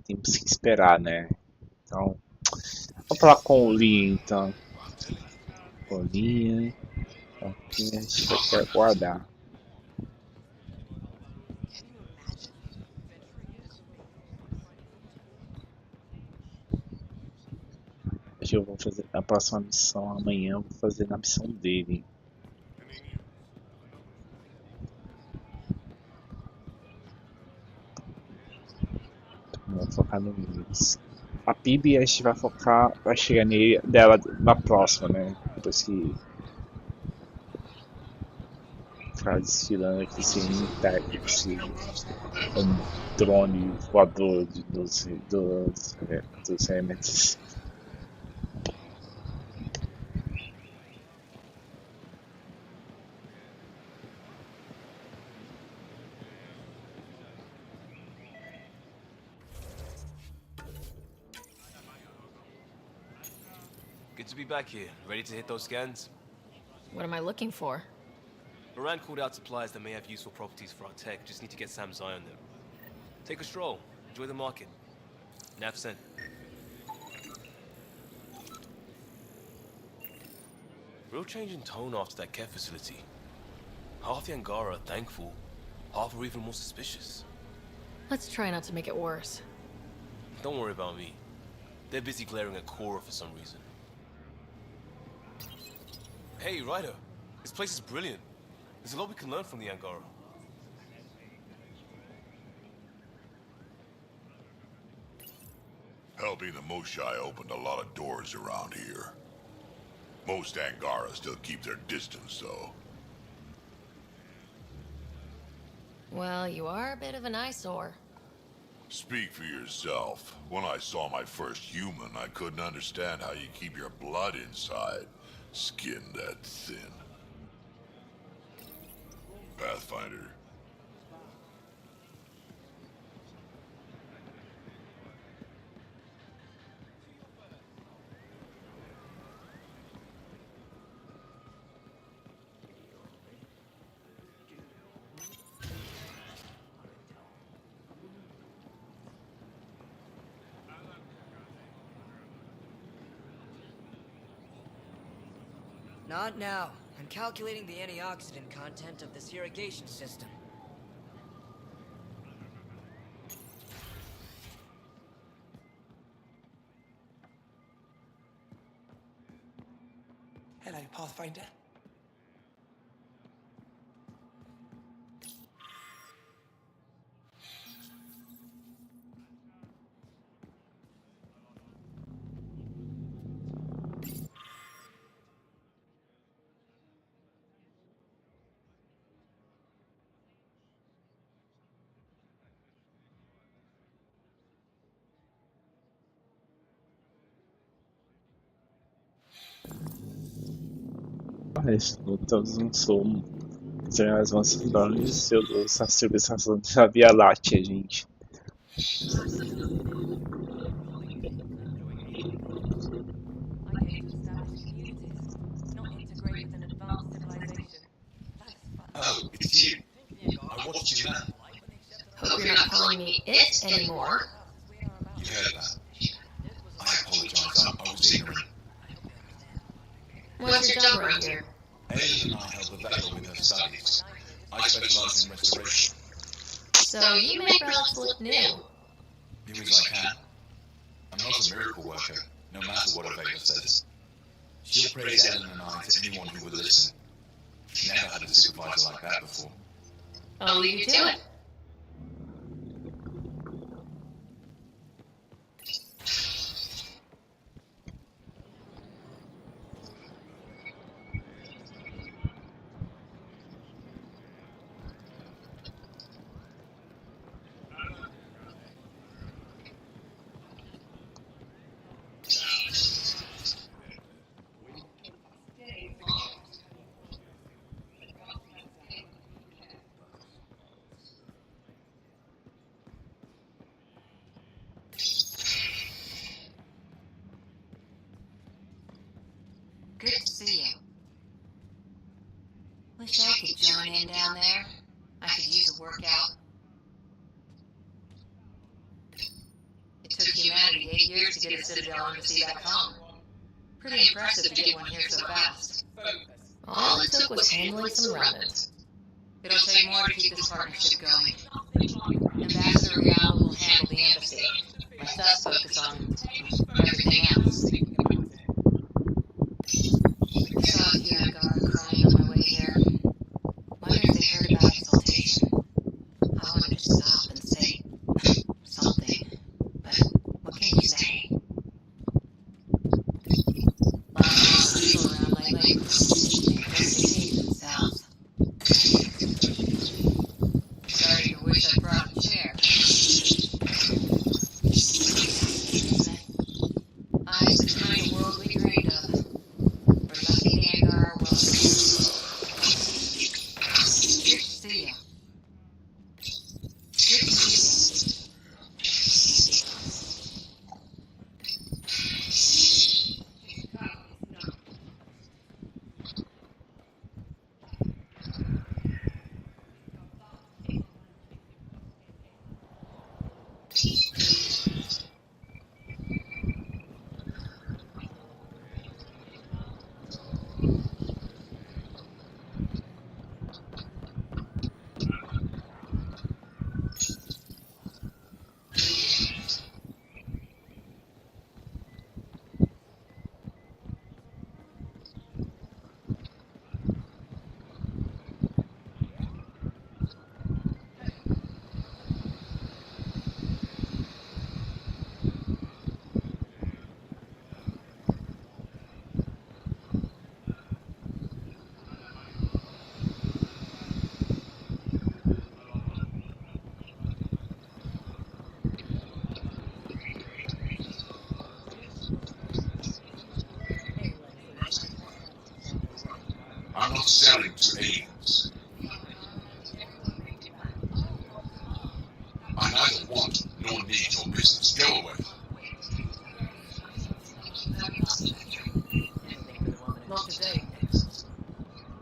Temos que esperar, né? Então, vamos falar com o Lee, então. Com o Lee. Aqui a gente vai ter que aguardar. Acho que eu vou fazer a próxima missão amanhã. Eu vou fazer na missão dele. Vamos focar no Luiz. A PIB a gente vai focar, vai chegar dela na próxima, né? Depois que ficar desfilando aqui sem um drone voador dos Emmets. Good to be back here. Ready to hit those scans? What am I looking for? Moran called out supplies that may have useful properties for our tech. Just need to get Sam's eye on them. Take a stroll. Enjoy the market. Nav sent. Real change in tone after that care facility. Half the Angara are thankful, half are even more suspicious. Let's try not to make it worse. Don't worry about me. They're busy glaring at Cora for some reason. Hey, Ryder. This place is brilliant. There's a lot we can learn from the Angara. Helping the Moshai opened a lot of doors around here. Most Angara still keep their distance, though. Well, you are a bit of an eyesore. Speak for yourself. When I saw my first human, I couldn't understand how you keep your blood inside. Skin that thin. Pathfinder. Not now. I'm calculating the antioxidant content of this irrigation system. Hello, Pathfinder. As lutas não são as nossas barulhos da civilização da Via Láctea, gente. Oh, it's you. I watched you land. Hope you're not calling me it anymore. You heard that. I apologize, I was ignorant. What's your job around here? Aiden and I help Aveda with her studies. I specialize in restoration. So you make relics look new. Do as I can. I'm not a miracle worker, no matter what Aveda says. She'll praise Ellen and I to anyone who will listen. Never had a supervisor like that before. I'll leave you to it. Good to see you. Wish I could join in down there. I could use a workout. It took humanity 8 years to get a Citadel embassy back home. Pretty impressive to get one here so fast. All it took was handling some remnants. It'll take more to keep this partnership going. Ambassador Real will handle the embassy. Let us focus on everything else. I saw a few Angara crying on my way here. Wonder if they heard about exaltation. I wanted to stop and say something, but what can you say? Lots of people around lately. They just behave themselves. Starting to wish I brought a chair. Isn't it? It's the kind of world we dreamed of. We're lucky the Angara are welcome. Good to see you. Good to see you. I'm not selling to aliens. I neither want nor need your business. Go away. Not today.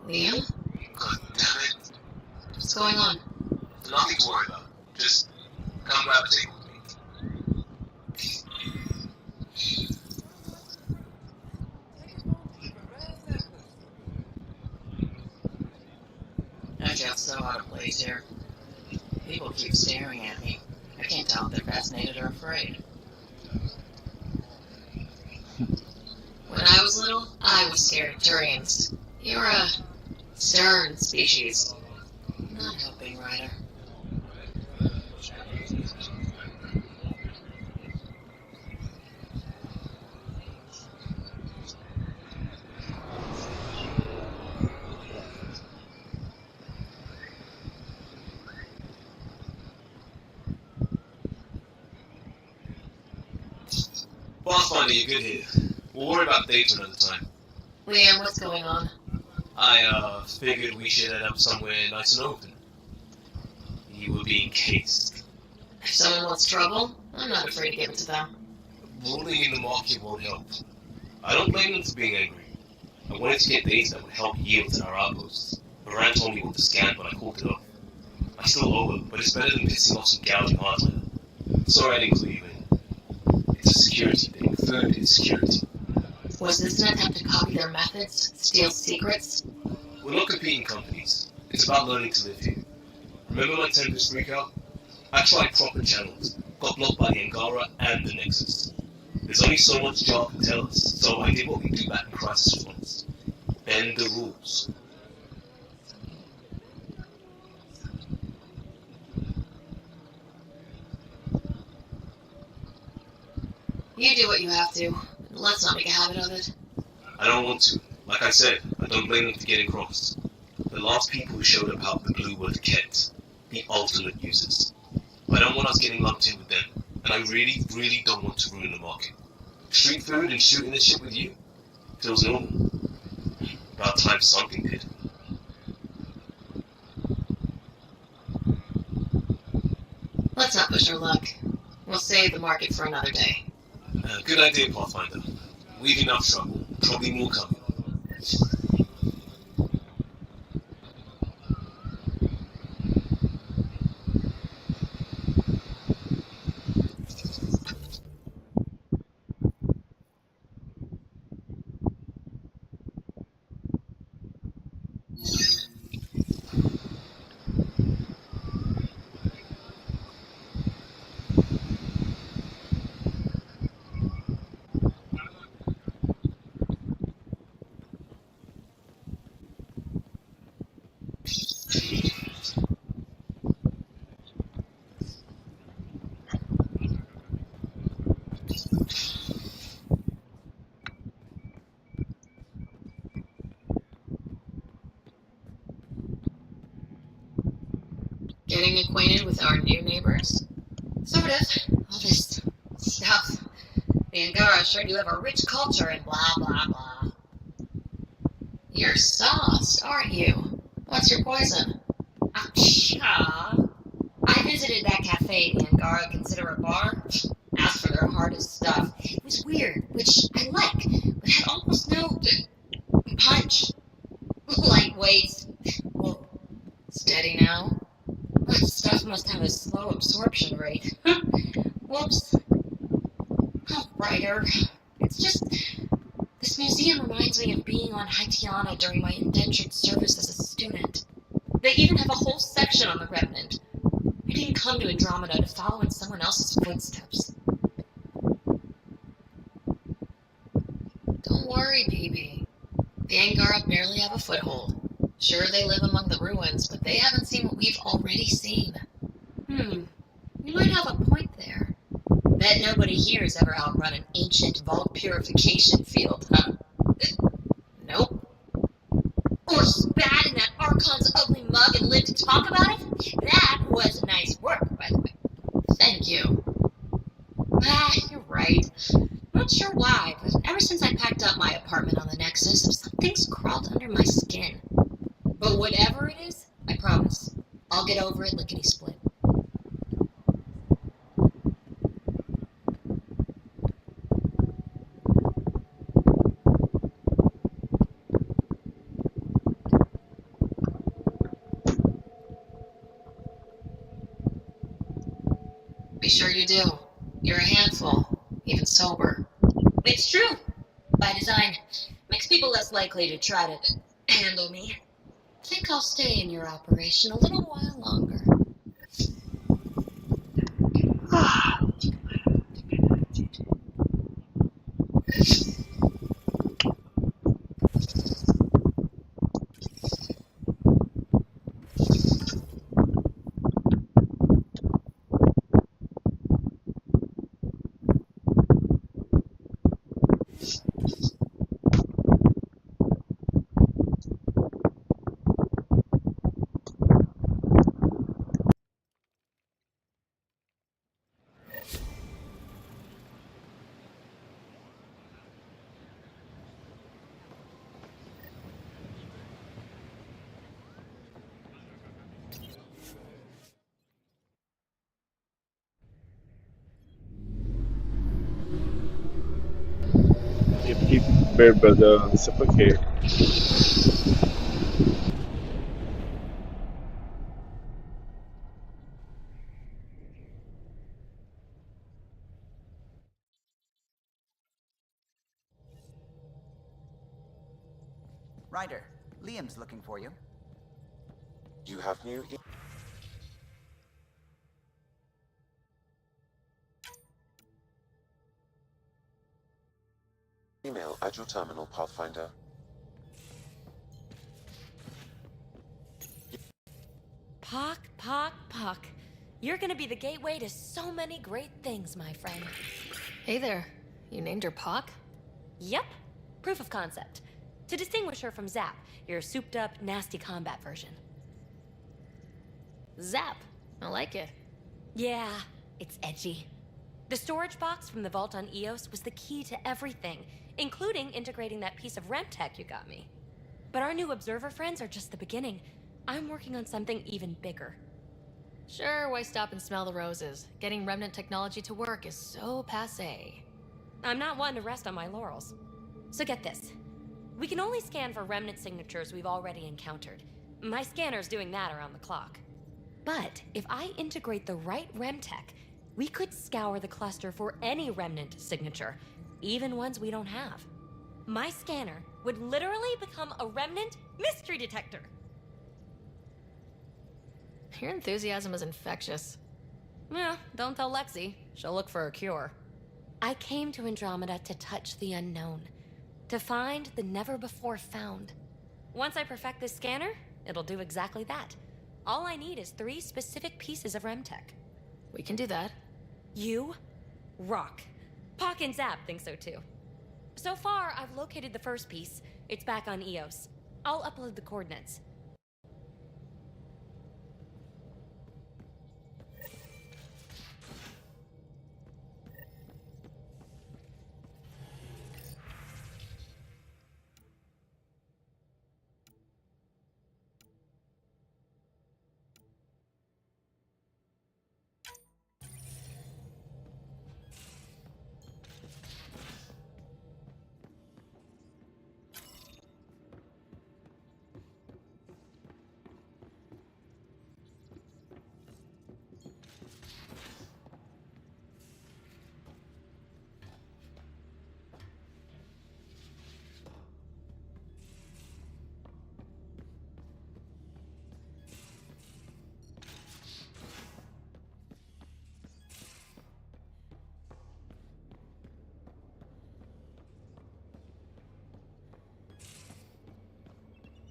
Liam? God damn it. What's going on? Nothing to worry about. Just come grab a table with me. nobody's here. People keep staring at me. I can't tell if they're fascinated or afraid. When I was little, I was scared of Turians. You're a stern species. Not helping, Ryder. Pathfinder, you're good here. We'll worry about data another time. Liam, what's going on? I, figured we should end up somewhere nice and open. You were being cased. If someone wants trouble, I'm not afraid to give it to them. Ruling in the market won't help. I don't blame them for being angry. I wanted to get data that would help yields at our outposts. Moran told me what to scan, but I called it off. I still owe her, but it's better than pissing off some gouging hardware. Sorry I didn't clue you in. It's a security thing. Third is security. Was this an attempt to copy their methods? Steal secrets? We're not competing companies. It's about learning to live here. Remember my Tempest freakout? I tried proper channels. Got blocked by the Angara and the Nexus. There's only so much Jar can tell us, so I did what we do back in Crisis Response. Bend the rules. You do what you have to. Let's not make a habit of it. I don't want to. Like I said, I don't blame them for getting crossed. The last people who showed up out of the blue were the Kett, the ultimate users. I don't want us getting lumped in with them, and I really, really don't want to ruin the market. Street food and shooting the shit with you feels normal. About time something did. Let's not push our luck. We'll save the market for another day. Good idea, Pathfinder. We've enough trouble. Probably more coming. Getting acquainted with our new neighbors? Sort of. All this stuff. The Angara assured you have a rich culture and blah, blah, blah. You're sauced, aren't you? What's your poison? I visited that cafe the Angara consider a bar. Asked for their hardest stuff. It was weird, which I like, but had almost no punch. Lightweight. Whoa. Steady now. That stuff must have a slow absorption rate. Whoops. Oh, Ryder. It's just... This museum reminds me of being on Haitiana during my indentured service as a student. They even have a whole section on the Remnant. I didn't come to Andromeda to follow in someone else's footsteps. Don't worry, PB. The Angara barely have a foothold. Sure, they live among the ruins, but they haven't seen what we've already seen. You might have a point there. Bet nobody here has ever outrun an ancient vault purification field, huh? Nope. Or spat in that Archon's ugly mug and lived to talk about it? That was nice work, by the way. Thank you. You're right. Not sure why, but ever since I packed up my apartment on the Nexus, something's crawled under my skin. But whatever it is, I promise, I'll get over it lickety-split. Be sure you do. You're a handful, even sober. It's true. By design. Makes people less likely to try to handle me. think I'll stay in your operation a little while longer. Eu fiquei bêbada, não sei porquê. Ryder, Liam's looking for you. You have new email at your terminal, Pathfinder. Puck. You're gonna be the gateway to so many great things, my friend. Hey there. You named her Pock? Yep. Proof of concept. To distinguish her from Zap, your souped-up, nasty combat version. Zap. I like it. Yeah, it's edgy. The storage box from the vault on Eos was the key to everything, including integrating that piece of REM tech you got me. But our new observer friends are just the beginning. I'm working on something even bigger. Sure, why stop and smell the roses? Getting remnant technology to work is so passé. I'm not one to rest on my laurels. So get this. We can only scan for remnant signatures we've already encountered. My scanner's doing that around the clock. But if I integrate the right REM tech, we could scour the cluster for any remnant signature, even ones we don't have. My scanner would literally become a remnant mystery detector. Your enthusiasm is infectious. Yeah, don't tell Lexi. She'll look for a cure. I came to Andromeda to touch the unknown, to find the never-before-found. Once I perfect this scanner, it'll do exactly that. All I need is 3 specific pieces of REM-tech. We can do that. You rock. Pock and Zap think so too. So far, I've located the first piece. It's back on Eos. I'll upload the coordinates.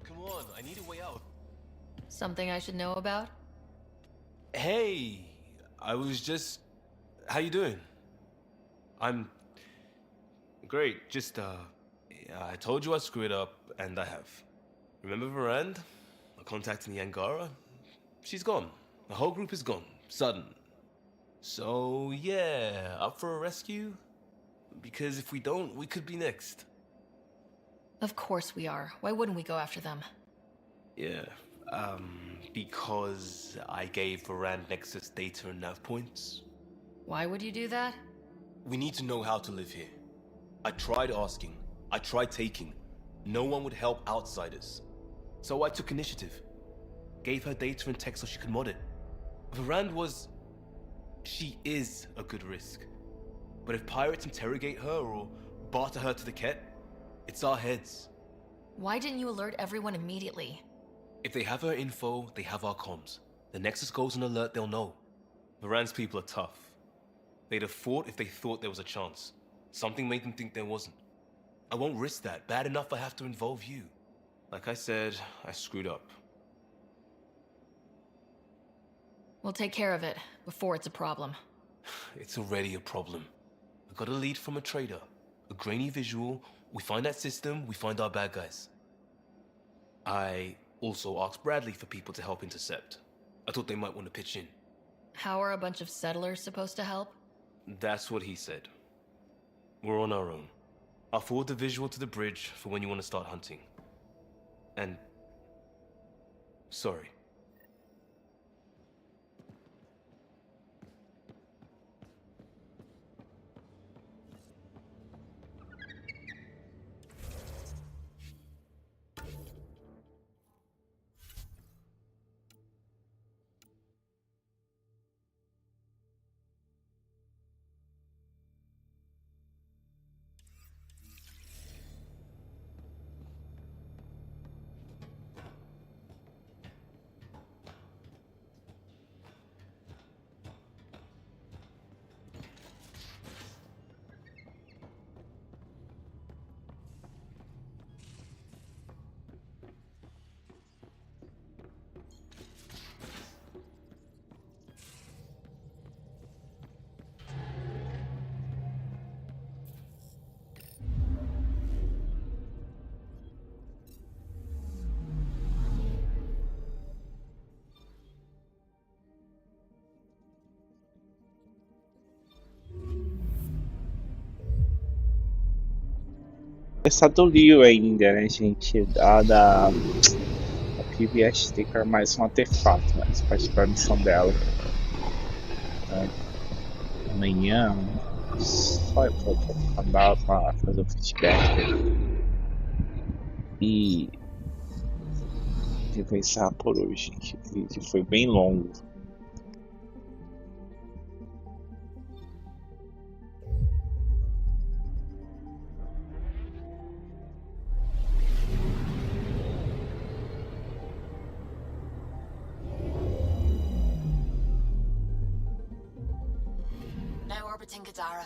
Come on, I need a way out. Something I should know about? Hey, I was just... How you doing? I'm... Great, just, I told you I screwed up, and I have. Remember Varand? I contacted the Angara? She's gone. The whole group is gone. Sudden. So, yeah, up for a rescue? Because if we don't, we could be next. Of course we are. Why wouldn't we go after them? Yeah, because I gave Varand Nexus data and nav points. Why would you do that? We need to know how to live here. I tried asking. I tried taking. No one would help outsiders. So I took initiative. Gave her data and tech so she could mod it. Varand was... She is a good risk. But if pirates interrogate her or barter her to the Ket, it's our heads. Why didn't you alert everyone immediately? If they have our info, they have our comms. The Nexus goes on alert, they'll know. Varan's people are tough. They'd have fought if they thought there was a chance. Something made them think there wasn't. I won't risk that. Bad enough I have to involve you. Like I said, I screwed up. We'll take care of it before it's a problem. It's already a problem. I got a lead from a trader. A grainy visual. We find that system, we find our bad guys. I also asked Bradley for people to help intercept. I thought they might want to pitch in. How are a bunch of settlers supposed to help? That's what he said. We're on our own. I'll forward the visual to the bridge for when you want to start hunting. And... sorry. Essa do Leo ainda, né, gente? A Pivi acho que tem que armar mais um artefato, mas parte para a missão dela. Amanhã, só eu vou andar para fazer o feedback. E eu vou encerrar por hoje, que o vídeo foi bem longo. Now orbiting Gadara.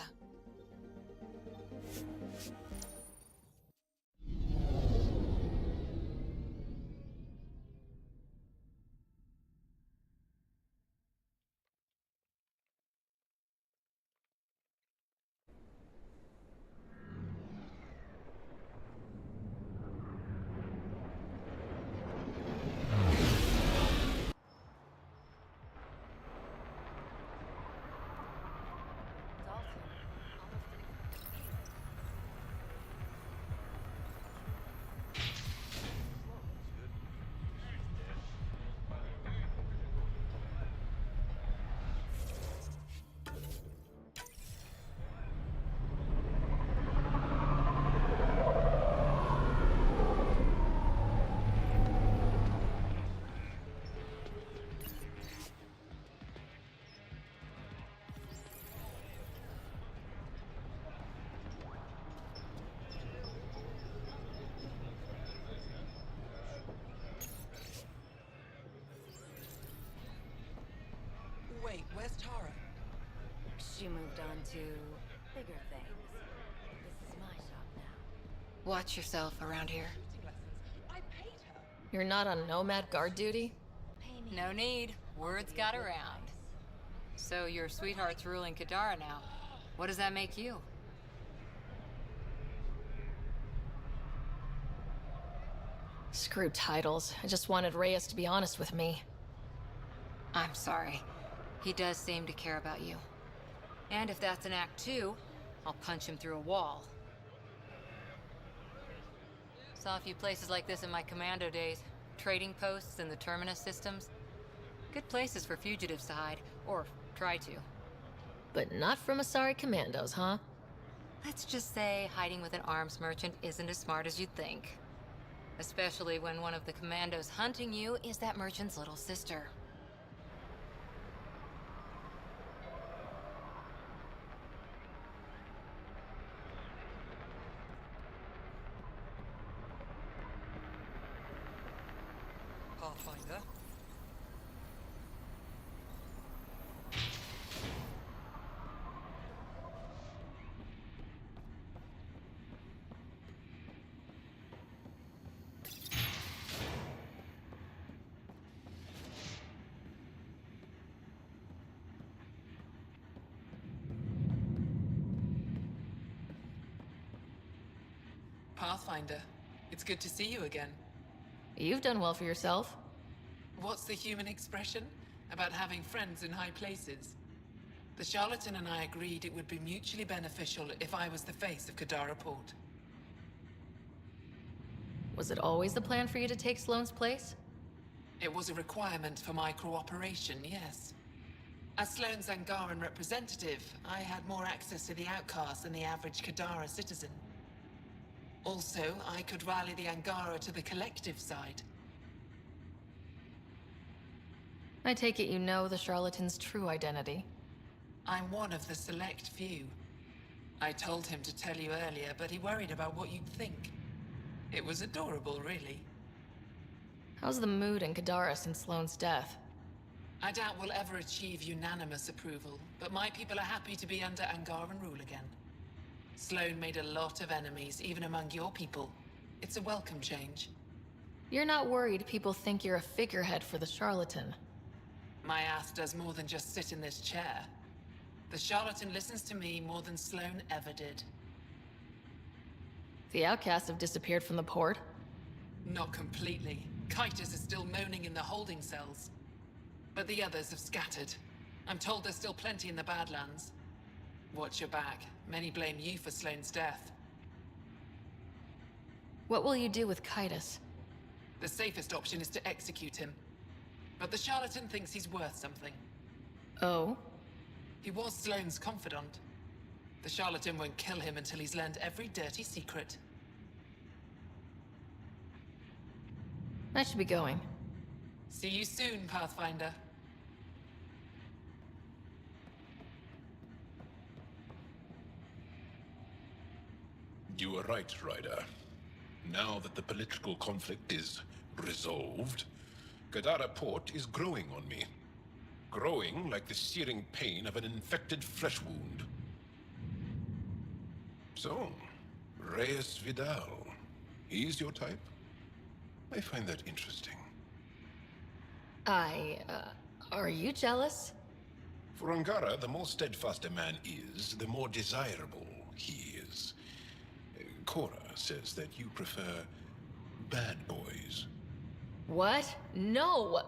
Wait, where's Tara? She moved on to bigger things. This is my shop now. Watch yourself around here. You're not on Nomad guard duty? No need. Words got around. So your sweetheart's ruling Kadara now. What does that make you? Screw titles. I just wanted Reyes to be honest with me. I'm sorry. He does seem to care about you. And if that's an act 2, I'll punch him through a wall. Saw a few places like this in my commando days. Trading posts and the terminus systems. Good places for fugitives to hide, or try to. But not from Asari commandos, huh? Let's just say hiding with an arms merchant isn't as smart as you'd think. Especially when one of the commandos hunting you is that merchant's little sister. Path Pathfinder. Pathfinder, it's good to see you again. You've done well for yourself. What's the human expression about having friends in high places? The charlatan and I agreed it would be mutually beneficial if I was the face of Kadara Port. Was it always the plan for you to take Sloane's place? It was a requirement for my cooperation, yes. As Sloane's Angaran representative, I had more access to the outcasts than the average Kadara citizen. Also, I could rally the Angara to the collective side. I take it you know the charlatan's true identity. I'm one of the select few. I told him to tell you earlier, but he worried about what you'd think. It was adorable, really. How's the mood in Kadara since Sloane's death? I doubt we'll ever achieve unanimous approval, but my people are happy to be under Angaran rule again. Sloane made a lot of enemies, even among your people. It's a welcome change. You're not worried people think you're a figurehead for the charlatan? My ass does more than just sit in this chair. The charlatan listens to me more than Sloane ever did. The outcasts have disappeared from the port? Not completely. Kitus is still moaning in the holding cells. But the others have scattered. I'm told there's still plenty in the Badlands. Watch your back. Many blame you for Sloane's death. What will you do with Kitus? The safest option is to execute him. But the charlatan thinks he's worth something. Oh? He was Sloane's confidant. The charlatan won't kill him until he's learned every dirty secret. I should be going. See you soon, Pathfinder. You were right, Ryder. Now that the political conflict is resolved, Kadara Port is growing on me. Growing like the searing pain of an infected flesh wound. So, Reyes Vidal. He's your type? I find that interesting. Are you jealous? For Angara, the more steadfast a man is, the more desirable he is. Cora says that you prefer bad boys. What? No,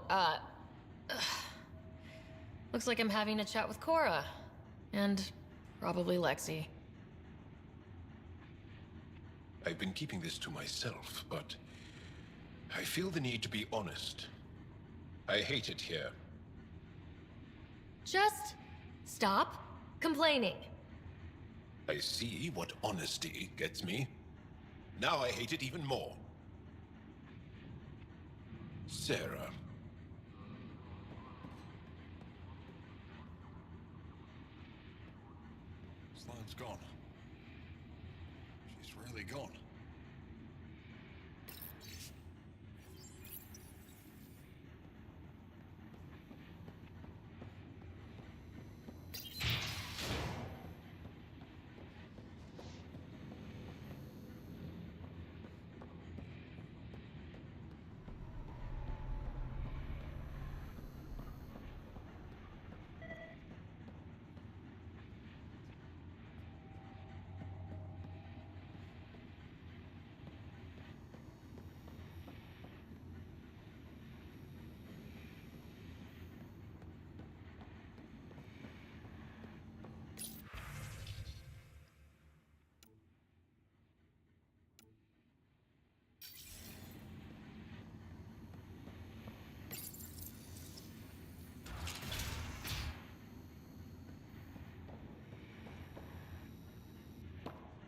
looks like I'm having a chat with Cora. And probably Lexi. I've been keeping this to myself, but I feel the need to be honest. I hate it here. Just stop complaining. I see what honesty gets me. Now I hate it even more. Sarah. Sloane's gone. She's really gone.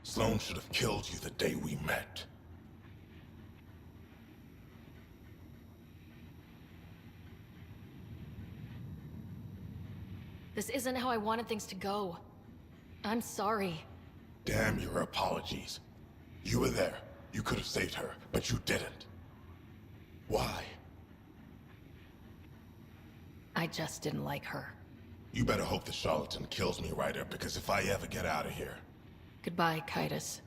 Sloane should have killed you the day we met. This isn't how I wanted things to go. I'm sorry. Damn your apologies. You were there. You could have saved her, but you didn't. Why? I just didn't like her. You better hope the charlatan kills me, Ryder, because if I ever get out of here... Goodbye, Kitus.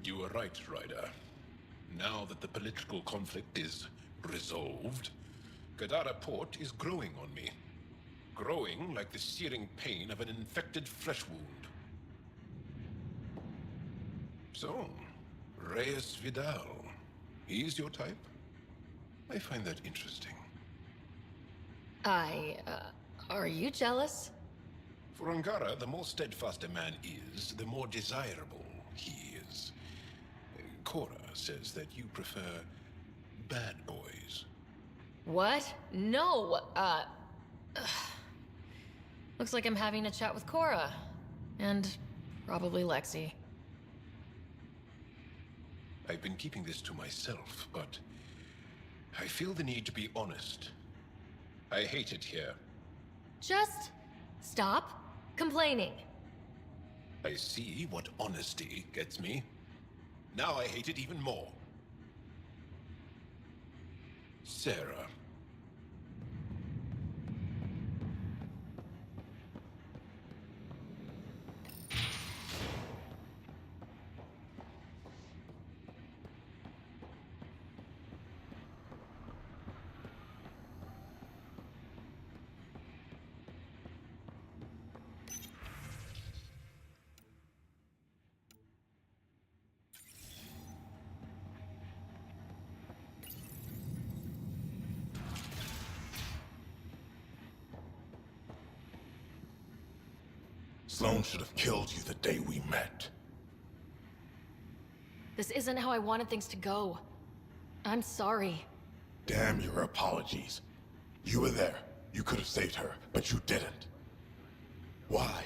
You were right, Ryder. Now that the political conflict is resolved, Gadara Port is growing on me. Growing like the searing pain of an infected flesh wound. So, Reyes Vidal. He's your type? I find that interesting. Are you jealous? For Angara, the more steadfast a man is, the more desirable he is. Cora says that you prefer bad boys. What? No, looks like I'm having a chat with Cora. And probably Lexi. I've been keeping this to myself, but I feel the need to be honest. I hate it here. Just stop complaining. I see what honesty gets me. Now I hate it even more. Sarah. Sloan should have killed you the day we met. This isn't how I wanted things to go. I'm sorry. Damn your apologies. You were there. You could have saved her, but you didn't. Why?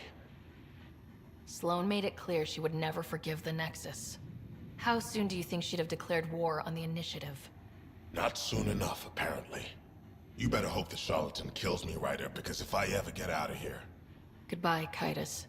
Sloan made it clear she would never forgive the Nexus. How soon do you think she'd have declared war on the Initiative? Not soon enough, apparently. You better hope the charlatan kills me, Ryder, because if I ever get out of here... Goodbye, Kitus.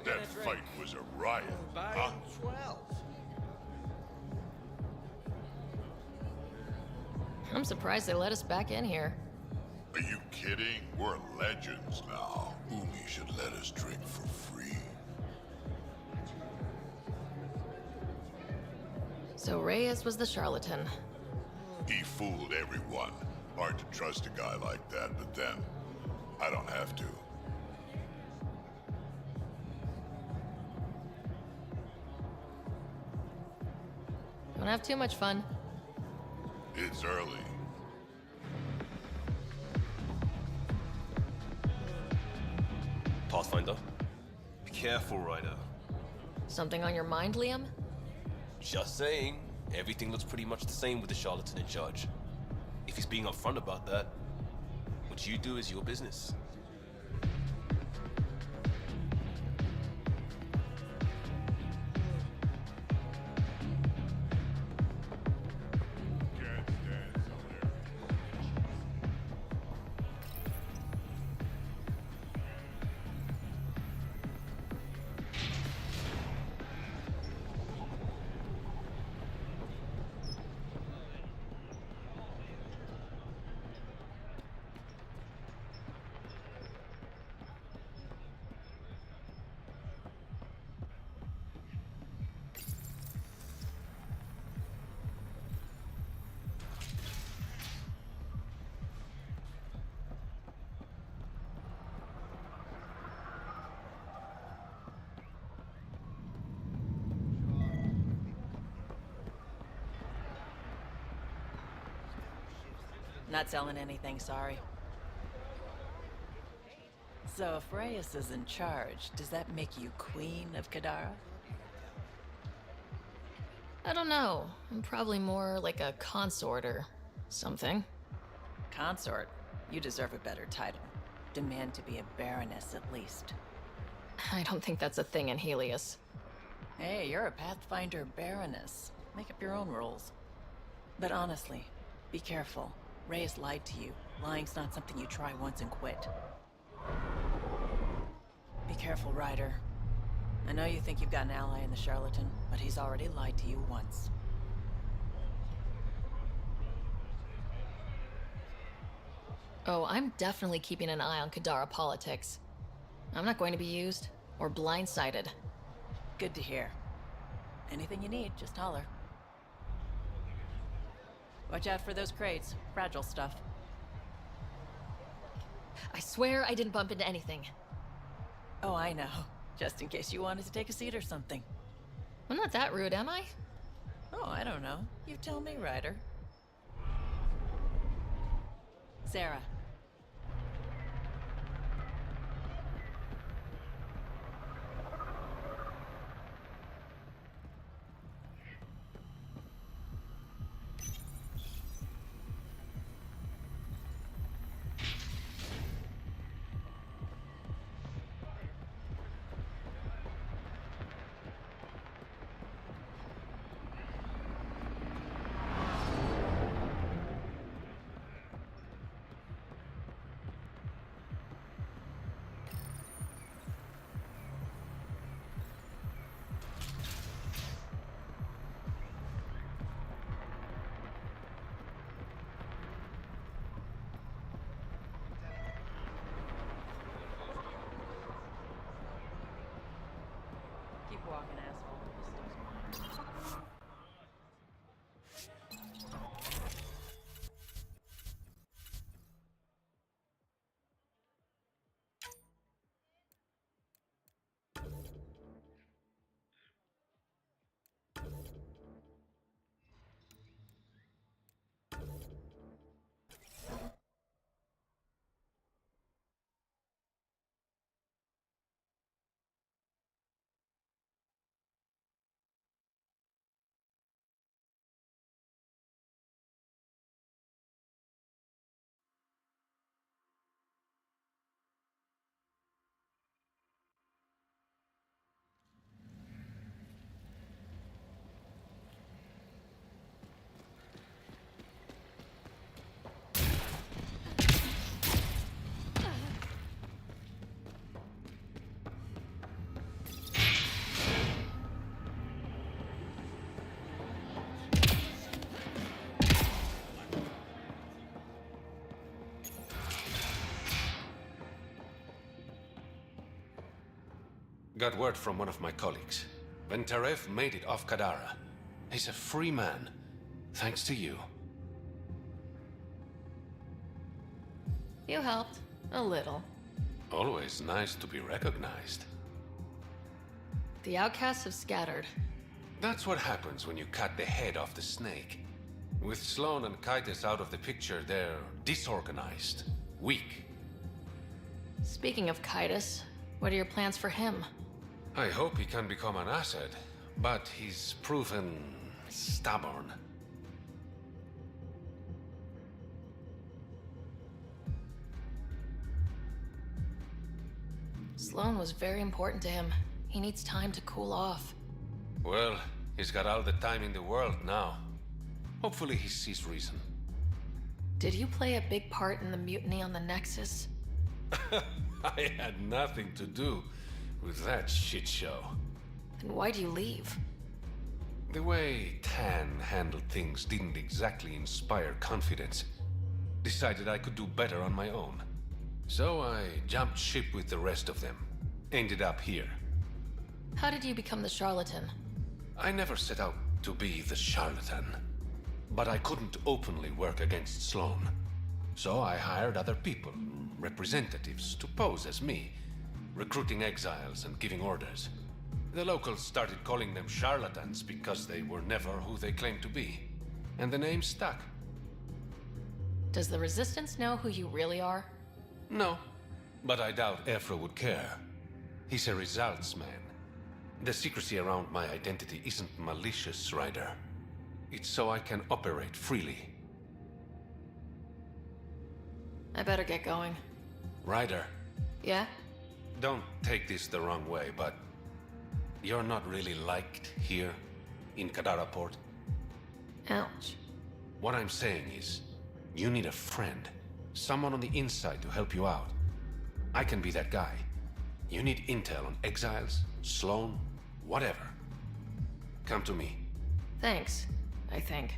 That fight was a riot, huh? 12. I'm surprised they let us back in here. Are you kidding? We're legends now. Umi should let us drink for free. So Reyes was the charlatan. He fooled everyone. Hard to trust a guy like that, but then, I don't have to. Don't have too much fun. It's early. Pathfinder. Be careful, Ryder. Something on your mind, Liam? Just saying. Everything looks pretty much the same with the charlatan in charge. If he's being upfront about that, what you do is your business. Not selling anything, sorry. So if Reyes is in charge, does that make you Queen of Kadara? I don't know. I'm probably more like a consort or something. Consort? You deserve a better title. Demand to be a baroness at least. I don't think that's a thing in Helios. Hey, you're a Pathfinder baroness. Make up your own rules. But honestly, be careful. Reyes lied to you. Lying's not something you try once and quit. Be careful, Ryder. I know you think you've got an ally in the charlatan, but he's already lied to you once. Oh, I'm definitely keeping an eye on Kadara politics. I'm not going to be used or blindsided. Good to hear. Anything you need, just holler. Watch out for those crates. Fragile stuff. I swear I didn't bump into anything. Oh, I know. Just in case you wanted to take a seat or something. I'm not that rude, am I? Oh, I don't know. You tell me, Ryder. Sarah. Keep walking, asshole. This stuff's mine. Got word from one of my colleagues. Ventarev made it off Kadara. He's a free man, thanks to you. You helped. A little. Always nice to be recognized. The outcasts have scattered. That's what happens when you cut the head off the snake. With Sloan and Kaitis out of the picture, they're disorganized, weak. Speaking of Kaitis, what are your plans for him? I hope he can become an asset, but he's proven stubborn. Sloan was very important to him. He needs time to cool off. Well, he's got all the time in the world now. Hopefully he sees reason. Did you play a big part in the mutiny on the Nexus? I had nothing to do with that shit show. Then why'd you leave? The way Tan handled things didn't exactly inspire confidence. Decided I could do better on my own. So I jumped ship with the rest of them. Ended up here. How did you become the charlatan? I never set out to be the charlatan. But I couldn't openly work against Sloan. So I hired other people, representatives, to pose as me, recruiting exiles and giving orders. The locals started calling them charlatans because they were never who they claimed to be. And the name stuck. Does the Resistance know who you really are? No, but I doubt Ephra would care. He's a results man. The secrecy around my identity isn't malicious, Ryder. It's so I can operate freely. I better get going. Ryder, Yeah? don't take this the wrong way, but you're not really liked here in Kadara Port. Ouch. What I'm saying is, you need a friend. Someone on the inside to help you out. I can be that guy. You need intel on exiles, Sloan, whatever. Come to me. Thanks, I think.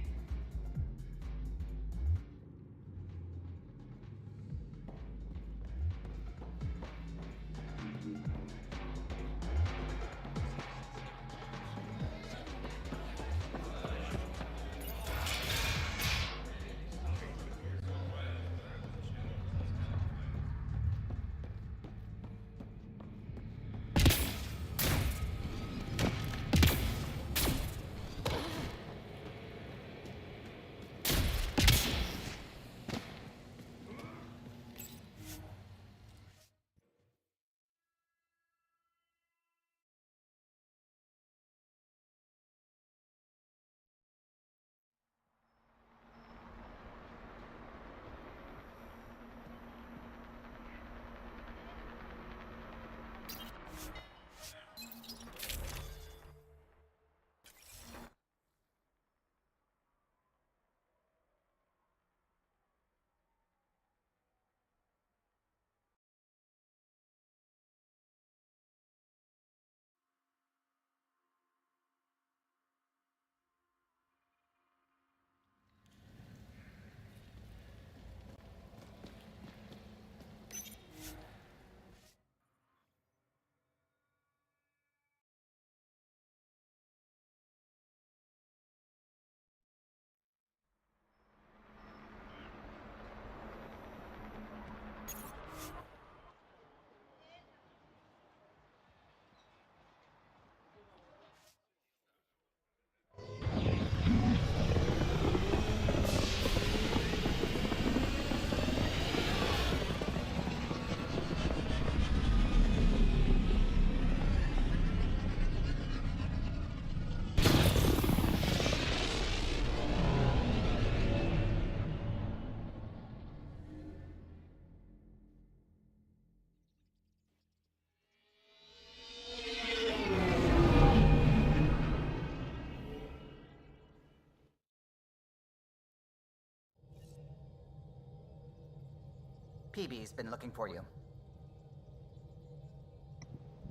PB's been looking for you.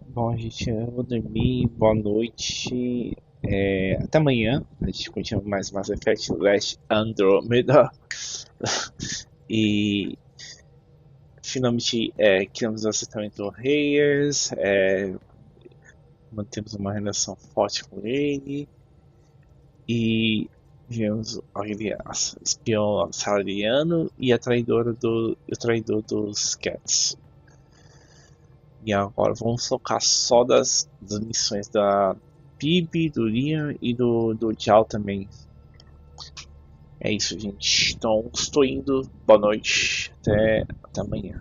Bom, gente, eu vou dormir. Boa noite. Até amanhã. A gente continua mais Mass Effect Last Andromeda. E finalmente criamos um assentamento Reyes. Mantemos uma relação forte com ele. E vemos aquele espião salariano e o traidor dos Cats. E agora vamos focar só das missões da Phoebe, do Liam e do Jal também. É isso, gente. Então, estou indo. Boa noite. Até amanhã.